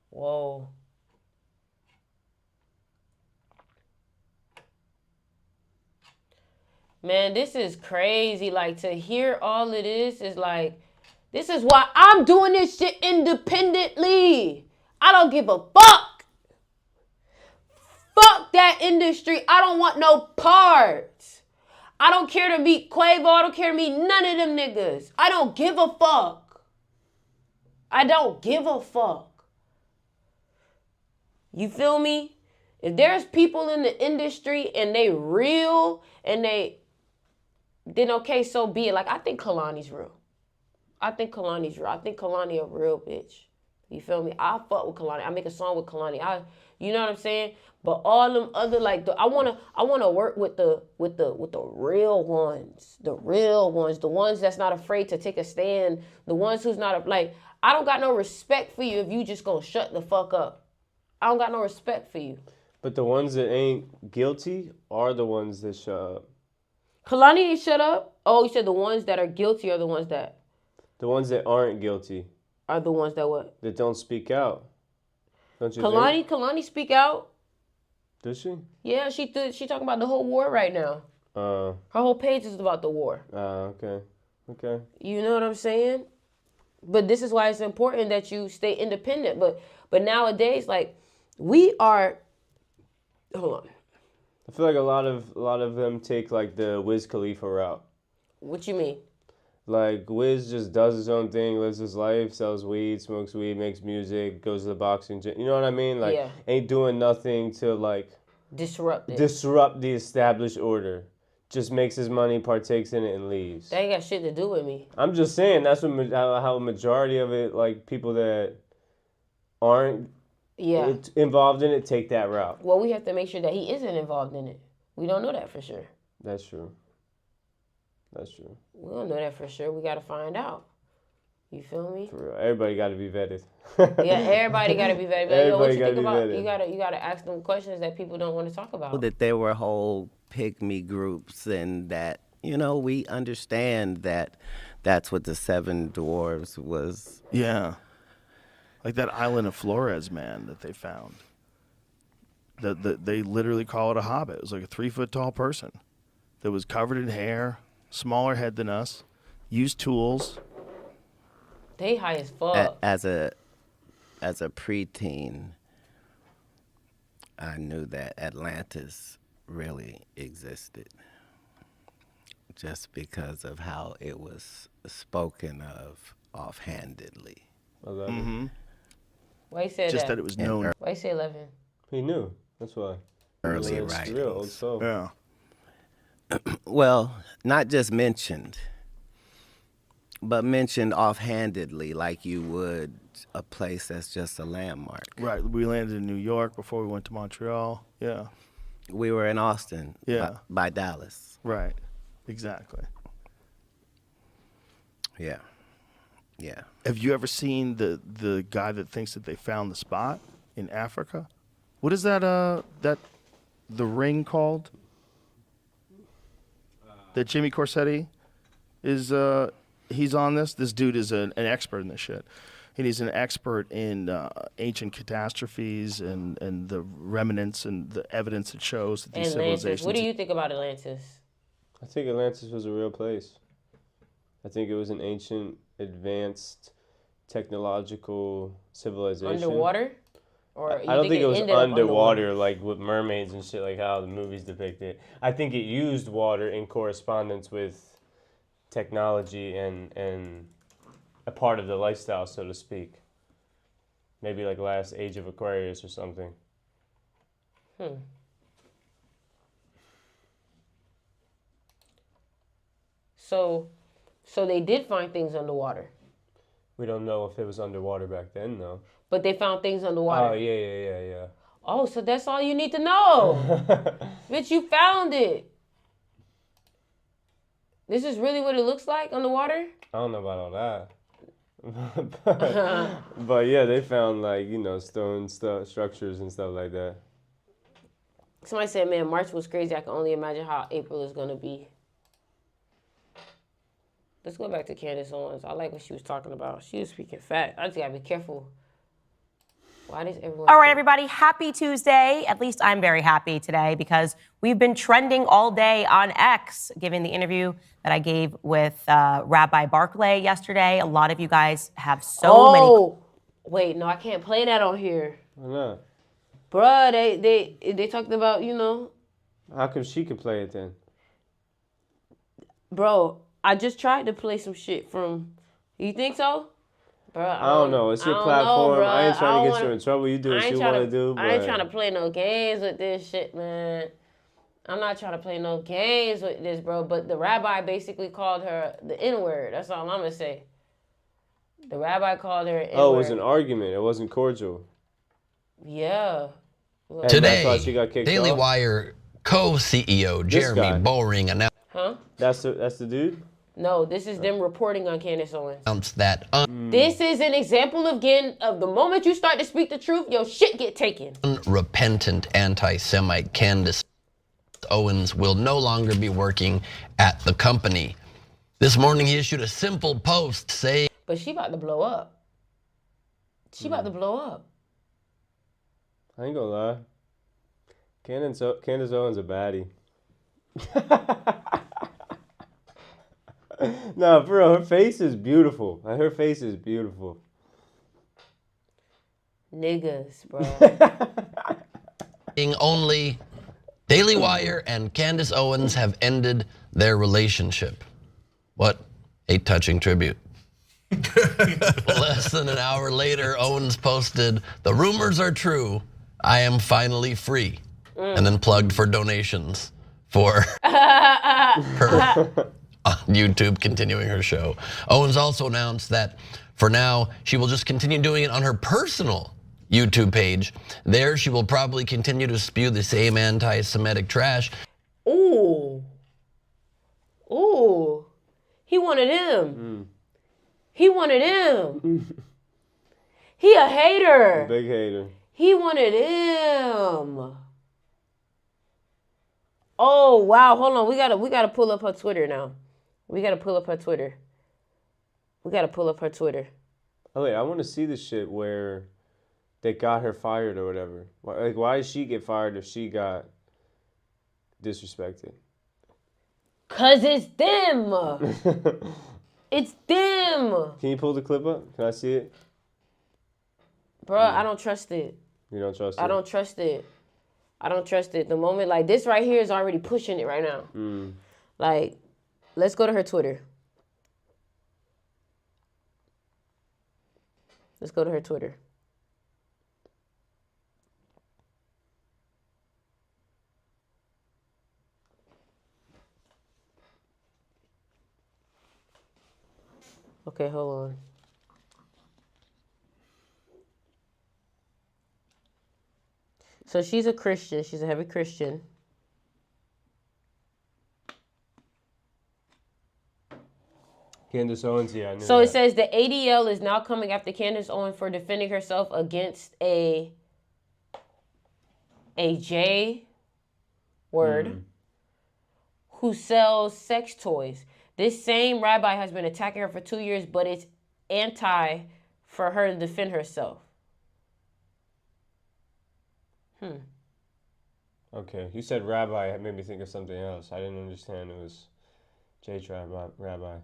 Whoa. Man, this is crazy. Like, to hear all of this is like, this is why I'm doing this shit independently. I don't give a fuck. Fuck that industry. I don't want no parts. I don't care to meet Quavo. I don't care to meet none of them niggas. I don't give a fuck. I don't give a fuck. You feel me? If there's people in the industry and they real and then okay, so be it. Like, I think Kalani's real. I think Kalani a real bitch. You feel me? I fuck with Kalani. I make a song with Kalani. You know what I'm saying? But all them other I wanna work with the real ones, the ones that's not afraid to take a stand, the ones who's not like, I don't got no respect for you if you just gonna shut the fuck up. I don't got no respect for you. But the ones that ain't guilty are the ones that shut up. Kalani ain't shut up. Oh, you said the ones that are guilty are the ones that. The ones that aren't guilty are the ones that what? That don't speak out. Don't you think? Kalani speak out. Does she? Yeah, she talking about the whole war right now. Her whole page is about the war. Okay. You know what I'm saying? But this is why it's important that you stay independent. But nowadays, like, we are. Hold on. I feel like a lot of them take like the Wiz Khalifa route. What you mean? Like, Wiz just does his own thing, lives his life, sells weed, smokes weed, makes music, goes to the boxing gym. You know what I mean? Like, ain't doing nothing to like disrupt the established order. Just makes his money, partakes in it, and leaves. That ain't got shit to do with me. I'm just saying that's how a majority of it, like people that aren't involved in it, take that route. Well, we have to make sure that he isn't involved in it. We don't know that for sure. That's true. We don't know that for sure. We got to find out. You feel me? For real. Everybody got to be vetted. Yeah, everybody got to be vetted. Like, yo, what you think about? Vetted. You got to ask them questions that people don't want to talk about. That there were whole pygmy groups, and that, you know, we understand that that's what the Seven Dwarves was. Yeah. Like that island of Flores, man, that they found. They literally call it a hobbit. It was like a 3-foot tall person that was covered in hair, smaller head than us, used tools. They high as fuck. As a preteen, I knew that Atlantis really existed, just because of how it was spoken of offhandedly. 11. Mm-hmm. Why you say that? Just that it was known. Why you say 11? He knew. That's why. Early It's writings. real, old soul. Yeah. Well, not just mentioned, but mentioned offhandedly, like you would a place that's just a landmark. Right. We landed in New York before we went to Montreal. Yeah. We were in Austin. Yeah. By Dallas. Right. Exactly. Yeah. Yeah. Have you ever seen the guy that thinks that they found the spot in Africa? What is that the ring called? That Jimmy Corsetti is he's on this. This dude is an expert in this shit. And he's an expert in ancient catastrophes and the remnants and the evidence that shows that these Atlantis. civilizations. What do you think about Atlantis? I think Atlantis was a real place. I think it was an ancient, advanced, technological civilization. Underwater? Or I don't think it was underwater, like with mermaids and shit, like how the movies depict it. I think it used water in correspondence with technology and a part of the lifestyle, so to speak. Maybe like last Age of Aquarius or something. So they did find things underwater, We don't know if it was underwater back then, though. but they found things underwater. Oh, yeah. Oh, so that's all you need to know. Bitch, you found it. This is really what it looks like underwater? I don't know about all that. but yeah, they found like, stone structures and stuff like that. Somebody said, man, March was crazy. I can only imagine how April is going to be. Let's go back to Candace Owens. I like what she was talking about. She was speaking fact. I just got to be careful. Why does everyone... All right, everybody, happy Tuesday. At least I'm very happy today because we've been trending all day on X, given the interview that I gave with Rabbi Barclay yesterday. A lot of you guys have so many... Wait, no, I can't play that on here. Why not? Bruh, they talked about, How come she can play it then? Bro, I just tried to play some shit from... You think so? Bro, I don't know. It's your platform. I ain't trying to get you in trouble. You do what you want to do. I ain't trying to play no games with this shit, man. I'm not trying to play no games with this, bro. But the rabbi basically called her the N-word. That's all I'm going to say. The rabbi called her N-word. Oh, it was an argument. It wasn't cordial. Yeah. And Today, that's why she got kicked Daily off? Wire co-CEO Jeremy Boring announced Huh? That's the dude? No, this is them reporting on Candace Owens. that This is an example again of the moment you start to speak the truth, your shit get taken. unrepentant anti-Semite Candace Owens will no longer be working at the company. This morning he issued a simple post saying, But she about to blow up. She about to blow up. I ain't gonna lie. Candace Owens a baddie. No, bro, her face is beautiful. Her face is beautiful. Niggas, bro. only Daily Wire and Candace Owens have ended their relationship. What a touching tribute. Less than an hour later, Owens posted, "The rumors are true. I am finally free." And then plugged for donations for her on YouTube, continuing her show. Owens also announced that for now, she will just continue doing it on her personal YouTube page. There, she will probably continue to spew the same anti-Semitic trash. Ooh. Ooh. He wanted him. He wanted him. He a hater. Big hater. He wanted him. Oh wow, hold on. We gotta pull up her Twitter now. We gotta pull up her Twitter. Oh wait, I want to see the shit where they got her fired or whatever. Why did she get fired if she got disrespected? Cause it's them. It's them. Can you pull the clip up? Can I see it? Bro, I don't trust it. You don't trust it? I don't trust it. I don't trust it. The moment, like, this right here is already pushing it right now. Like, let's go to her Twitter. Let's go to her Twitter. Okay, hold on. So she's a Christian. She's a heavy Christian. Candace Owens, yeah, I knew So that. it says the ADL is now coming after Candace Owens for defending herself against a J word who sells sex toys. This same rabbi has been attacking her for 2 years, but it's anti for her to defend herself. Okay, you said rabbi. It made me think of something else. I didn't understand it was J-Tribe rabbi.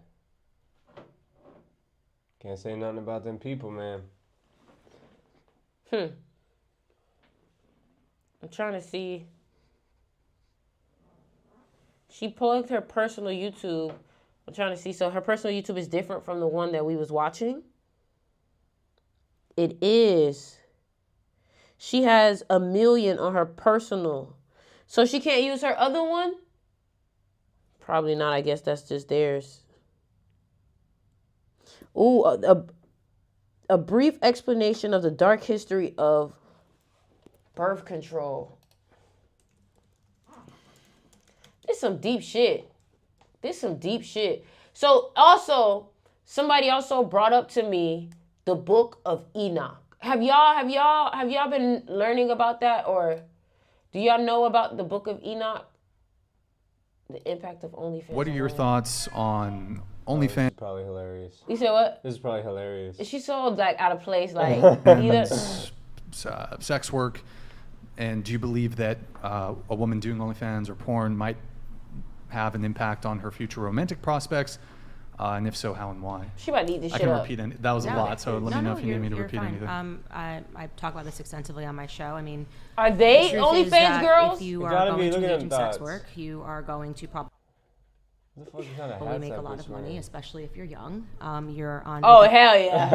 Can't say nothing about them people, man. I'm trying to see. She plugged her personal YouTube. I'm trying to see. So her personal YouTube is different from the one that we was watching. It is. She has 1 million on her personal. So she can't use her other one? Probably not. I guess that's just theirs. Ooh, a brief explanation of the dark history of birth control. This some deep shit. This some deep shit. So also, somebody also brought up to me the Book of Enoch. Have y'all been learning about that, or do y'all know about the Book of Enoch? The impact of OnlyFans. What are your thoughts on OnlyFans? This is probably hilarious. You said what? This is probably hilarious. Is she so like out of place? Like either Sex work, and do you believe that a woman doing OnlyFans or porn might have an impact on her future romantic prospects? And if so, how and why? She might need this I shit can up. repeat that was a lot, so let me know if you need me to repeat fine. anything. I talk about this extensively on my show. I mean, are they the truth is OnlyFans that girls? If you You are gotta be going to looking engage at in sex dots. work, you are going to probably make a lot of money, especially if you're young. You're on. Oh hell yeah!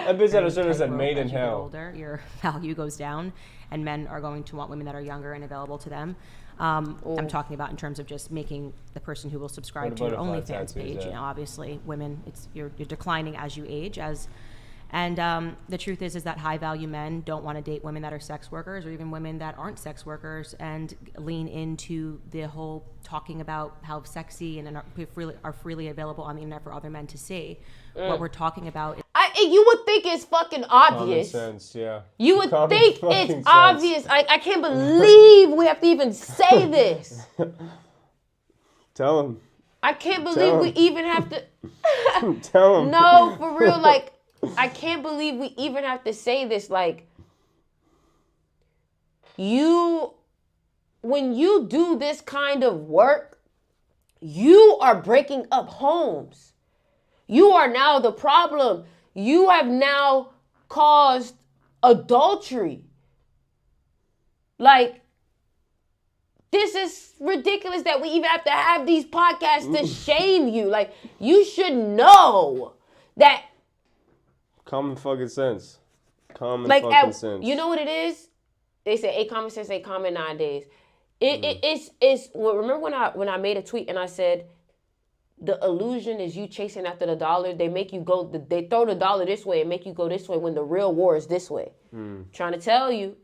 That bitch had a shirt that said "Made in as you get Hell." older, your value goes down, and men are going to want women that are younger and available to them. I'm talking about in terms of just making the person who will subscribe to your OnlyFans page. You know, obviously, women, you're declining as you age. And the truth is that high value men don't want to date women that are sex workers or even women that aren't sex workers and lean into the whole talking about how sexy and are freely available on the internet for other men to see. What we're talking about is you would think it's fucking obvious. Common sense, yeah. You would Common think fucking it's sense. obvious. I can't believe we have to even say this. Tell him. I can't believe we even have to. Tell him. No, for real. Like, I can't believe we even have to say this. Like, when you do this kind of work, you are breaking up homes. You are now the problem. You have now caused adultery. Like, this is ridiculous that we even have to have these podcasts to shame you. Like, you should know that. Common fucking sense. Common Like, fucking sense. you know what it is? They say, "A common sense ain't common nowadays." It's. Well, remember when I made a tweet and I said, the illusion is you chasing after the dollar. They make you go. They throw the dollar this way and make you go this way when the real war is this way. Trying to tell you.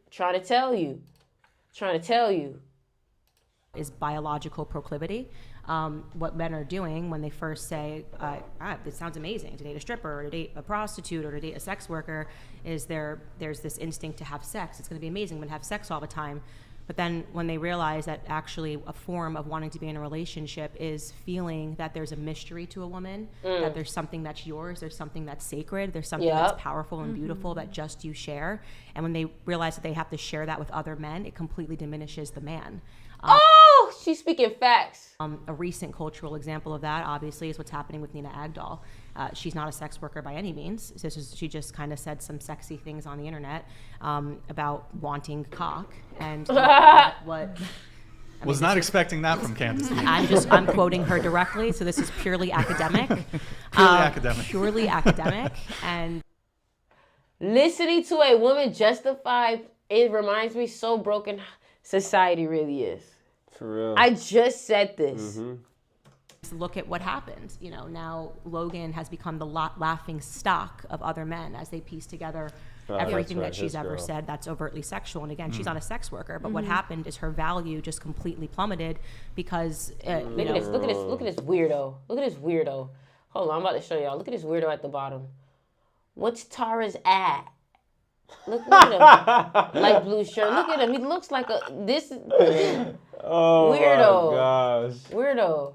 Is biological proclivity. What men are doing when they first say, this sounds amazing, to date a stripper or to date a prostitute or to date a sex worker, is there's this instinct to have sex. It's going to be amazing. I'm going to have sex all the time. But then when they realize that actually a form of wanting to be in a relationship is feeling that there's a mystery to a woman, that there's something that's yours, there's something that's sacred, there's something that's powerful and beautiful that just you share. And when they realize that they have to share that with other men, it completely diminishes the man. She's speaking facts. A recent cultural example of that, obviously, is what's happening with Nina Agdal. She's not a sex worker by any means. She just kind of said some sexy things on the internet about wanting cock and what. Was not expecting that from Candace. I'm quoting her directly, so this is purely academic. Purely academic. And listening to a woman justify, it reminds me so broken society really is. For real. I just said this. Look at what happened. You know, now Logan has become the laughing stock of other men as they piece together everything that she's ever said that's overtly sexual. And again, she's not a sex worker, but what happened is her value just completely plummeted because look at this weirdo. Look at this weirdo. Hold on, I'm about to show y'all. Look at this weirdo at the bottom. What's Tara's at? Look at him. Light blue shirt. Look at him. He looks like weirdo. My gosh. Weirdo.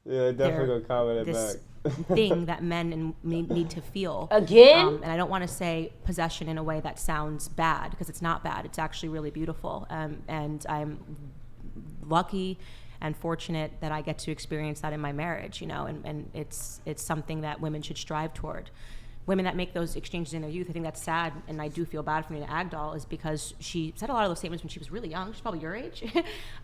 Yeah, definitely gonna comment it this back. thing that men need to feel. Again? And I don't want to say possession in a way that sounds bad, because it's not bad. It's actually really beautiful. And I'm lucky and fortunate that I get to experience that in my marriage, you know, and it's something that women should strive toward. women that make those exchanges in their youth. I think that's sad, and I do feel bad for Nina Agdal, is because she said a lot of those statements when she was really young. She's probably your age.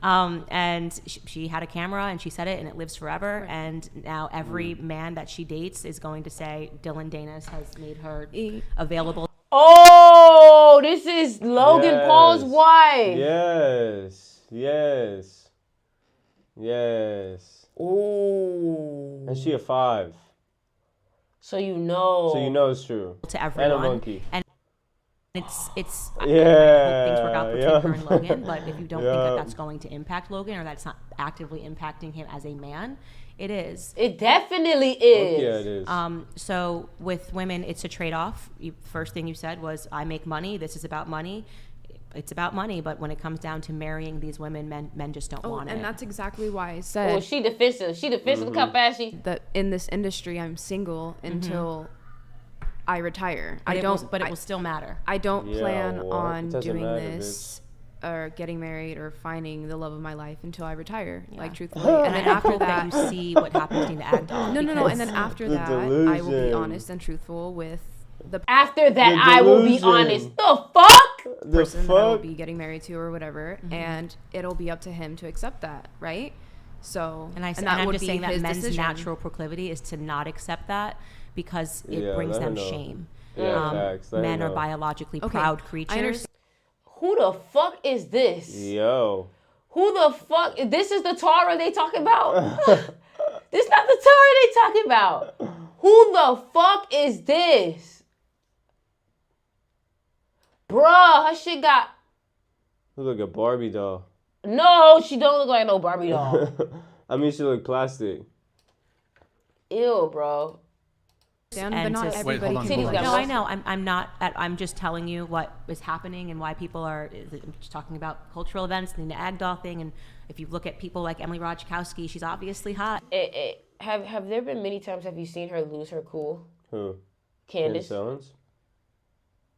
And she had a camera and she said it, and it lives forever. Right. And now every man that she dates is going to say Dylan Danis has made her available. Oh, this is Logan Paul's wife. Yes. Ooh. And she a 5. So you know. So you know it's true. To everyone. And a monkey. And it's I hope Yeah. things work out between her and Logan, but if you don't think Yeah. that that's going to impact Logan, or that's not actively impacting him as a man, it is. It definitely is. Yeah, it is. So with women, it's a trade-off. First thing you said was, I make money. This is about money. It's about money, but when it comes down to marrying these women, men just don't want it. And that's exactly why I said. Well, she defensive. She defensive. Look how fast she. That in this industry, I'm single until I retire. But It will still matter. I don't Yeah, plan what? It on doesn't doing matter, this or getting married or finding the love of my life until I retire. Like truthfully, And then after that, you see what happens to Nina Agdal. No. And then after The that, I will be delusion. honest and truthful with the. After that, The I will be delusion. honest. The fuck? The person that I will fuck? be getting married to or whatever, and it'll be up to him to accept that, right? So, And I'm would just be saying that his men's decision. natural proclivity is to not accept that, because it Yeah, brings let her them know. shame. Yeah, facts. Let her Men are know. biologically Okay, proud I creatures. understand. Who the fuck is this? Yo. Who the fuck? This is the Tara they talking about? This not the Tara they talking about. Who the fuck is this? Bruh, her shit got. Look like a Barbie doll. No, she don't look like no Barbie doll. I mean, she look plastic. Ew, bro. But not everybody can be like No, that. I know. I'm not. I'm just telling you what is happening and why people are. I'm just talking about cultural events, the Nina Agdal thing, and if you look at people like Emily Ratajkowski, she's obviously hot. Have there been many times have you seen her lose her cool? Who? Candace. Owens?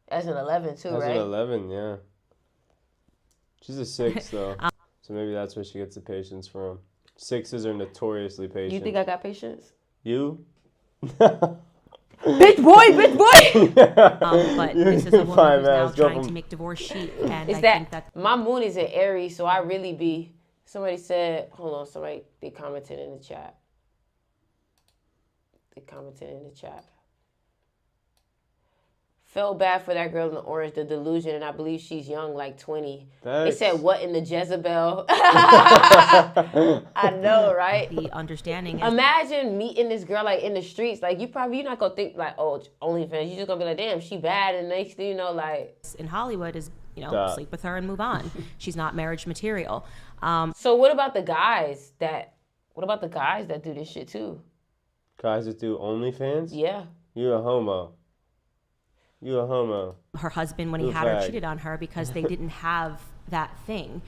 As an 11 too, As right? an 11, yeah. She's a 6 though, so maybe that's where she gets the patience from. 6s are notoriously patient. You think I got patience? You? Bitch boy! But this is a woman who's now trying to make divorce chic, and I think that my moon is in Aries, so I really be. Somebody said, hold on, they commented in the chat. Felt bad for that girl in the orange, the delusion, and I believe she's young, like 20. They said, what in the Jezebel? I know, right? The understanding is... Imagine meeting this girl like in the streets. Like you're not gonna think like, oh, OnlyFans. You're just gonna be like, damn, she bad, and next thing you know, like in Hollywood is, sleep with her and move on. She's not marriage material. So what about the guys that do this shit too? Guys that do OnlyFans? Yeah. You a homo. You a homo. Her husband, when he had her, cheated on her because they didn't have that thing.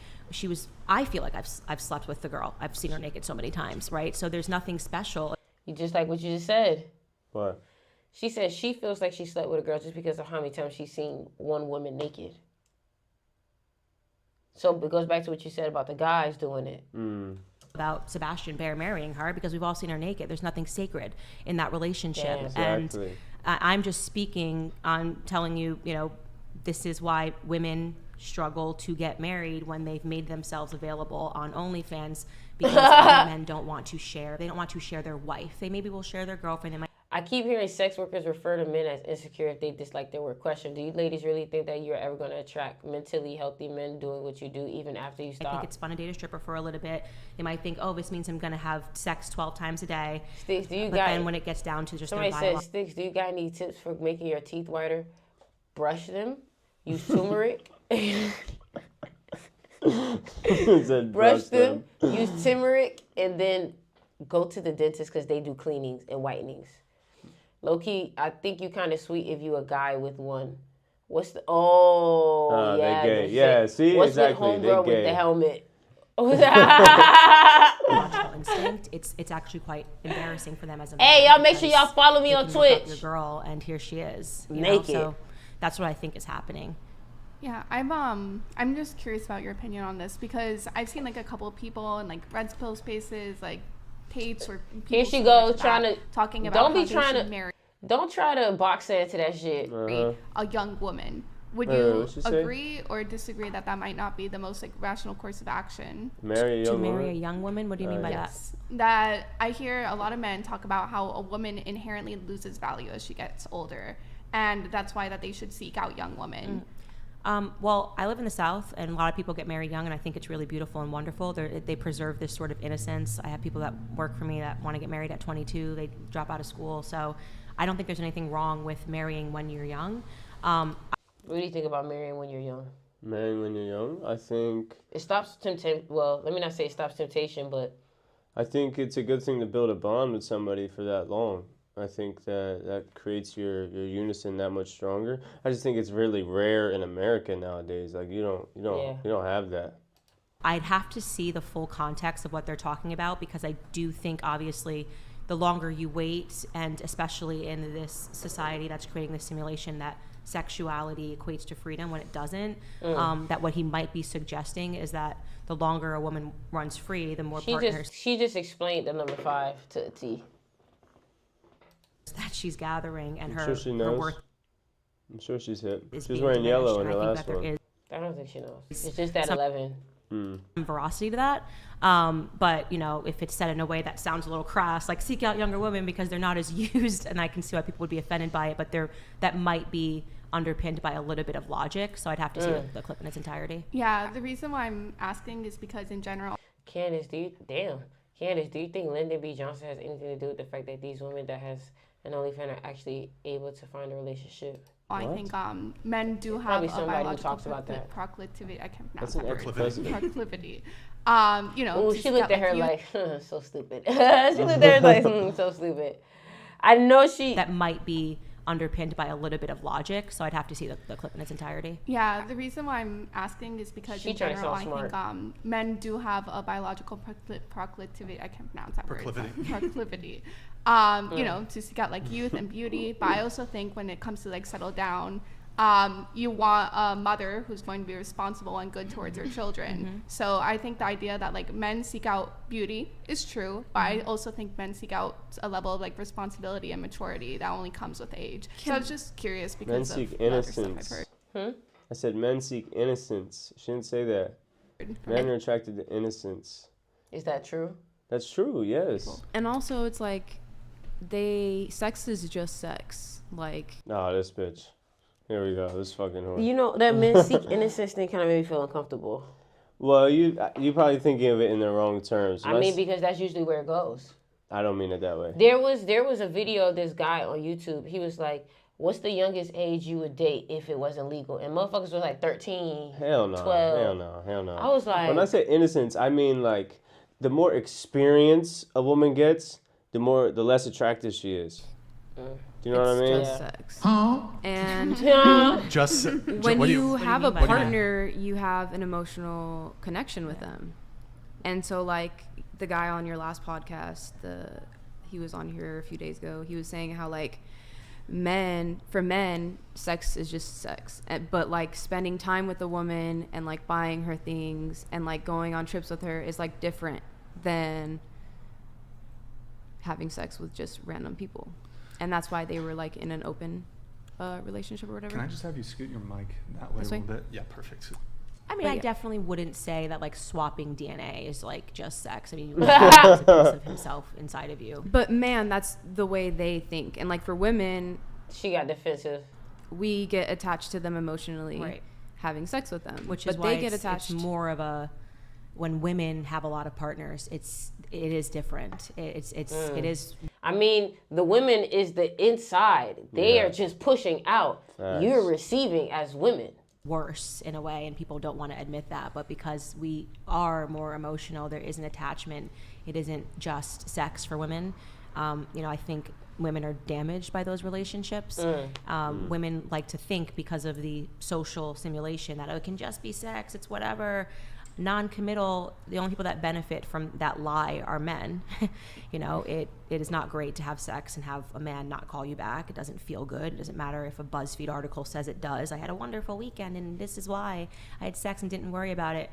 I feel like I've slept with the girl. I've seen her naked so many times, right? So there's nothing special. You just like what you just said. What? She said she feels like she slept with a girl just because of how many times she's seen one woman naked. So it goes back to what you said about the guys doing it. About Sebastian Bear marrying her because we've all seen her naked. There's nothing sacred in that relationship. Yeah, exactly. And I'm just speaking on telling you, this is why women struggle to get married when they've made themselves available on OnlyFans, because other men don't want to share. They don't want to share their wife. They maybe will share their girlfriend. They might. I keep hearing sex workers refer to men as insecure if they dislike their work. Question: do you ladies really think that you're ever going to attract mentally healthy men doing what you do even after you stop? I think it's fun to date a stripper for a little bit. They might think, oh, this means I'm going to have sex 12 times a day. Sticks, but then when it gets down to just somebody said, Sticks, do you got any tips for making your teeth whiter? Brush them. Use turmeric. Brush them. Use turmeric, and then go to the dentist because they do cleanings and whitenings. Low key, I think you kind of sweet if you a guy with one. What's the yeah? They gay. Yeah, see, what's exactly. With homegirl with the helmet? Logical instinct. It's actually quite embarrassing for them as a man. Hey, y'all make sure y'all follow me on Twitch. Your girl, and here she is, naked. So that's what I think is happening. Yeah, I'm just curious about your opinion on this because I've seen like a couple of people in like Red Pill spaces, like Pates or here she goes trying to talking about don't be trying to marry. Don't try to box into that shit. A young woman. Would What'd you she say? agree or disagree that that might not be the most like rational course of action? Marry a young To marry woman? a young woman? What do you mean by Yes. That I hear a lot of men talk about how a woman inherently loses value as she gets older, and that's why that they should seek out young women. Well, I live in the South, and a lot of people get married young, and I think it's really beautiful and wonderful. They preserve this sort of innocence. I have people that work for me that want to get married at 22. They drop out of school. So I don't think there's anything wrong with marrying when you're young. What do you think about marrying when you're young? Marrying when you're young? I think It stops temptation. Well, let me not say it stops temptation, but it's a good thing to build a bond with somebody for that long. I think that creates your unison that much stronger. I just think it's really rare in America nowadays. Like you don't have that. I'd have to see the full context of what they're talking about, because I do think obviously the longer you wait, and especially in this society that's creating this simulation that sexuality equates to freedom when it doesn't, that what he might be suggesting is that the longer a woman runs free, the more partners she just explained the number 5 to a T. that she's gathering, and I'm her, sure she her knows. worth I'm sure she's hip. is She was being wearing yellow in diminished, her and I last think that there one. is I don't think she knows. It's just that Some- 11. Mm. veracity to that. But you know, if it's said in a way that sounds a little crass, like seek out younger women because they're not as used, and I can see why people would be offended by it, but that might be underpinned by a little bit of logic. So I'd have to see the clip in its entirety. Yeah, the reason why I'm asking is because in general, Candace, do you think Lyndon B. Johnson has anything to do with the fact that these women that has an OnlyFans are actually able to find a relationship? I think men do have Probably a somebody who biological talks about that. proclivity. I can't That's pronounce an that word. ex-president. Proclivity. You know. Oh, to she looked seek at out, her you. like, so stupid. She looked at her like, so stupid. I know that might be underpinned by a little bit of logic. So I'd have to see the clip in its entirety. Yeah, the reason why I'm asking is because She in trying to general, I sound think men do have a biological proclivity. I can't pronounce that Proclivity. word. Proclivity. You know, to seek out like youth and beauty. But I also think when it comes to like settle down, you want a mother who's going to be responsible and good towards her children. So I think the idea that like men seek out beauty is true, but I also think men seek out a level of like responsibility and maturity that only comes with age. So I was just curious because Men of seek the other stuff I've innocence. heard. I said men seek innocence. She didn't say that. Men are attracted to innocence. Is that true? That's true, yes. And also, it's like, sex is just sex. Like, Oh, this bitch. Here we go. This fucking horse. You know, that men seek innocence thing kind of made me feel uncomfortable. Well, you probably thinking of it in the wrong terms. I mean, because that's usually where it goes. I don't mean it that way. There was a video of this guy on YouTube. He was like, what's the youngest age you would date if it wasn't legal? And motherfuckers was like 13, Hell no. 12. Hell no. I was like... When I say innocence, I mean like the more experience a woman gets, the less attractive she is. Do you know what I mean? just sex. And Just when what do you have a what do you mean? partner, you have an emotional connection with them. And so, like the guy on your last podcast, he was on here a few days ago. He was saying how like for men, sex is just sex, but like spending time with a woman and like buying her things and like going on trips with her is like different than having sex with just random people. And that's why they were like in an open relationship or whatever. Can I just have you scoot your mic that way This a way? little bit? Yeah, perfect. I mean, But I yeah. definitely wouldn't say that like swapping DNA is like just sex. I mean, you have a piece of himself inside of you. But man, that's the way they think. And like for women, she got defensive. We get attached to them emotionally, Right. having sex with them. Which but is why they get it's attached. more of a, when women have a lot of partners, it is different. It is. I mean, the women is the inside. They Yeah. are just pushing out. Facts. You're receiving as women. Worse in a way, and people don't want to admit that, but because we are more emotional, there is an attachment. It isn't just sex for women. You know, I think women are damaged by those relationships. Women like to think, because of the social simulation, that it can just be sex, it's whatever. Non-committal, the only people that benefit from that lie are men. You know, it is not great to have sex and have a man not call you back. It doesn't feel good. It doesn't matter if a BuzzFeed article says it does. I had a wonderful weekend and this is why I had sex and didn't worry about it.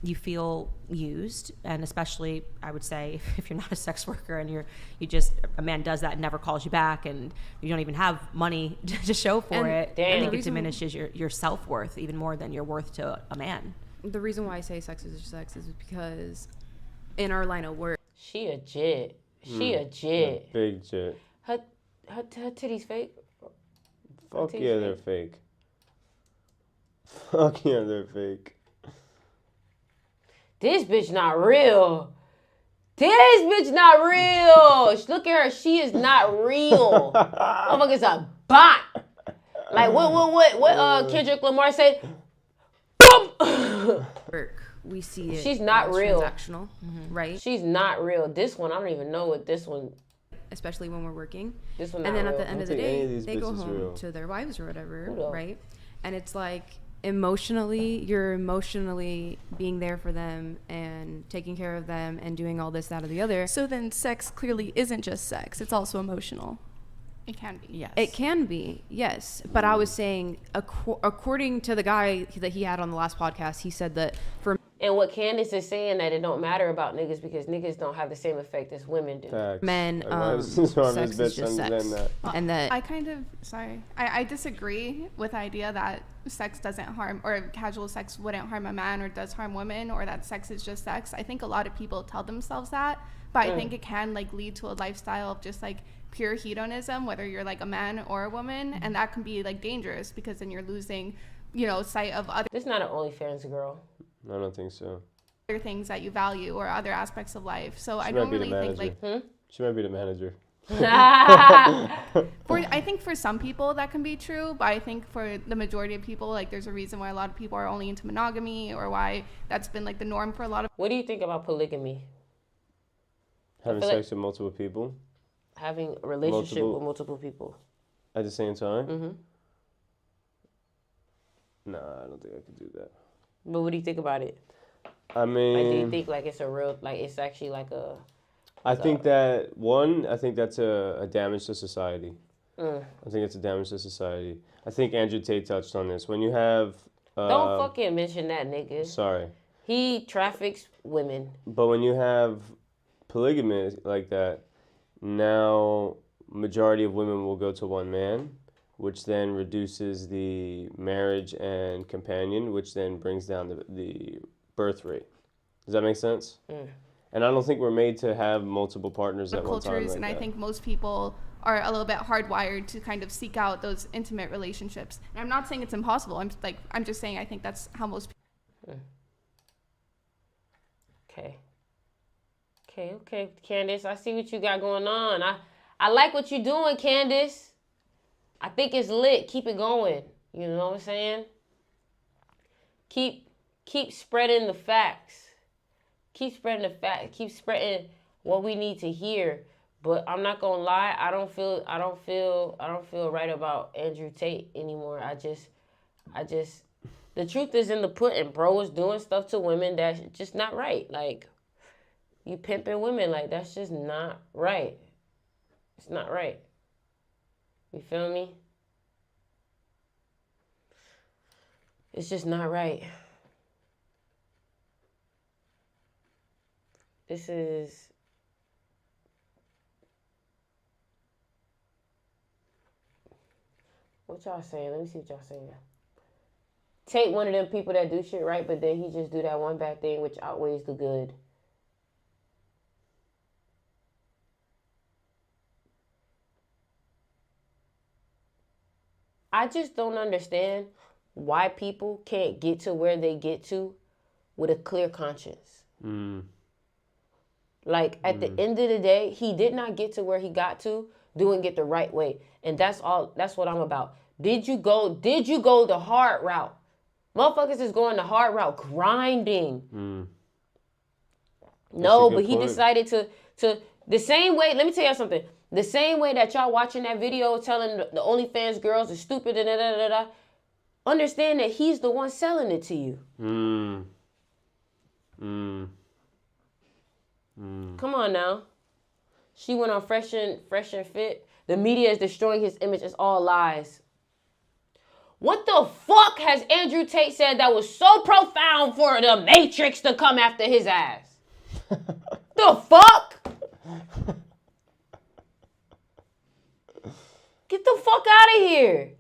you feel used, and especially I would say if you're not a sex worker and a man does that and never calls you back, and you don't even have money to show for it, I think it diminishes your self-worth even more than your worth to a man. The reason why I say sex is because in our line of work, she a jit. She a jit. A big jit. Her titties fake. Fuck yeah, they're fake. Fuck yeah, they're fake. This bitch not real. This bitch not real. Look at her. She is not real. Motherfucker's a bot. Like what Kendrick Lamar say? we see it. She's not real. Transactional, right? She's not real. This one, I don't even know what this one. Especially when we're working. This one and not then real. at the end of the day, they go bitches home real. to their wives or whatever, Who knows? right? And it's like you're emotionally being there for them and taking care of them and doing all this, that, or the other. So then sex clearly isn't just sex. It's also emotional. It can be. Yes. It can be, yes. But I was saying, according to the guy that he had on the last podcast, he said that for... And what Candace is saying, that it don't matter about niggas because niggas don't have the same effect as women do. Facts. men, Sex sex is just sex. And that... I kind of, I disagree with the idea that sex doesn't harm, or casual sex wouldn't harm a man or does harm women, or that sex is just sex. I think a lot of people tell themselves that, but I think it can like lead to a lifestyle of just like pure hedonism, whether you're like a man or a woman, and that can be like dangerous because then you're losing, sight of other. This not an OnlyFans girl. I don't think so. Other things that you value or other aspects of life. So She I might don't be the really think manager. She might be the manager. I think for some people that can be true, but I think for the majority of people, like there's a reason why a lot of people are only into monogamy, or why that's been like the norm for a lot of. What do you think about polygamy? Having sex with multiple people. Having a relationship with multiple people. At the same time? Mm-hmm. Nah, I don't think I could do that. But what do you think about it? I mean... Like, do you think like it's a real, like it's actually like a... I think that's a damage to society. I think it's a damage to society. I think Andrew Tate touched on this. When you have... don't fucking mention that nigga. Sorry. He traffics women. But when you have polygamy like that, now majority of women will go to one man, which then reduces the marriage and companion, which then brings down the birth rate. Does that make sense? And I don't think we're made to have multiple partners at one time. Cultures, like and that. I think most people are a little bit hardwired to kind of seek out those intimate relationships. And I'm not saying it's impossible. I'm just saying I think that's how most people. Okay, Candace, I see what you got going on. I like what you're doing, Candace. I think it's lit. Keep it going. You know what I'm saying? Keep spreading the facts. Keep spreading the facts. Keep spreading what we need to hear. But I'm not gonna lie, I don't feel right about Andrew Tate anymore. I just the truth is in the pudding. Bro is doing stuff to women that's just not right. Like, you pimping women, like that's just not right. It's not right. You feel me? It's just not right. This is... What y'all saying? Let me see what y'all saying. Tate one of them people that do shit right, but then he just do that one bad thing which outweighs the good. I just don't understand why people can't get to where they get to with a clear conscience. Like, at the end of the day, he did not get to where he got to doing it the right way. And that's what I'm about. Did you go the hard route? Motherfuckers is going the hard route, grinding. No, but he decided to the same way, let me tell you something. The same way that y'all watching that video telling the OnlyFans girls are stupid and da-da-da-da, understand that he's the one selling it to you. Come on now. She went on Fresh and Fit. The media is destroying his image. It's all lies. What the fuck has Andrew Tate said that was so profound for the Matrix to come after his ass? The fuck? Get the fuck out of here.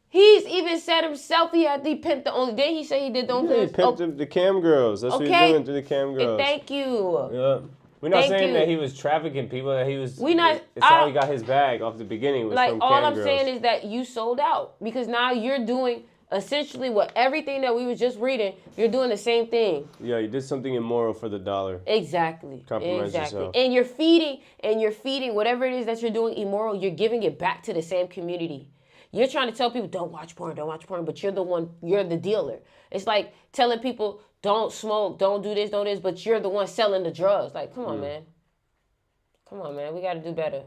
He's even said himself he pimped the only. Did he say he did the only? Yeah, he pimped the cam girls. That's what he's doing to the cam girls. Thank you. Yeah. We're not Thank saying you. that he was trafficking people. That he was. We not. It's how he got his bag off the beginning. Was Like from all cam I'm girls. saying is that you sold out because now you're doing essentially what everything that we was just reading. You're doing the same thing. Yeah, you did something immoral for the dollar. Exactly. Compromise yourself. And you're feeding whatever it is that you're doing immoral. You're giving it back to the same community. You're trying to tell people don't watch porn, but you're the dealer. It's like telling people don't smoke, don't do this, but you're the one selling the drugs. Like, come on, man. Come on, man. We got to do better.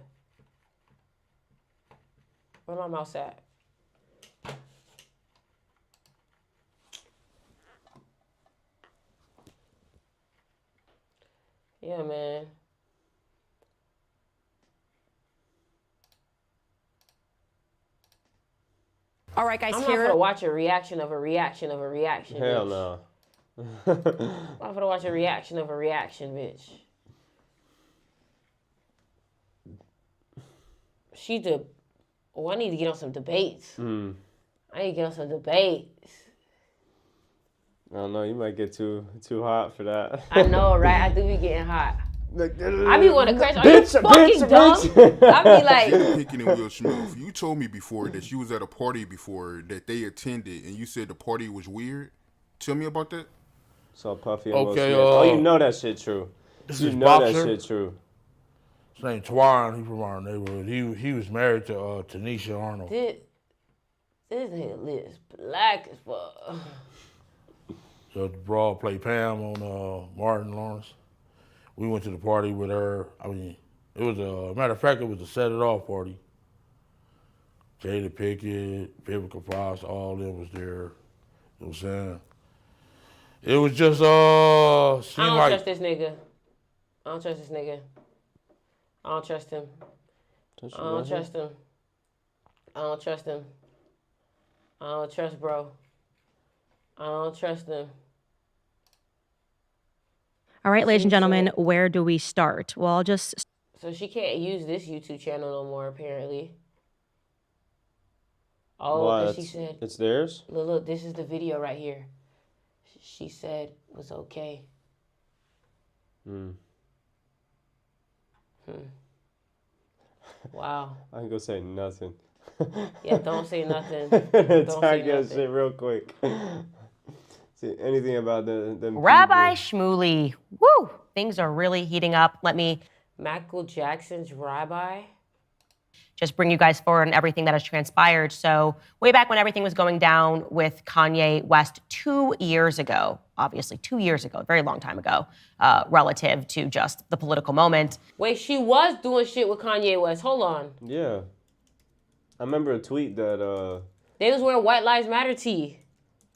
Where my mouse at? Yeah, man. All right, guys, I'm here. not gonna watch a reaction of a reaction of a reaction. Hell bitch. no. I'm gonna watch a reaction of a reaction, bitch. I need to get on some debates. I need to get on some debates. I don't know. You might get too hot for that. I know, right? I do be getting hot. I be wanting to crash. Are you fucking dumb? I be like, Picking and Will Smith. You told me before that you was at a party before that they attended, and you said the party was weird. Tell me about that. So Puffy and Will Okay, Smith. Oh, you know that shit true. This You is know that boxer. shit true. His name Twan. He's from our neighborhood. He was married to Tanisha Arnold. this nigga lives black as fuck. So the broad played Pam on Martin Lawrence. We went to the party with her. I mean, it was matter of fact, it was a set it off party. Jada Pickett, Vivica Fox, all of them was there. You know what I'm saying? It was just I seemed don't like trust this nigga. I don't trust this nigga. I don't trust him. I don't trust him. I don't trust him. I don't trust bro. I don't trust him. All right, ladies and gentlemen, where do we start? Well, I'll just. So she can't use this YouTube channel no more, apparently. Oh, Why? because she said. It's theirs? Look, this is the video right here. She said it was okay. Wow. I ain't gonna say nothing. Yeah, don't say nothing. Don't Don't say that nothing. shit real quick. See anything about them? Rabbi Shmuley. Woo! Things are really heating up. Let me Michael Jackson's Rabbi. just bring you guys forward on everything that has transpired. So, way back when everything was going down with Kanye West 2 years ago, obviously 2 years ago, a very long time ago, relative to just the political moment. Wait, she was doing shit with Kanye West. Hold on. Yeah. I remember a tweet that They was wearing White Lives Matter tee.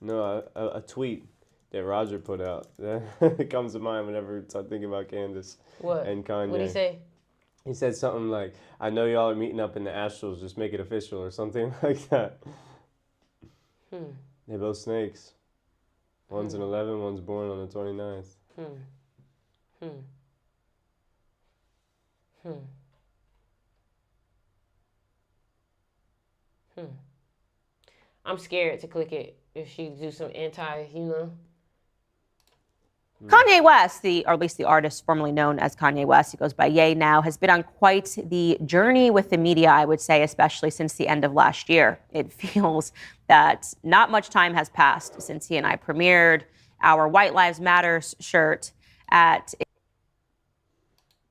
no, a tweet that Roger put out that comes to mind whenever I think about Candace What? and Kanye. What'd he say? He said something like, "I know y'all are meeting up in the Astros, just make it official," or something like that. They're both snakes. One's an 11, one's born on the 29th. I'm scared to click it if she do some anti, Kanye West, or at least the artist formerly known as Kanye West, he goes by Ye now, has been on quite the journey with the media, I would say, especially since the end of last year. It feels that not much time has passed since he and I premiered our White Lives Matter shirt at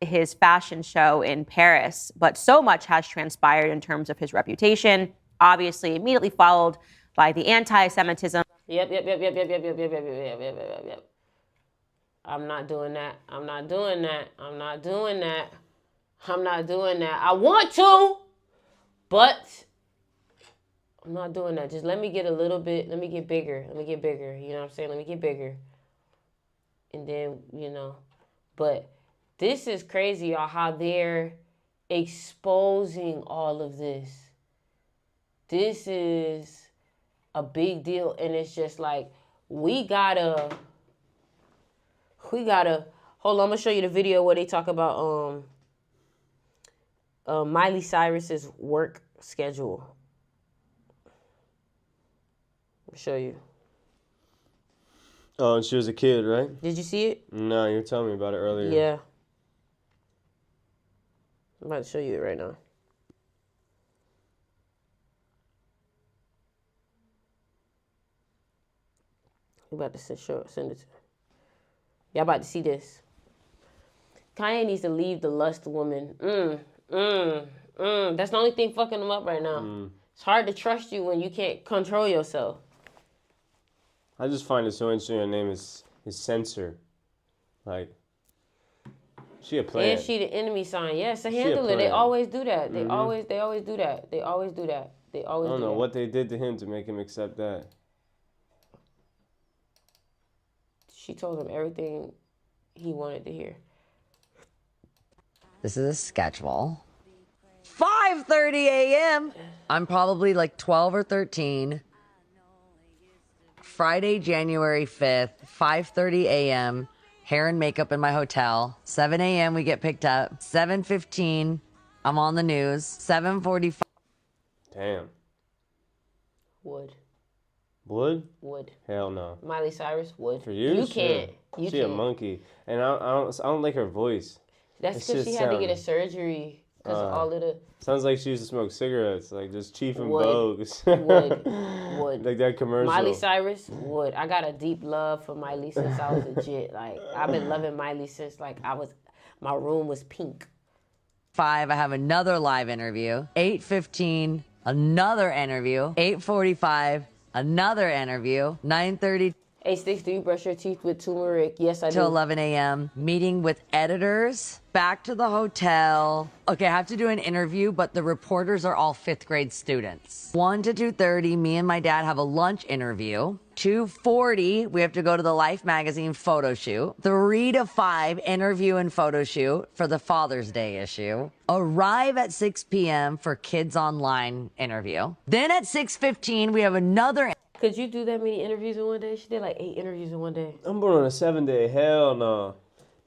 his fashion show in Paris. But so much has transpired in terms of his reputation, obviously immediately followed by the anti-Semitism. Yep. I'm not doing that. I'm not doing that. I'm not doing that. I'm not doing that. I want to, but I'm not doing that. Just let me get a little bit, let me get bigger. Let me get bigger. You know what I'm saying? Let me get bigger. And then, but this is crazy, y'all, how they're exposing all of this. This is a big deal, and it's just like we gotta. Hold on, I'm gonna show you the video where they talk about Miley Cyrus's work schedule. I'll show you. Oh, and she was a kid, right? Did you see it? No, you were telling me about it earlier. Yeah. I'm about to show you it right now. I'm about to send it to you. Y'all about to see this. Kanye needs to leave the lust woman. That's the only thing fucking him up right now. It's hard to trust you when you can't control yourself. I just find it so interesting. Her name is Censor. Like, she a plan. And she the enemy sign. Yes, to She a handle it. They plan. always do that. They Mhm. always do that. They always do that. They I always don't do know that. what they did to him to make him accept that. She told him everything he wanted to hear. This is a schedule. 5:30 a.m. I'm probably like 12 or 13. Friday, January 5th, 5:30 a.m. Hair and makeup in my hotel. 7 a.m. we get picked up. 7:15, I'm on the news. 7:45. Damn. Would. Would? Hell no. Miley Cyrus would. For you? You Sure. can't. You she a can't. monkey, and I don't like her voice. That's That because shit she had to get a sound- surgery because of all of the. Sounds like she used to smoke cigarettes, like just Chief and Would. Bogues. Would. Like that commercial. Miley Cyrus would. I got a deep love for Miley since I was legit. Like I've been loving Miley since like my room was pink. 5, I have another live interview. 8:15, another interview. 8:45, another interview. 9:30 8:60, do you brush your teeth with turmeric? Yes, I do. till 11 a.m. Meeting with editors. Back to the hotel. Okay, I have to do an interview, but the reporters are all 5th grade students. 1 to 2:30, me and my dad have a lunch interview. 2:40, we have to go to the Life magazine photo shoot. 3 to 5, interview and photo shoot for the Father's Day issue. Arrive at 6 p.m. for Kids Online interview. Then at 6:15, we have another. Could you do that many interviews in one day? She did like 8 interviews in one day. I'm born on a 7-day. Hell no.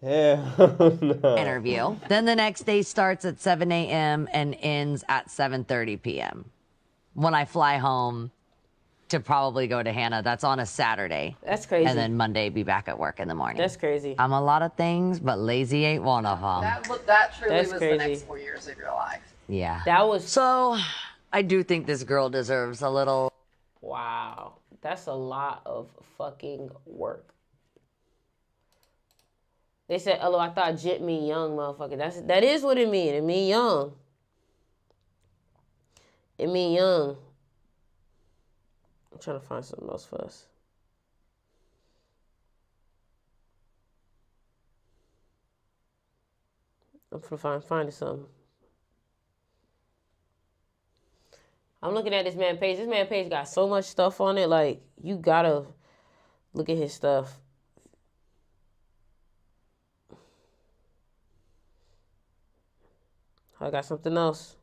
Hell no. Interview. Then the next day starts at 7 a.m. and ends at 7:30 p.m. When I fly home to probably go to Hannah, that's on a Saturday. That's crazy. And then Monday be back at work in the morning. That's crazy. I'm a lot of things, but lazy ain't one of them. That truly That's was crazy. the next 4 years of your life. Yeah. That was so. I do think this girl deserves a little. Wow. That's a lot of fucking work. They said, "Oh, I thought jit mean young, motherfucker." That is what it mean. It mean young. It mean young. I'm trying to find something else for us. I'm gonna find something. I'm looking at this man page. This man page got so much stuff on it. Like, you gotta look at his stuff. I got something else.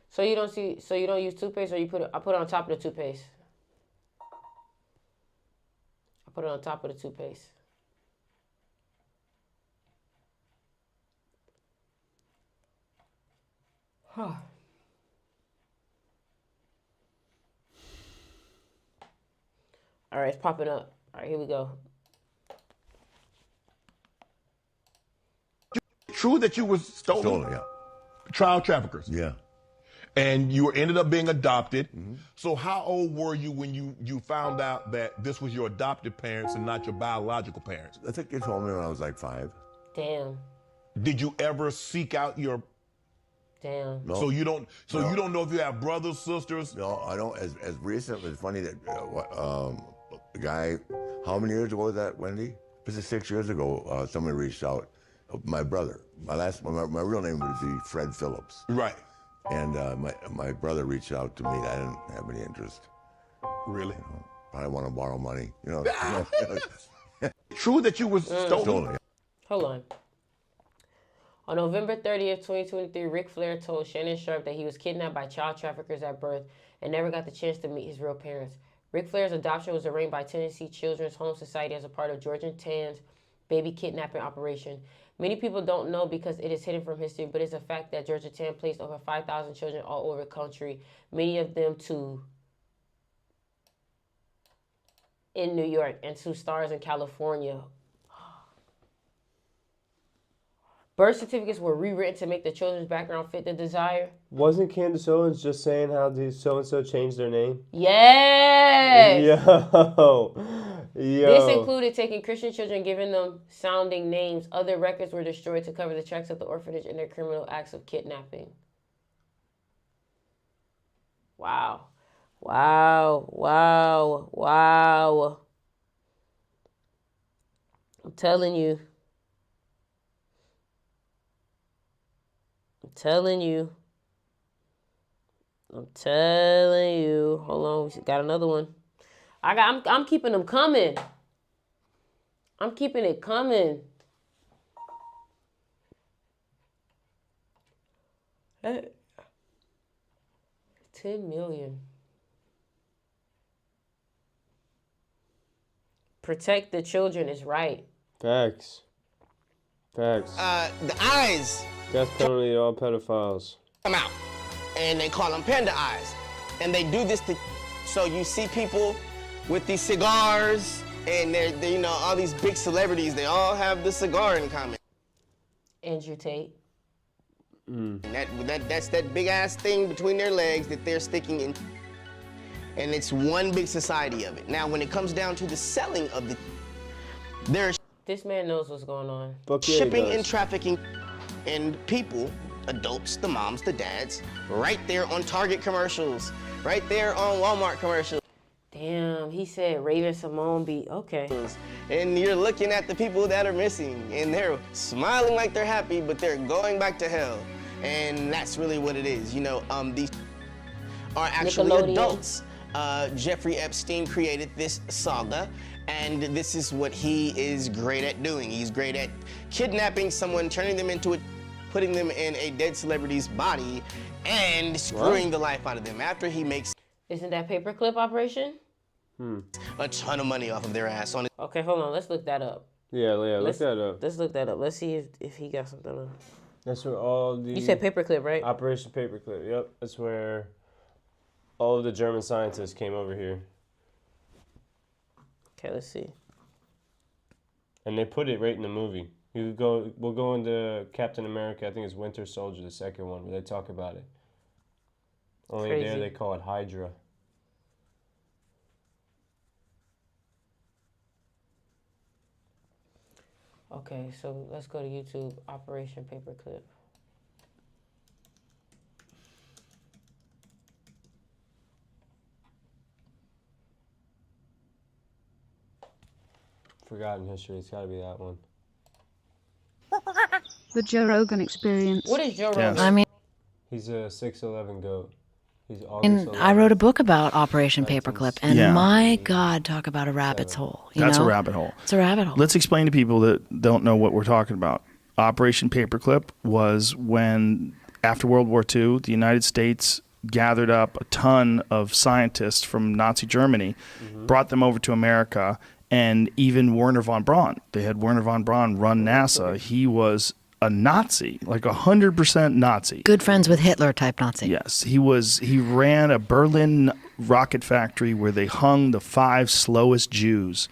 So you don't use toothpaste, or I put it on top of the toothpaste. I put it on top of the toothpaste. Huh. All right, it's popping up. All right, here we go. True that you was stolen? Stolen, yeah. Child traffickers? Yeah. And you ended up being adopted. So how old were you when you found out that this was your adopted parents and not your biological parents? I think they told me when I was like 5. Damn. Did you ever seek out your... Damn. So you don't know if you have brothers, sisters? No, I don't. As recent, it's funny that the guy, how many years ago was that, Wendy? This is 6 years ago. Somebody reached out. My brother. My real name would be Fred Phillips. Right. And my brother reached out to me. I didn't have any interest. Really? I want to borrow money. True that you was stolen? Hold on. On November 30th, 2023, Ric Flair told Shannon Sharpe that he was kidnapped by child traffickers at birth and never got the chance to meet his real parents. Ric Flair's adoption was arranged by Tennessee Children's Home Society as a part of Georgia Tan's baby kidnapping operation. Many people don't know because it is hidden from history, but it's a fact that Georgia Tan placed over 5,000 children all over the country, many of them in New York and 2 stars in California. Birth certificates were rewritten to make the children's background fit the desire. Wasn't Candace Owens just saying how the so-and-so changed their name? Yes! Yo. This included taking Christian children, giving them sounding names. Other records were destroyed to cover the tracks of the orphanage and their criminal acts of kidnapping. Wow. Wow. Wow. Wow. I'm telling you. I'm telling you. Hold on, we got another one. I'm keeping them coming. I'm keeping it coming. Hey. 10 million. Protect the children is right. Facts. The eyes Death penalty to all pedophiles. come out, and they call them panda eyes, and they do this so you see people with these cigars, and they're all these big celebrities. They all have the cigar in common. Andrew Tate. And that's that big ass thing between their legs that they're sticking in, and it's one big society of it. Now, when it comes down to the selling of there's This man knows what's going on. shipping and trafficking, and people, adults, the moms, the dads, right there on Target commercials, right there on Walmart commercials. Damn, he said Raven Simone beat. Okay. And you're looking at the people that are missing, and they're smiling like they're happy, but they're going back to hell. And that's really what it is. These are actually Nickelodeon. adults. Jeffrey Epstein created this saga, and this is what he is great at doing. He's great at kidnapping someone, turning them into putting them in a dead celebrity's body, and screwing the life out of them after he makes. Isn't that paperclip operation? A ton of money off of their ass on it. Okay, hold on. Let's look that up. Yeah, look that up. Let's look that up. Let's see if he got something on. That's where all the... You said paperclip, right? Operation Paperclip, yep. That's where all of the German scientists came over here. Okay, let's see. And they put it right in the movie. We'll go into Captain America, I think it's Winter Soldier, the second one, where they talk about it. Only Crazy. there they call it Hydra. Okay, so let's go to YouTube. Operation Paperclip. Forgotten History, it's gotta be that one. The Joe Rogan Experience. What is Joe Yes. Rogan? I mean, He's a 6'11" goat. He's August And 11th. I wrote a book about Operation Paperclip, and Yeah. my God, talk about a rabbit's hole. You That's know? a rabbit hole. It's a rabbit hole. Let's explain to people that don't know what we're talking about. Operation Paperclip was when, after World War II, the United States gathered up a ton of scientists from Nazi Germany, brought them over to America, and even Werner von Braun. They had Werner von Braun run NASA. He was a Nazi, like 100% Nazi. Good friends with Hitler type Nazi. Yes, he ran a Berlin rocket factory where they hung the 5 slowest Jews.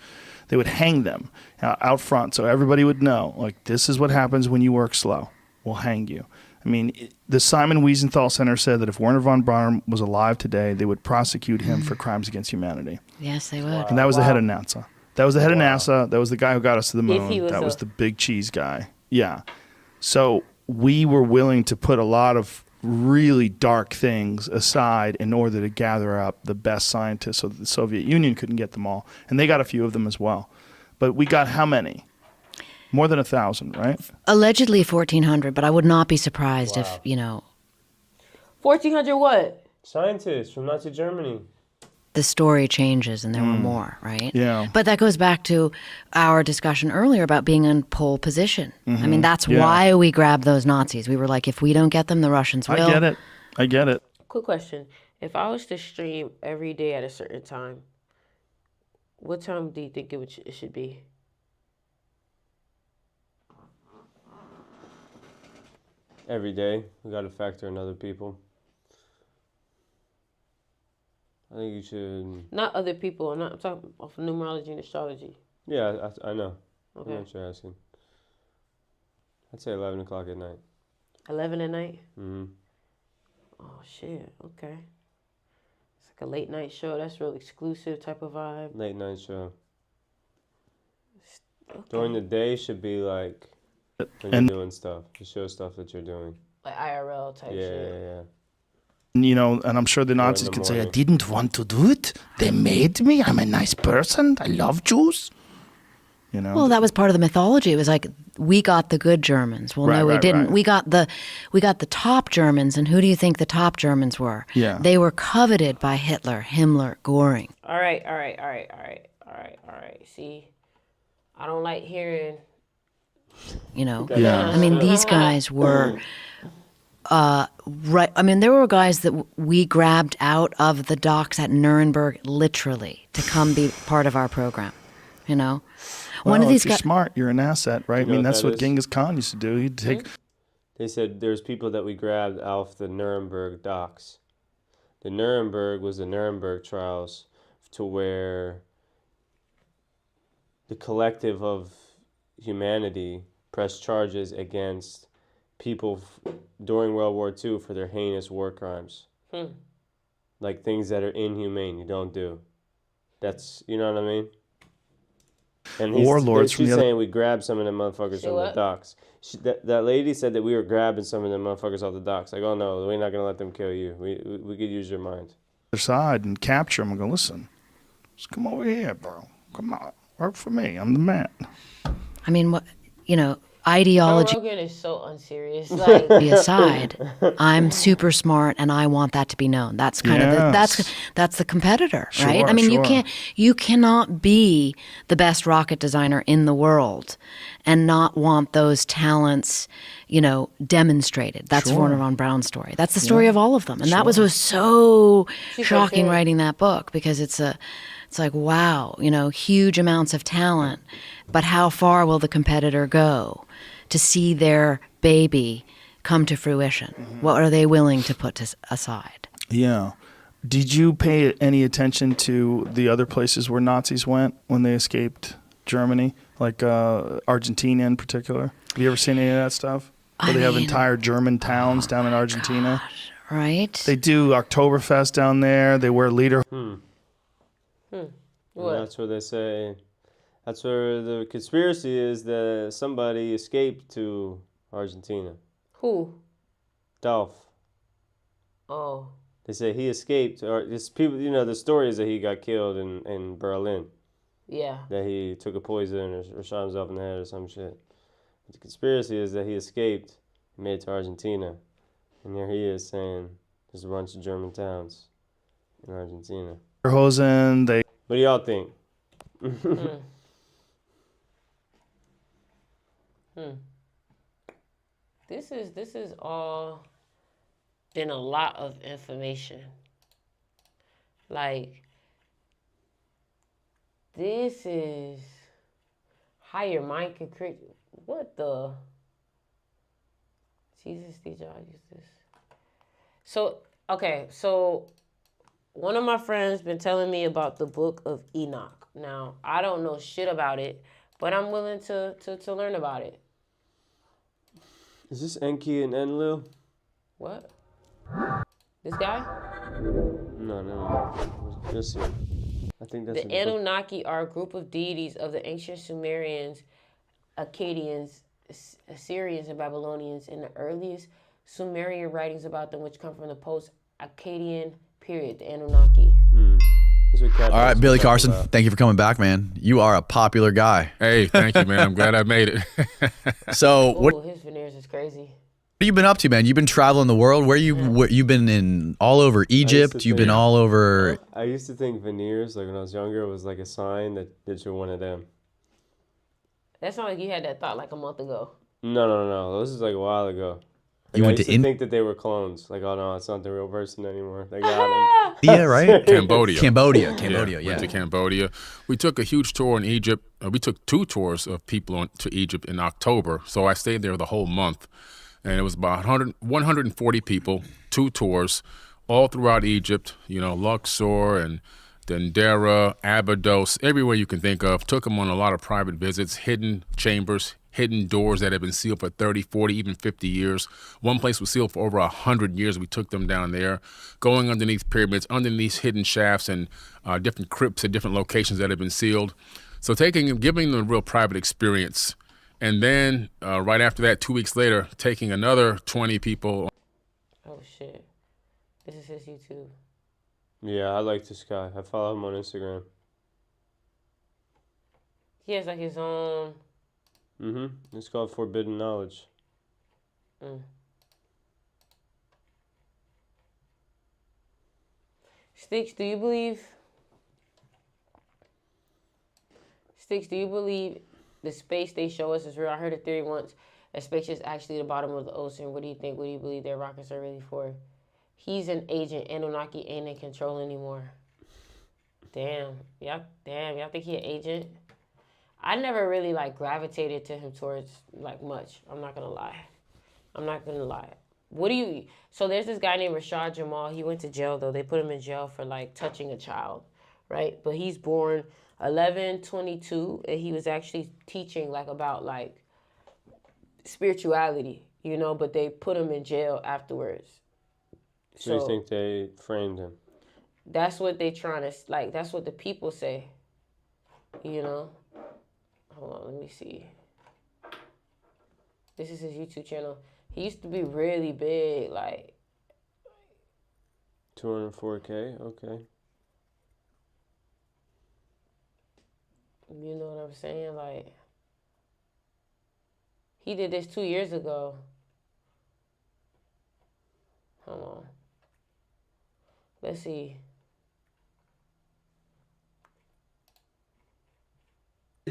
They would hang them out front so everybody would know, like, this is what happens when you work slow. We'll hang you. I mean, the Simon Wiesenthal Center said that if Werner von Braun was alive today, they would prosecute him for crimes against humanity. Yes, they would. And that was the head of NASA. That was the head of NASA. That was the guy who got us to the moon. he was That was a- the big cheese guy. Yeah. So we were willing to put a lot of really dark things aside in order to gather up the best scientists so that the Soviet Union couldn't get them all. And they got a few of them as well. But we got how many? More than 1,000, right? Allegedly 1,400, but I would not be surprised if, 1,400 what? Scientists from Nazi Germany. the story changes and there were more, right? Yeah. But that goes back to our discussion earlier about being in pole position. I mean, that's why we grabbed those Nazis. We were like, if we don't get them, the Russians will. I get it. Quick question. If I was to stream every day at a certain time, what time do you think it should be? Every day, we got to factor in other people. I think you should. Not other people. I'm talking of numerology and astrology. Yeah, I know. Okay. I know what you're asking. I'd say 11 o'clock at night. 11 at night? Mm-hmm. Oh, shit. Okay. It's like a late night show. That's real exclusive type of vibe. Late night show. Okay. During the day should be like when And- you're doing stuff. You show stuff that you're doing. Like IRL type shit. Yeah. You know, and I'm sure the Nazis the can say, I morning. didn't want to do it. They made me. I'm a nice person. I love Jews. You know? Well, that was part of the mythology. It was like we got the good Germans. Well, no, we didn't. Right. We got the top Germans, and who do you think the top Germans were? Yeah. They were coveted by Hitler, Himmler, Göring. All right. See, I don't like hearing. You know, Yeah. I mean, these guys were. Right. I mean, there were guys that we grabbed out of the docks at Nuremberg, literally, to come be part of our program. You know, one Well, of these if you're guys. smart, you're an asset, right? You I know mean, what that's that what is? Genghis Khan used to do. He'd take. They said there's people that we grabbed off the Nuremberg docks. The Nuremberg was the Nuremberg trials to where the collective of humanity pressed charges against people during World War II for their heinous war crimes. Like things that are inhumane, you don't do. That's, you know what I mean? And Warlords from she's the other- saying we grabbed some of them motherfuckers from the what? docks. That lady said that we were grabbing some of them motherfuckers off the docks. Like, oh no, we're not gonna let them kill you. We could use your mind. Other side and capture him and go, listen, just come over here, bro. Come on, work for me. I'm the man. I mean, what you know, ideology. Joe Rogan is so unserious. Like, Be aside, I'm super smart and I want that to be known. That's kind of Yes. that's the competitor, right? I mean, Sure. you cannot be the best rocket designer in the world and not want those talents, you know, demonstrated. That's Sure. Warner von Braun's story. That's the story of all of them. And that was so She's shocking okay. writing that book because it's like, wow, you know, huge amounts of talent, but how far will the competitor go to see their baby come to fruition? What are they willing to put aside? Yeah. Did you pay any attention to the other places where Nazis went when they escaped Germany, like Argentina in particular? Have you ever seen any of that stuff? Where they have entire German towns down in Argentina. Right? They do Oktoberfest down there. They wear leader. And what? that's where they say. That's where the conspiracy is that somebody escaped to Argentina. Who? Dolph. Oh. They say he escaped, or it's people. You know, the story is that he got killed in Berlin. Yeah. That he took a poison or shot himself in the head or some shit. But the conspiracy is that he escaped and made it to Argentina, and here he is saying there's a bunch of German towns in Argentina. Hosen. They. What do y'all think? This is all been a lot of information. Like, this is how your mind can create. What the? Jesus, did y'all use this? So, okay, so one of my friends been telling me about the book of Enoch. Now, I don't know shit about it, but I'm willing to learn about it. Is this Enki and Enlil? What? This guy? No. Just here. I think that's The Anunnaki are a group of deities of the ancient Sumerians, Akkadians, Assyrians, and Babylonians. In the earliest Sumerian writings about them, which come from the post-Akkadian period, the Anunnaki. All right, Billy Carson, thank you for coming back, man. You are a popular guy. Hey, thank you, man. I'm glad I made it. So, Ooh, his veneers is crazy. What have you been up to, man? You've been traveling the world. You've been in all over Egypt. You've been all over. I used to think veneers, like when I was younger, was like a sign that you're one of them. That sounds like you had that thought like a month ago. No. This is like a while ago. You went I used to to think that they were clones. Like, oh no, it's not the real person anymore. They got him. Yeah, right? Cambodia. Cambodia, Went to Cambodia. We took a huge tour in Egypt. We took 2 tours of people to Egypt in October. So I stayed there the whole month. And it was about 140 people, 2 tours, all throughout Egypt. You know, Luxor and Dendera, Abydos, everywhere you can think of. Took them on a lot of private visits, hidden chambers, hidden doors that had been sealed for 30, 40, even 50 years. One place was sealed for over 100 years. We took them down there, going underneath pyramids, underneath hidden shafts and different crypts at different locations that had been sealed. So giving them a real private experience. And then right after that, 2 weeks later, taking another 20 people. Oh, shit. This is his YouTube. Yeah, I like this guy. I follow him on Instagram. He has like his own... It's called Forbidden Knowledge. Sticks, do you believe the space they show us is real? I heard a theory once. A space is actually the bottom of the ocean. What do you think? What do you believe their rockets are really for? He's an agent. Anunnaki ain't in control anymore. Damn. Y'all think he an agent? I never really like gravitated to him towards like much. I'm not gonna lie. So there's this guy named Rashad Jamal. He went to jail though. They put him in jail for like touching a child, right? But he's born 11/22, and he was actually teaching like about like spirituality, you know. But they put him in jail afterwards. So you think they framed him? That's what they trying to like. That's what the people say, you know. Hold on, let me see. This is his YouTube channel. He used to be really big, like 204K. Okay. You know what I'm saying? Like, he did this 2 years ago. Hold on. Let's see.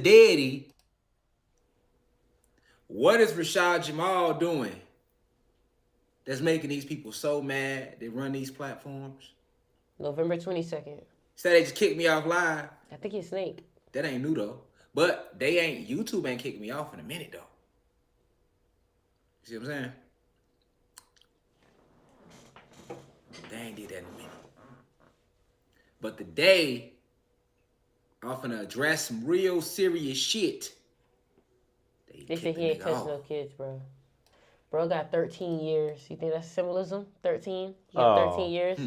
Daddy, what is Rashad Jamal doing that's making these people so mad they run these platforms? November 22nd. So they just kicked me off live. I think he's Snake. That ain't new though. But YouTube ain't kicked me off in a minute though. You see what I'm saying? They ain't did that in a minute. But today, I'm finna address some real serious shit. They say he ain't touched no kids, bro. Bro got 13 years. You think that's symbolism? 13? He got 13 years?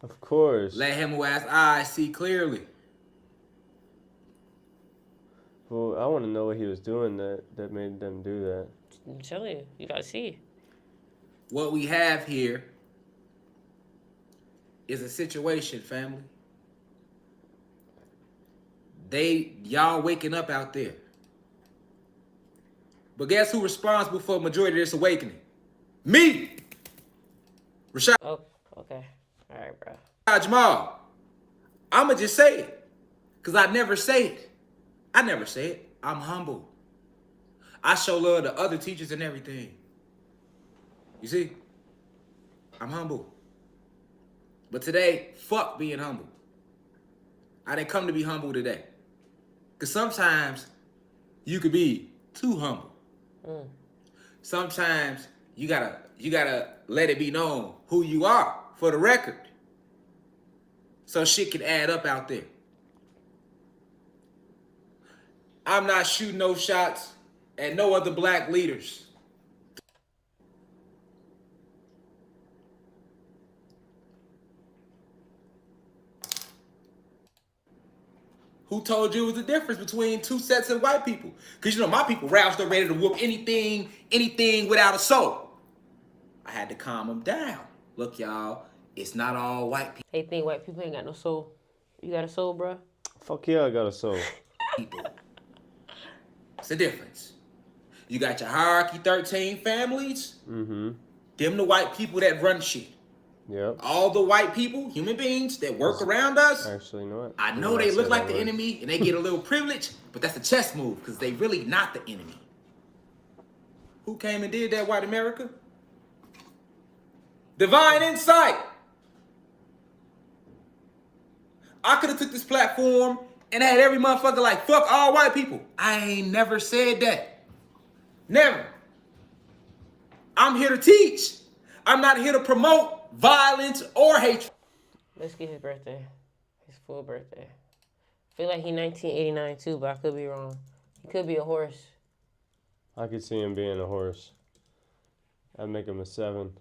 Of course. Let him who has eyes see clearly. Well, I want to know what he was doing that made them do that. I'm telling you, you gotta see. What we have here is a situation, family. Y'all waking up out there. But guess who's responsible for the majority of this awakening? Me! Rashad. Oh, okay. All right, bro. Jamal. I'ma just say it. Because I never say it. I'm humble. I show love to other teachers and everything. You see? I'm humble. But today, fuck being humble. I didn't come to be humble today. Because sometimes you could be too humble. Sometimes you gotta let it be known who you are for the record. So shit can add up out there. I'm not shooting no shots at no other black leaders. Who told you it was the difference between two sets of white people? Because you know, my people roused up ready to whoop anything without a soul. I had to calm them down. Look, y'all, it's not all white people. They think white people ain't got no soul. You got a soul, bro? Fuck yeah, I got a soul. It's the difference. You got your hierarchy 13 families. Mm-hmm. Them the white people that run shit. Yep. All the white people, human beings that work around us. Actually, not. I know they look like the enemy and they get a little privilege, but that's a chess move because they really not the enemy. Who came and did that, white America? Divine insight. I could have took this platform and had every motherfucker like, fuck all white people. I ain't never said that. Never. I'm here to teach. I'm not here to promote violence or hatred. Let's get his birthday. His full birthday. I feel like he 1989 too, but I could be wrong. He could be a horse. I could see him being a horse. I'd make him a 7.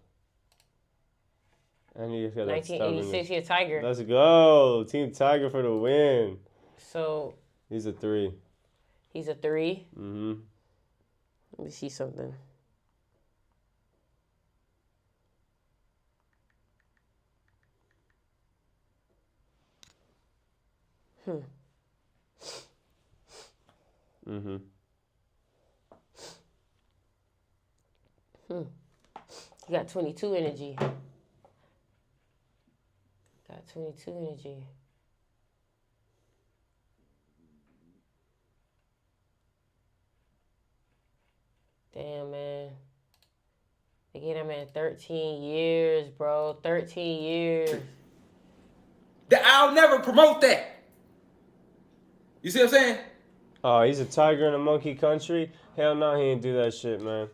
And he's got that 1986, he a tiger. Let's go. Team Tiger for the win. So. He's a 3. He's a 3? Mm-hmm. Let me see something. Mm-hmm. You got 22 energy. Got 22 energy. Damn, man. They get him in 13 years, bro. 13 years. I'll never promote that. You see what I'm saying? Oh, he's a tiger in a monkey country? Hell no, he ain't do that shit, man.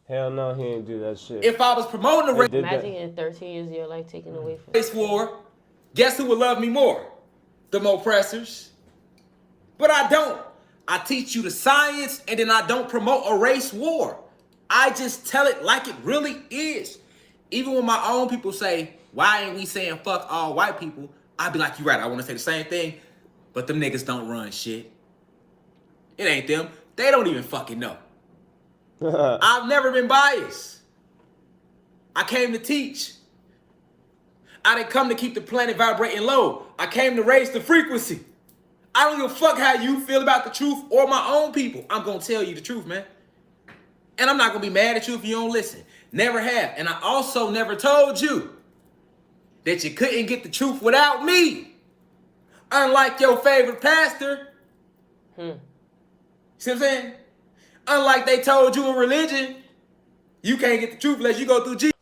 Hell no, he ain't do that shit. If I was promoting the race, Imagine in 13 years of your life taken away from race war, guess who would love me more? The oppressors. But I don't. I teach you the science and then I don't promote a race war. I just tell it like it really is. Even when my own people say, why ain't we saying fuck all white people? I'd be like, you're right, I want to say the same thing. But them niggas don't run shit. It ain't them. They don't even fucking know. I've never been biased. I came to teach. I didn't come to keep the planet vibrating low. I came to raise the frequency. I don't give a fuck how you feel about the truth or my own people. I'm going to tell you the truth, man. And I'm not going to be mad at you if you don't listen. Never have. And I also never told you that you couldn't get the truth without me. Unlike your favorite pastor. See what I'm saying? Unlike they told you in religion, you can't get the truth unless you go through Jesus.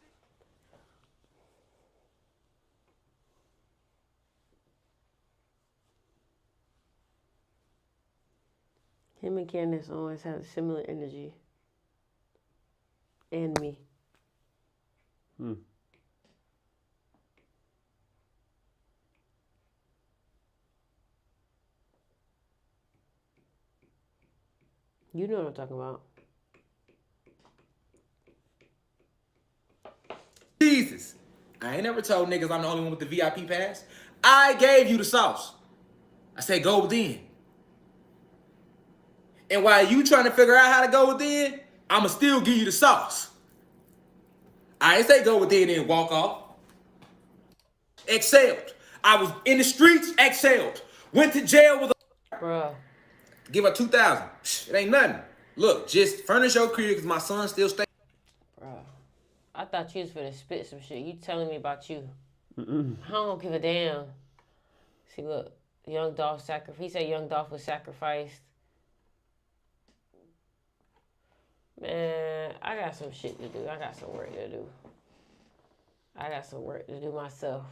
him and Candace always have similar energy. And me. You know what I'm talking about. Jesus. I ain't never told niggas I'm the only one with the VIP pass. I gave you the sauce. I said go within. And while you trying to figure out how to go within, I'ma still give you the sauce. I ain't say go within and walk off. Excelled. I was in the streets, excelled. Went to jail with a... Bruh. Give her 2,000. It ain't nothing. Look, just furnish your crib because my son still stay. Bruh. I thought you was finna spit some shit. You telling me about you. I don't give a damn. See, look. Young Dolph sacrificed. He said Young Dolph was sacrificed. Man, I got some shit to do. I got some work to do. I got some work to do myself.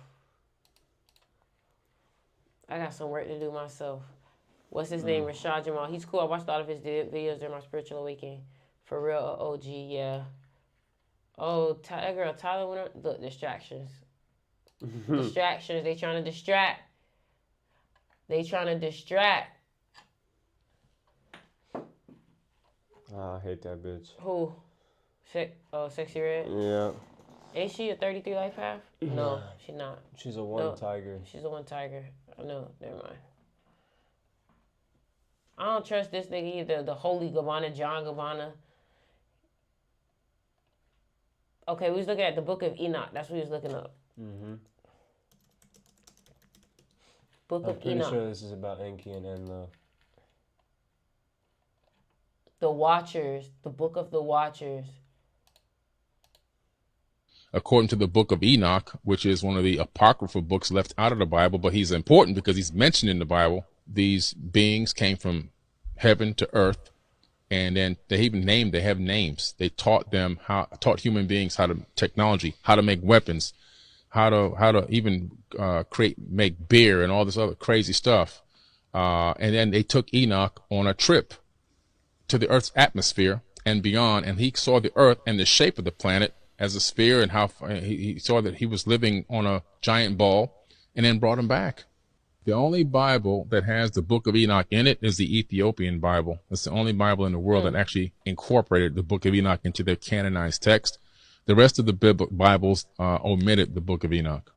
What's his name? Rashad Jamal. He's cool. I watched a lot of his videos during my spiritual awakening. For real, OG, yeah. Oh, that girl Tyler went on. Look, distractions. Distractions. They trying to distract. Oh, I hate that bitch. Who? Sexy Red? Yeah. Ain't she a 33 life path? No, she's not. She's a one tiger. She's a one tiger. No, never mind. I don't trust this nigga either. The Holy Gabbana, John Gabbana. Okay, we was looking at the Book of Enoch. That's what we was looking up. I'm pretty sure this is about Enki and Enlil. The Watchers, the Book of the Watchers. According to the book of Enoch, which is one of the apocryphal books left out of the Bible, but he's important because he's mentioned in the Bible. These beings came from heaven to earth, and then they have names. They taught human beings how to make weapons, how to even make beer and all this other crazy stuff. And then they took Enoch on a trip to the Earth's atmosphere and beyond, and he saw the Earth and the shape of the planet as a sphere, and how he saw that he was living on a giant ball, and then brought him back. The only Bible that has the book of Enoch in it is the Ethiopian Bible. It's the only Bible in the world that actually incorporated the book of Enoch into their canonized text. The rest of the Bibles omitted the book of Enoch.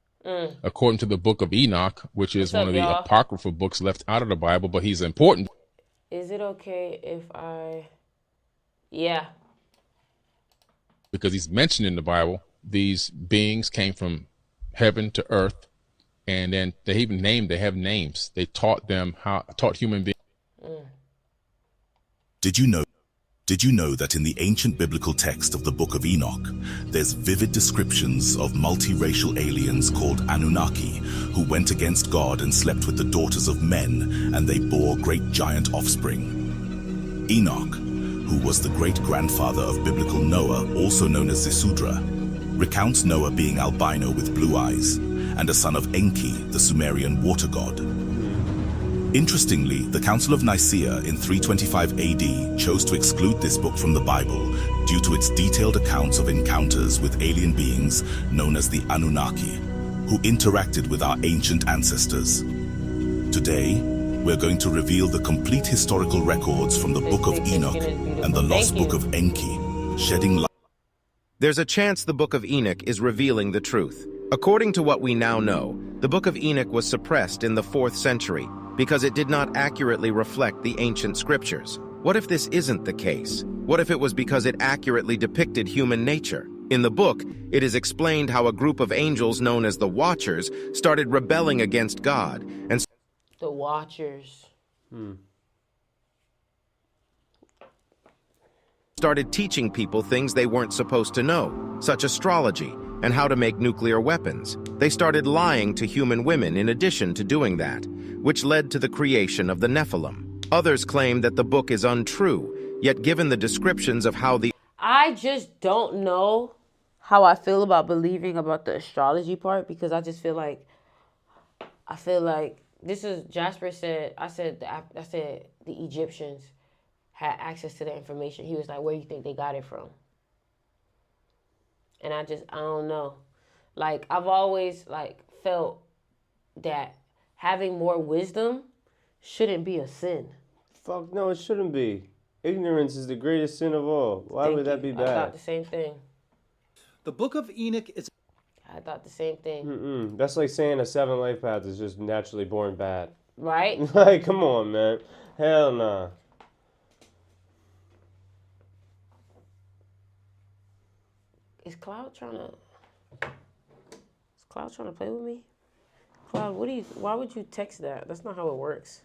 According to the book of Enoch, which is one of the apocryphal books left out of the Bible, but he's important. Is it okay if Yeah. Because he's mentioned in the Bible, these beings came from heaven to earth, and then they have names. They taught human beings. Did you know that in the ancient biblical text of the Book of Enoch, there's vivid descriptions of multiracial aliens called Anunnaki, who went against God and slept with the daughters of men, and they bore great giant offspring. Enoch, who was the great-grandfather of biblical Noah, also known as Zisudra, recounts Noah being albino with blue eyes, and a son of Enki, the Sumerian water god. Interestingly, the Council of Nicaea in 325 AD chose to exclude this book from the Bible due to its detailed accounts of encounters with alien beings known as the Anunnaki, who interacted with our ancient ancestors. Today, we're going to reveal the complete historical records from the Book of Enoch and the Lost Book of Enki, shedding light. There's a chance the Book of Enoch is revealing the truth. According to what we now know, the Book of Enoch was suppressed in the 4th century because it did not accurately reflect the ancient scriptures. What if this isn't the case? What if it was because it accurately depicted human nature? In the book, it is explained how a group of angels known as the Watchers started rebelling against God and The Watchers. started teaching people things they weren't supposed to know, such astrology and how to make nuclear weapons. They started lying to human women in addition to doing that, which led to the creation of the Nephilim. Others claim that the book is untrue, yet given the descriptions of how the I just don't know how I feel about believing about the astrology part, because I just feel like this is Jasper said. I said the Egyptians had access to the information. He was like, where do you think they got it from? And I don't know. Like, I've always felt that having more wisdom shouldn't be a sin. Fuck no, it shouldn't be. Ignorance is the greatest sin of all. Why would that be bad? I thought the same thing. The Book of Enoch is... I thought the same thing. That's like saying a 7 life path is just naturally born bad. Right? Like, come on, man. Hell nah. Is Cloud trying to play with me? Cloud, why would you text that? That's not how it works.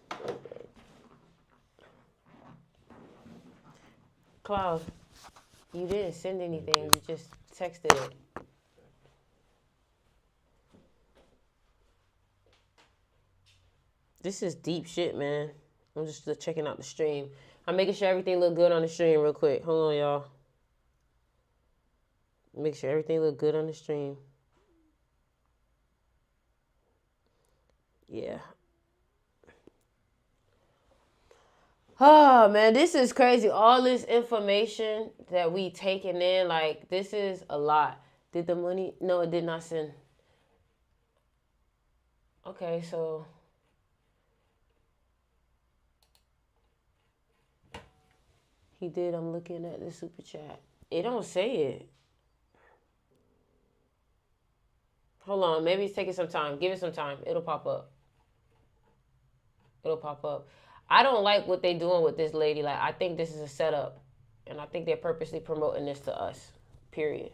Cloud, you didn't send anything. You just texted it. This is deep shit, man. I'm just checking out the stream. I'm making sure everything look good on the stream real quick. Hold on, y'all. Make sure everything look good on the stream. Yeah. Oh, man, this is crazy. All this information that we taking in, this is a lot. Did the money? No, it did not send. Okay, so... He did. I'm looking at the super chat. It don't say it. Hold on. Maybe it's taking some time. Give it some time. It'll pop up. It'll pop up. I don't like what they're doing with this lady. I think this is a setup. And I think they're purposely promoting this to us. Period.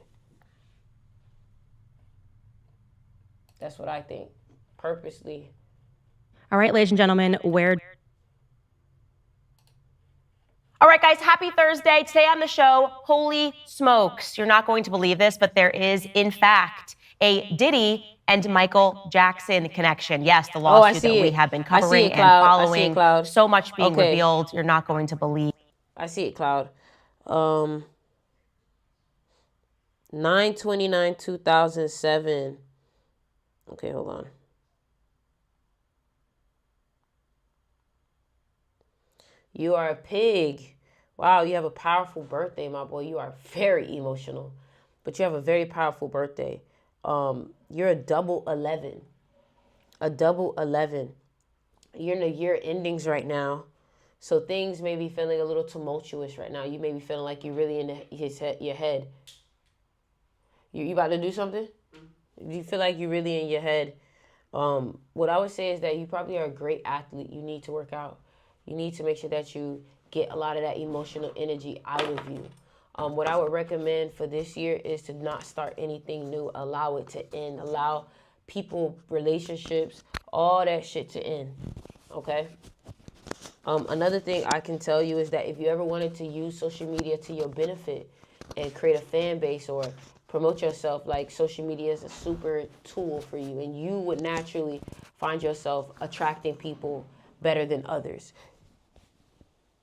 That's what I think. Purposely. All right, ladies and gentlemen, All right, guys, happy Thursday. Today on the show, holy smokes. You're not going to believe this, but there is, in fact, a Diddy and Michael Jackson connection. Yes, the lawsuit that we have been covering and following. So much being revealed. You're not going to believe. I see it, Cloud. 9/29/2007. Okay, hold on. You are a pig. Wow, you have a powerful birthday, my boy. You are very emotional, but you have a very powerful birthday. You're a double 11. A double 11. You're in the year endings right now, so things may be feeling a little tumultuous right now. You may be feeling like you're really in your head. You about to do something? You feel like you're really in your head. What I would say is that you probably are a great athlete. You need to work out. You need to make sure that you get a lot of that emotional energy out of you. What I would recommend for this year is to not start anything new. Allow it to end. Allow people, relationships, all that shit to end. Okay? Another thing I can tell you is that if you ever wanted to use social media to your benefit and create a fan base or promote yourself, like, social media is a super tool for you, and you would naturally find yourself attracting people better than others.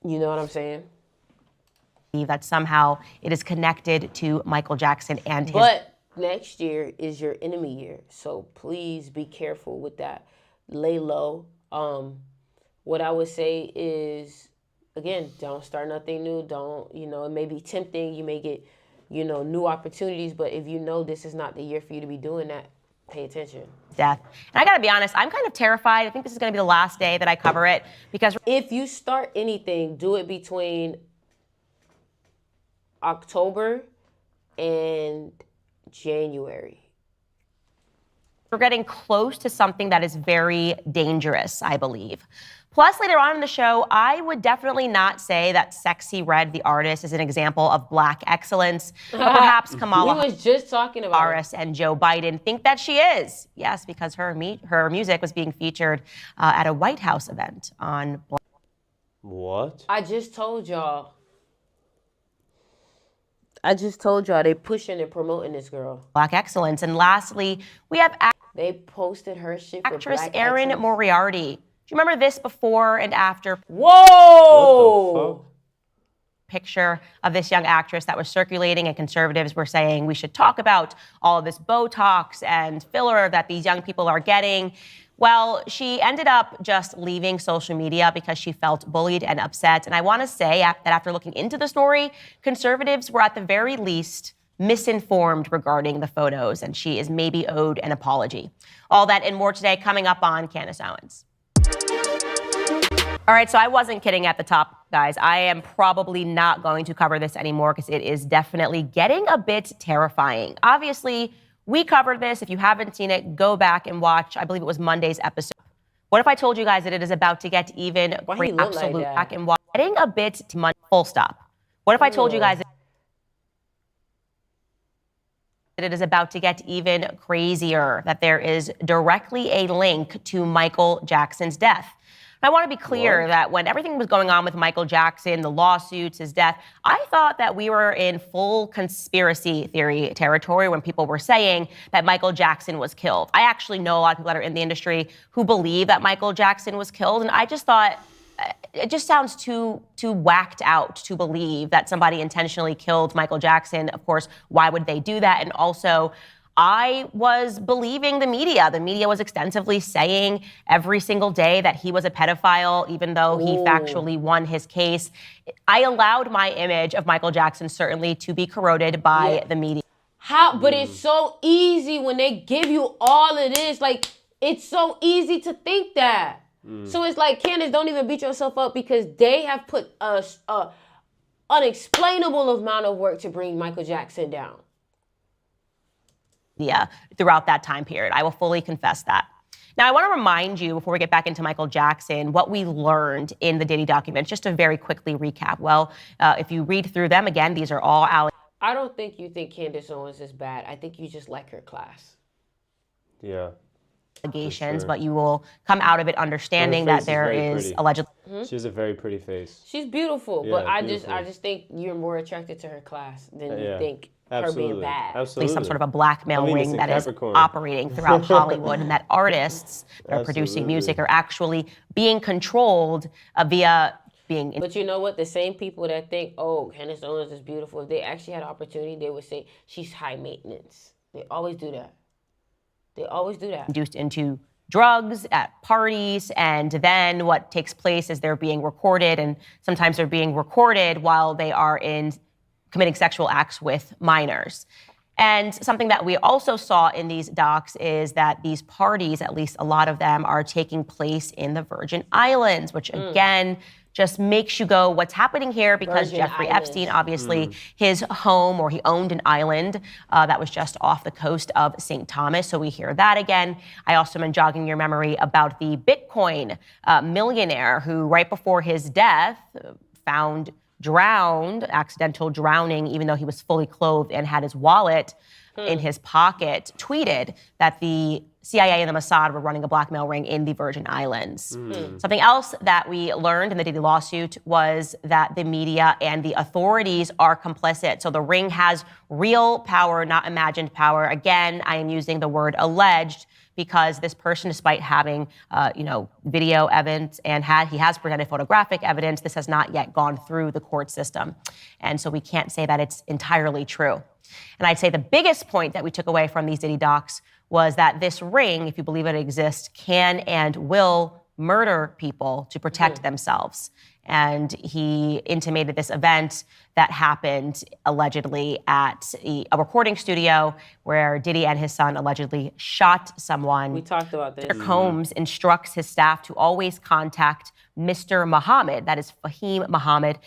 You know what I'm saying? That somehow it is connected to Michael Jackson and his... But next year is your enemy year, so please be careful with that. Lay low. What I would say is, again, don't start nothing new. Don't, it may be tempting. You may get, new opportunities, but if you know this is not the year for you to be doing that, pay attention. Death. And I gotta be honest, I'm kind of terrified. I think this is gonna be the last day that I cover it, because if you start anything, do it between October and January. We're getting close to something that is very dangerous, I believe. Plus, later on in the show, I would definitely not say that Sexy Red, the artist, is an example of Black excellence. But perhaps Kamala was just talking about Harris and Joe Biden think that she is. Yes, because her music was being featured at a White House event on... What? I just told y'all they pushing and promoting this girl. Black excellence. And lastly, we have... They posted her shit for actress Black Erin excellence. Moriarty. Do you remember this before and after? Whoa! What the fuck? Picture of this young actress that was circulating, and conservatives were saying we should talk about all of this Botox and filler that these young people are getting. Well, she ended up just leaving social media because she felt bullied and upset. And I want to say that after looking into the story, conservatives were at the very least misinformed regarding the photos, and she is maybe owed an apology. All that and more today coming up on Candace Owens. All right, so I wasn't kidding at the top, guys. I am probably not going to cover this anymore because it is definitely getting a bit terrifying. Obviously, we covered this. If you haven't seen it, go back and watch. I believe it was Monday's episode. What if I told you guys that it is about to get even Why he look like absolute that? back and watch? Getting a bit full stop. What if I told you guys that it is about to get even crazier, that there is directly a link to Michael Jackson's death? I want to be clear that when everything was going on with Michael Jackson, the lawsuits, his death, I thought that we were in full conspiracy theory territory when people were saying that Michael Jackson was killed. I actually know a lot of people that are in the industry who believe that Michael Jackson was killed, and I just thought it just sounds too whacked out to believe that somebody intentionally killed Michael Jackson. Of course, why would they do that? And also, I was believing the media. The media was extensively saying every single day that he was a pedophile, even though he factually won his case. I allowed my image of Michael Jackson certainly to be corroded by the media. But it's so easy when they give you all of this. Like, it's so easy to think that. So it's like, Candace, don't even beat yourself up because they have put a unexplainable amount of work to bring Michael Jackson down. Yeah, throughout that time period. I will fully confess that. Now, I want to remind you, before we get back into Michael Jackson, what we learned in the Diddy documents, just to very quickly recap. Well, if you read through them, again, these are all I don't think you think Candace Owens is bad. I think you just like her class. Yeah. allegations, but you will come out of it understanding that there is allegedly She has a very pretty face. She's beautiful, Yeah, but I beautiful. just think you're more attracted to her class than you Yeah. think her being bad. Absolutely. Some sort of a blackmail Venus ring in that is Capricorn. operating throughout Hollywood, and that artists that are producing Absolutely. music are actually being controlled via being. But you know what? The same people that think, oh, Candace Owens is beautiful, if they actually had opportunity, they would say she's high maintenance. They always do that. They always do that. Induced into drugs at parties, and then what takes place is they're being recorded, and sometimes they're being recorded while they are committing sexual acts with minors. And something that we also saw in these docs is that these parties, at least a lot of them, are taking place in the Virgin Islands, which again just makes you go, what's happening here? Because Virgin Jeffrey Islands. Epstein, obviously, his home, or he owned an island that was just off the coast of St. Thomas. So we hear that again. I also am jogging your memory about the Bitcoin millionaire who, right before his death, found accidental drowning, even though he was fully clothed and had his wallet in his pocket, tweeted that the CIA and the Mossad were running a blackmail ring in the Virgin Islands. Something else that we learned in the Diddy lawsuit was that the media and the authorities are complicit. So the ring has real power, not imagined power. Again, I am using the word alleged because this person, despite having, video evidence and he has presented photographic evidence, this has not yet gone through the court system. And so we can't say that it's entirely true. And I'd say the biggest point that we took away from these Diddy docs was that this ring, if you believe it exists, can and will murder people to protect themselves. And he intimated this event that happened allegedly at a recording studio where Diddy and his son allegedly shot someone. We talked about this. Mr. Combs instructs his staff to always contact Mr. Muhammad, that is Fahim Muhammad.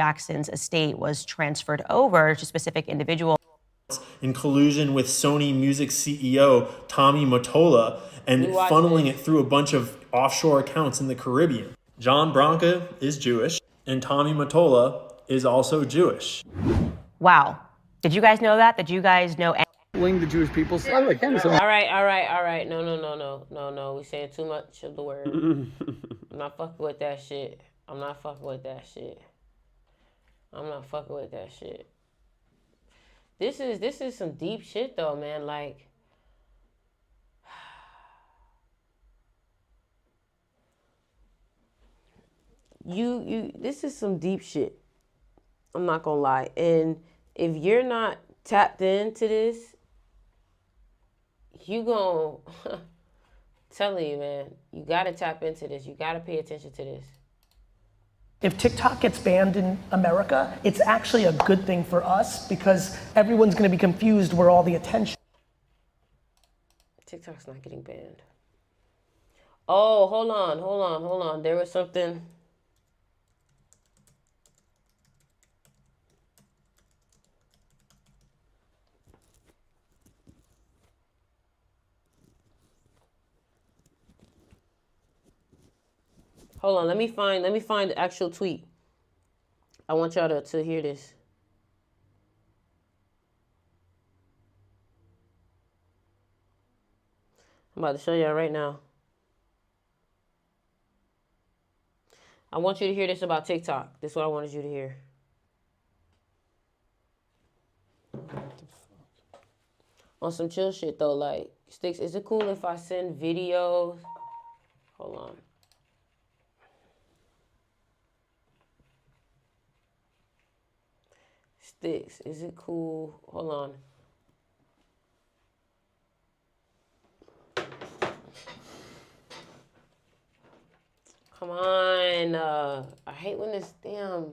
Jackson's estate was transferred over to specific individuals. In collusion with Sony Music CEO Tommy Mottola and funneling it through a bunch of offshore accounts in the Caribbean. John Branca is Jewish, and Tommy Mottola is also Jewish. Wow. Did you guys know that? Did you guys know? The Jewish people. All right. No. We saying too much of the word. I'm not fucking with that shit. This is some deep shit though, man. Like, this is some deep shit. I'm not gonna lie. And if you're not tapped into this, you gon' telling you, man, you gotta tap into this. You gotta pay attention to this. If TikTok gets banned in America, it's actually a good thing for us because everyone's gonna be confused where all the attention. TikTok's not getting banned. Oh, hold on. There was something. Hold on, let me find the actual tweet. I want y'all to hear this. I'm about to show y'all right now. I want you to hear this about TikTok. This is what I wanted you to hear. On some chill shit though, like, Sticks, is it cool if I send videos? Hold on. Sticks, is it cool? Hold on. Come on. I hate when this damn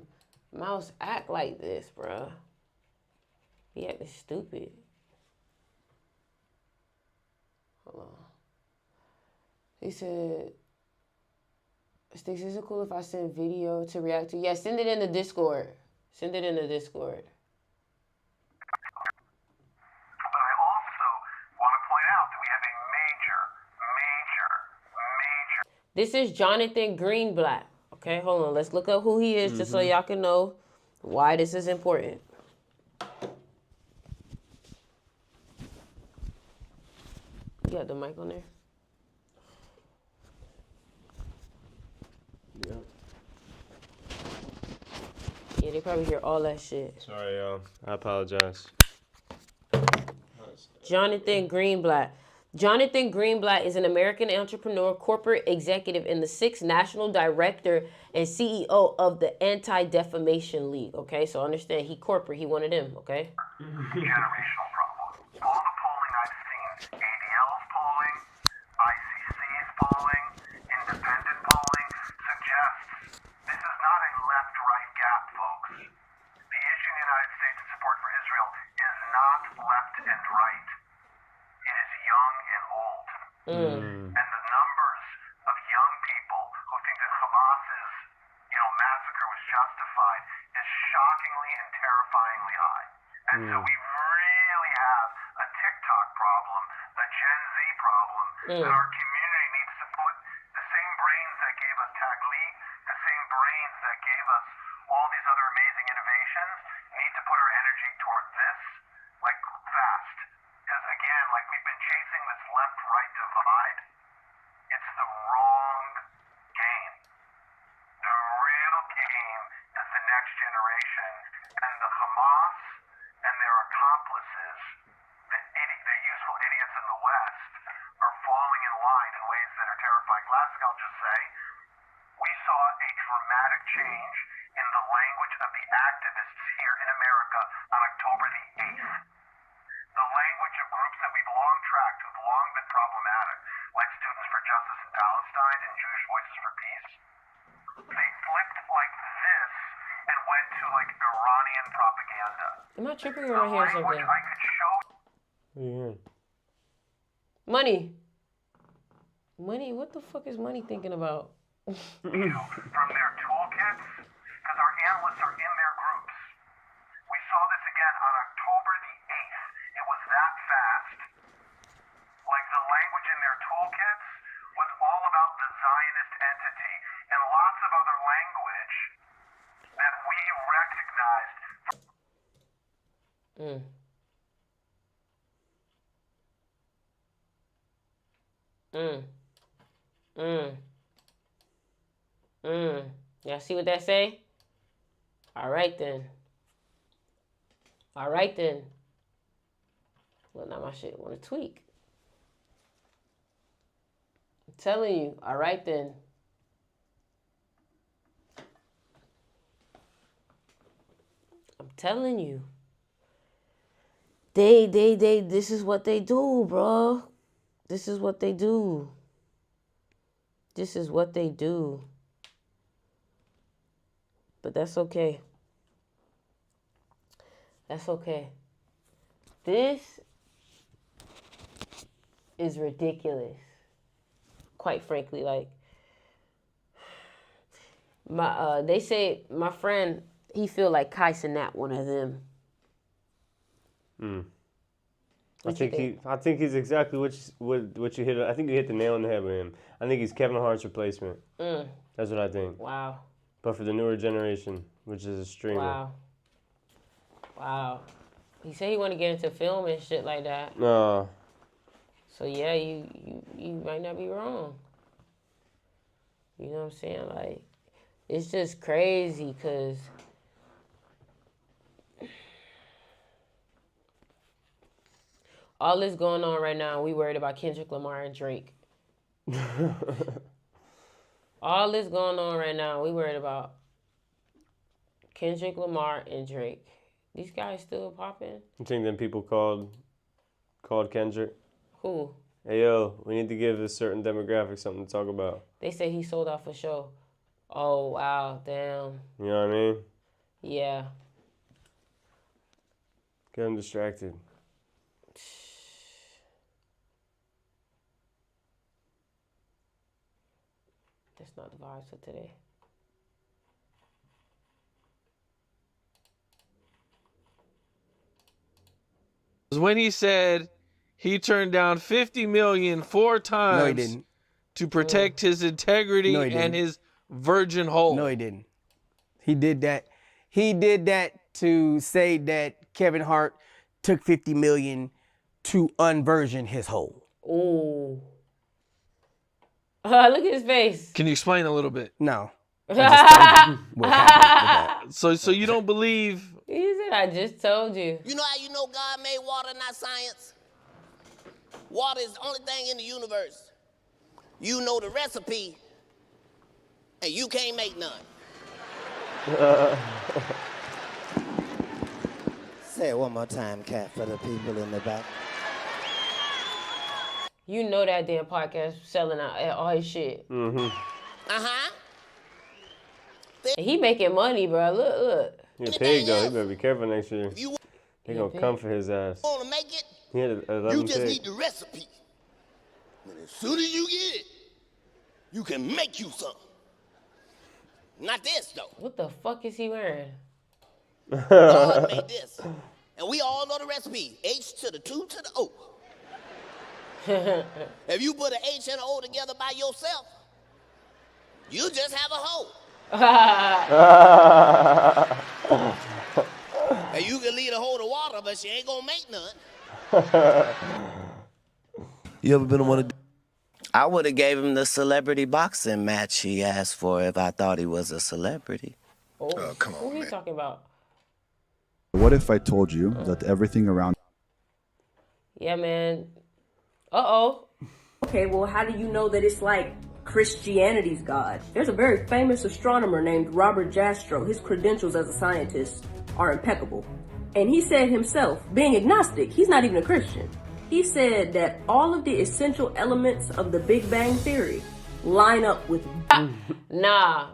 mouse act like this, bruh. He acting stupid. Hold on. He said, Sticks, is it cool if I send video to react to? Yeah, send it in the Discord. Send it in the Discord. This is Jonathan Greenblatt. Okay, hold on. Let's look up who he is just so y'all can know why this is important. You got the mic on there? Yeah, they probably hear all that shit. Sorry, y'all. I apologize. Jonathan Greenblatt. Jonathan Greenblatt is an American entrepreneur, corporate executive, and the 6th national director and CEO of the Anti-Defamation League. Okay, so understand, he corporate, he one of them, okay? Generational problem. All the polling I've seen, ADL's polling, ICC's polling, independent polling, suggests this is not a left-right gap, folks. The issue in the United States in support for Israel is not left and right. It is young and old. And the numbers of young people who think that Hamas's, massacre was justified is shockingly and terrifyingly high. And so we really have a TikTok problem, a Gen Z problem, that our community needs to put the same brains that gave us Taglit, the same brains that gave us all these other amazing innovations, need to put our energy toward this, fast. Because again, we've been chasing this left-right divide. It's the wrong game. The real game is the next generation, and the Hamas and their accomplices, the useful idiots in the West, are falling in line in ways that are terrifying. Lastly, I'll just say, we saw a dramatic change in the language of the activists here in America on October the 8th. The language of groups that we've long tracked, who've long been problematic, like Students for Justice in Palestine and Jewish Voices for Peace, they flipped like this and went to Iranian propaganda. Am I tripping or am I hearing something? I could show. What are you hearing? Money. Money? What the fuck is Money thinking about? From their toolkits, because our analysts are in their groups. We saw this again on October the 8th. It was that fast. The language in their toolkits was all about the Zionist entity and lots of other language that we recognized. Y'all see what that say? All right then. All right then. Well, now my shit want to tweak. I'm telling you. All right then. I'm telling you. This is what they do, bro. This is what they do. This is what they do. But that's okay. That's okay. This is ridiculous. Quite frankly, they say my friend, he feel like Kai Cenat one of them. I think he's exactly what you hit. I think you hit the nail on the head with him. I think he's Kevin Hart's replacement. That's what I think. Wow. But for the newer generation, which is a streamer. Wow. He said he want to get into film and shit like that. No. So yeah, you might not be wrong. You know what I'm saying? It's just crazy because all this going on right now, we worried about Kendrick Lamar and Drake. All this going on right now, we worried about Kendrick Lamar and Drake. These guys still popping? You think them people called Kendrick? Who? Hey, yo, we need to give this certain demographic something to talk about. They say he sold off a show. Oh, wow, damn. You know what I mean? Yeah. Get him distracted. That's not the vibes for today. When he said he turned down $50 million 4 times No, he didn't. to protect his integrity No, he and didn't. his virgin hole. No, he didn't. He did that. He did that to say that Kevin Hart took $50 million to unversion his hole. Ooh. Look at his face. Can you explain a little bit? No. So you don't believe? He said, I just told you. You know how you know God made water, not science? Water is the only thing in the universe. You know the recipe, and you can't make none. Say it one more time, Cat, for the people in the back. You know that damn podcast selling out all his shit. Mm-hmm. Uh-huh. And he making money, bro. Look. He paid though. He better be careful next year. They gonna come for his ass. Want to make it? He had 11 You just picks. need the recipe. And as soon as you get it, you can make you some. Not this, though. What the fuck is he wearing? God made this. And we all know the recipe. H to the 2 to the O. If you put an H and an O together by yourself, you just have a hoe. And you can lead a hoe to water, but she ain't gonna make none. You ever been to one of I would have gave him the celebrity boxing match he asked for if I thought he was a celebrity. Oh, come on, who are you talking about? What if I told you that everything around Yeah, man. Uh-oh. Okay, well, how do you know that it's like Christianity's God? There's a very famous astronomer named Robert Jastrow. His credentials as a scientist are impeccable. And he said himself, being agnostic, he's not even a Christian. He said that all of the essential elements of the Big Bang Theory line up with... Nah,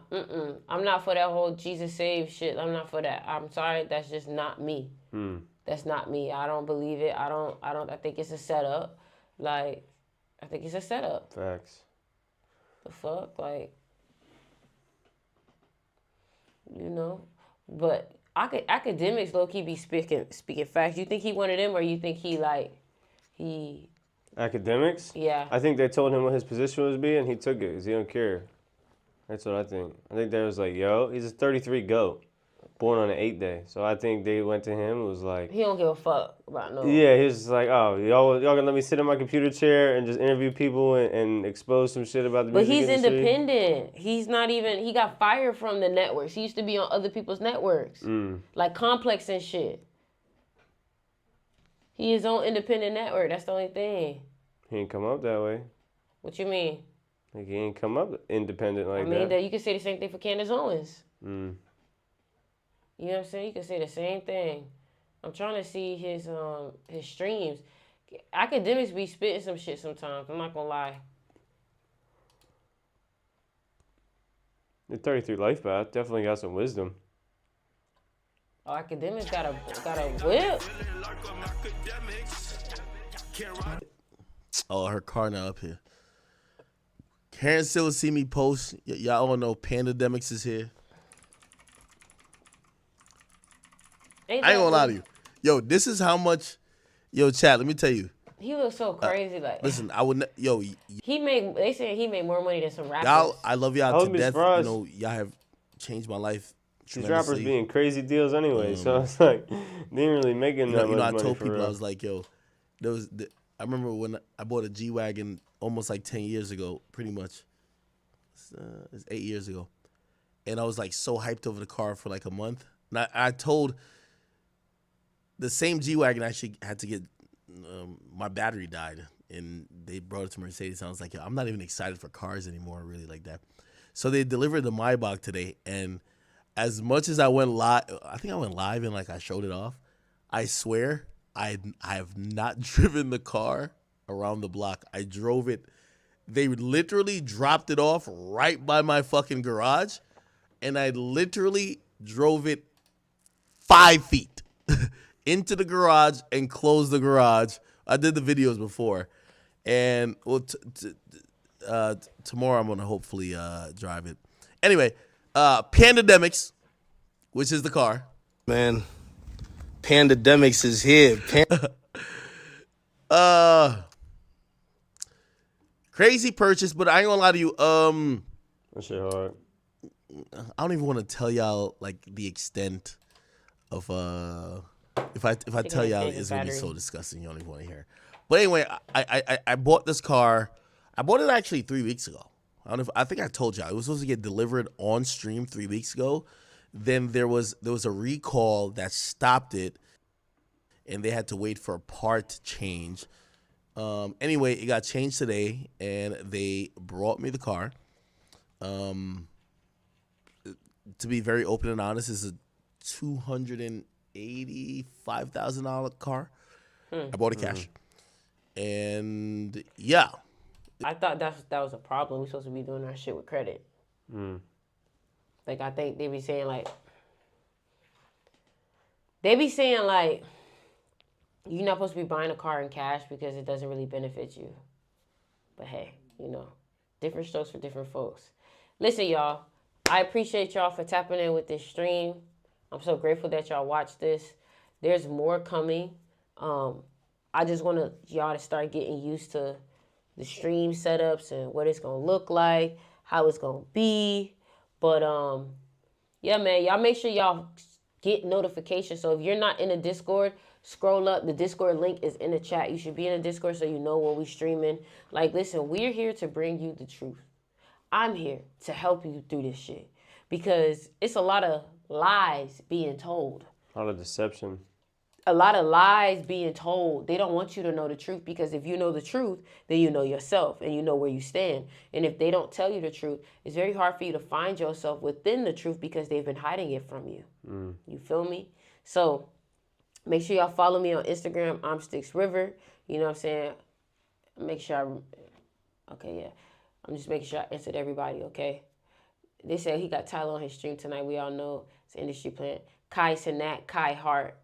I'm not for that whole Jesus save shit. I'm not for that. I'm sorry, that's just not me. That's not me. I don't believe it. I think it's a setup. Like, I think it's a setup. Facts. The fuck? Like, you know? But academics low-key be speaking facts. You think he one of them, or you think he Academics? Yeah. I think they told him what his position was be, and he took it because he don't care. That's what I think. I think they was like, yo, he's a 33 GOAT, born on an 8th day. So I think they went to him and was like... He don't give a fuck about no... Yeah, he was just like, oh, y'all gonna let me sit in my computer chair and just interview people and expose some shit about the But music he's industry? independent. He's not even... He got fired from the networks. He used to be on other people's networks. Like Complex and shit. He his own independent network. That's the only thing. He ain't come up that way. What you mean? Like, he ain't come up independent like that. You can say the same thing for Candace Owens. You know what I'm saying? You can say the same thing. I'm trying to see his streams. Academics be spitting some shit sometimes. I'm not gonna lie. The 33 Life Path definitely got some wisdom. Oh, Academics got a whip. Oh, her car now up here. Karen still see me post. Y'all all know Pandemics is here. I ain't gonna lie to you. Yo, this is how much. Yo, chat, let me tell you. He looks so crazy. Listen, I would. They say he made more money than some rappers. Y'all, I love y'all to death. surprised. You know, y'all have changed my life. These rappers being crazy deals anyway, so it's like they ain't really making that much I money told for people, real. I was like, yo, I remember when I bought a G-Wagon almost like 10 years ago, pretty much. It's 8 years ago. And I was like so hyped over the car for like a month. And I told the same G-Wagon actually had to get, my battery died. And they brought it to Mercedes. And I was like, yo, I'm not even excited for cars anymore, really like that. So they delivered the Maybach today. And as much as I went live, I think I went live and like I showed it off. I swear I have not driven the car around the block. I drove it. They literally dropped it off right by my fucking garage. And I literally drove it 5 feet into the garage and closed the garage. I did the videos before. And well, tomorrow I'm going to hopefully drive it. Anyway, Pandemics, which is the car. Man, Pandemics is here. Crazy purchase, but I ain't gonna lie to you. That shit hard. I don't even want to tell y'all like the extent of if I tell y'all, it's gonna be so disgusting. You don't even want to hear. But anyway, I bought this car. I bought it actually 3 weeks ago. I think I told y'all. It was supposed to get delivered on stream 3 weeks ago. Then there was a recall that stopped it, and they had to wait for a part change. Anyway, it got changed today, and they brought me the car. To be very open and honest, it's a $285,000 car. I bought it cash. And yeah. I thought that was a problem. We're supposed to be doing our shit with credit. Like, I think they be saying like, you're not supposed to be buying a car in cash because it doesn't really benefit you. But hey, you know, different strokes for different folks. Listen, y'all, I appreciate y'all for tapping in with this stream. I'm so grateful that y'all watched this. There's more coming. I just want y'all to start getting used to the stream setups and what it's going to look like, how it's going to be. But, yeah, man, y'all make sure y'all get notifications. So if you're not in the Discord, scroll up. The Discord link is in the chat. You should be in the Discord so you know when we're streaming. Like, listen, we're here to bring you the truth. I'm here to help you through this shit because it's a lot of lies being told. A lot of deception. A lot of lies being told. They don't want you to know the truth because if you know the truth, then you know yourself and you know where you stand. And if they don't tell you the truth, it's very hard for you to find yourself within the truth because they've been hiding it from you. You feel me? So make sure y'all follow me on Instagram. I'm Sticks River. You know what I'm saying? Make sure okay, yeah. I'm just making sure I answered everybody, okay? They said he got Tyler on his stream tonight. We all know it's industry plant. Kai Sinat, Kai Hart.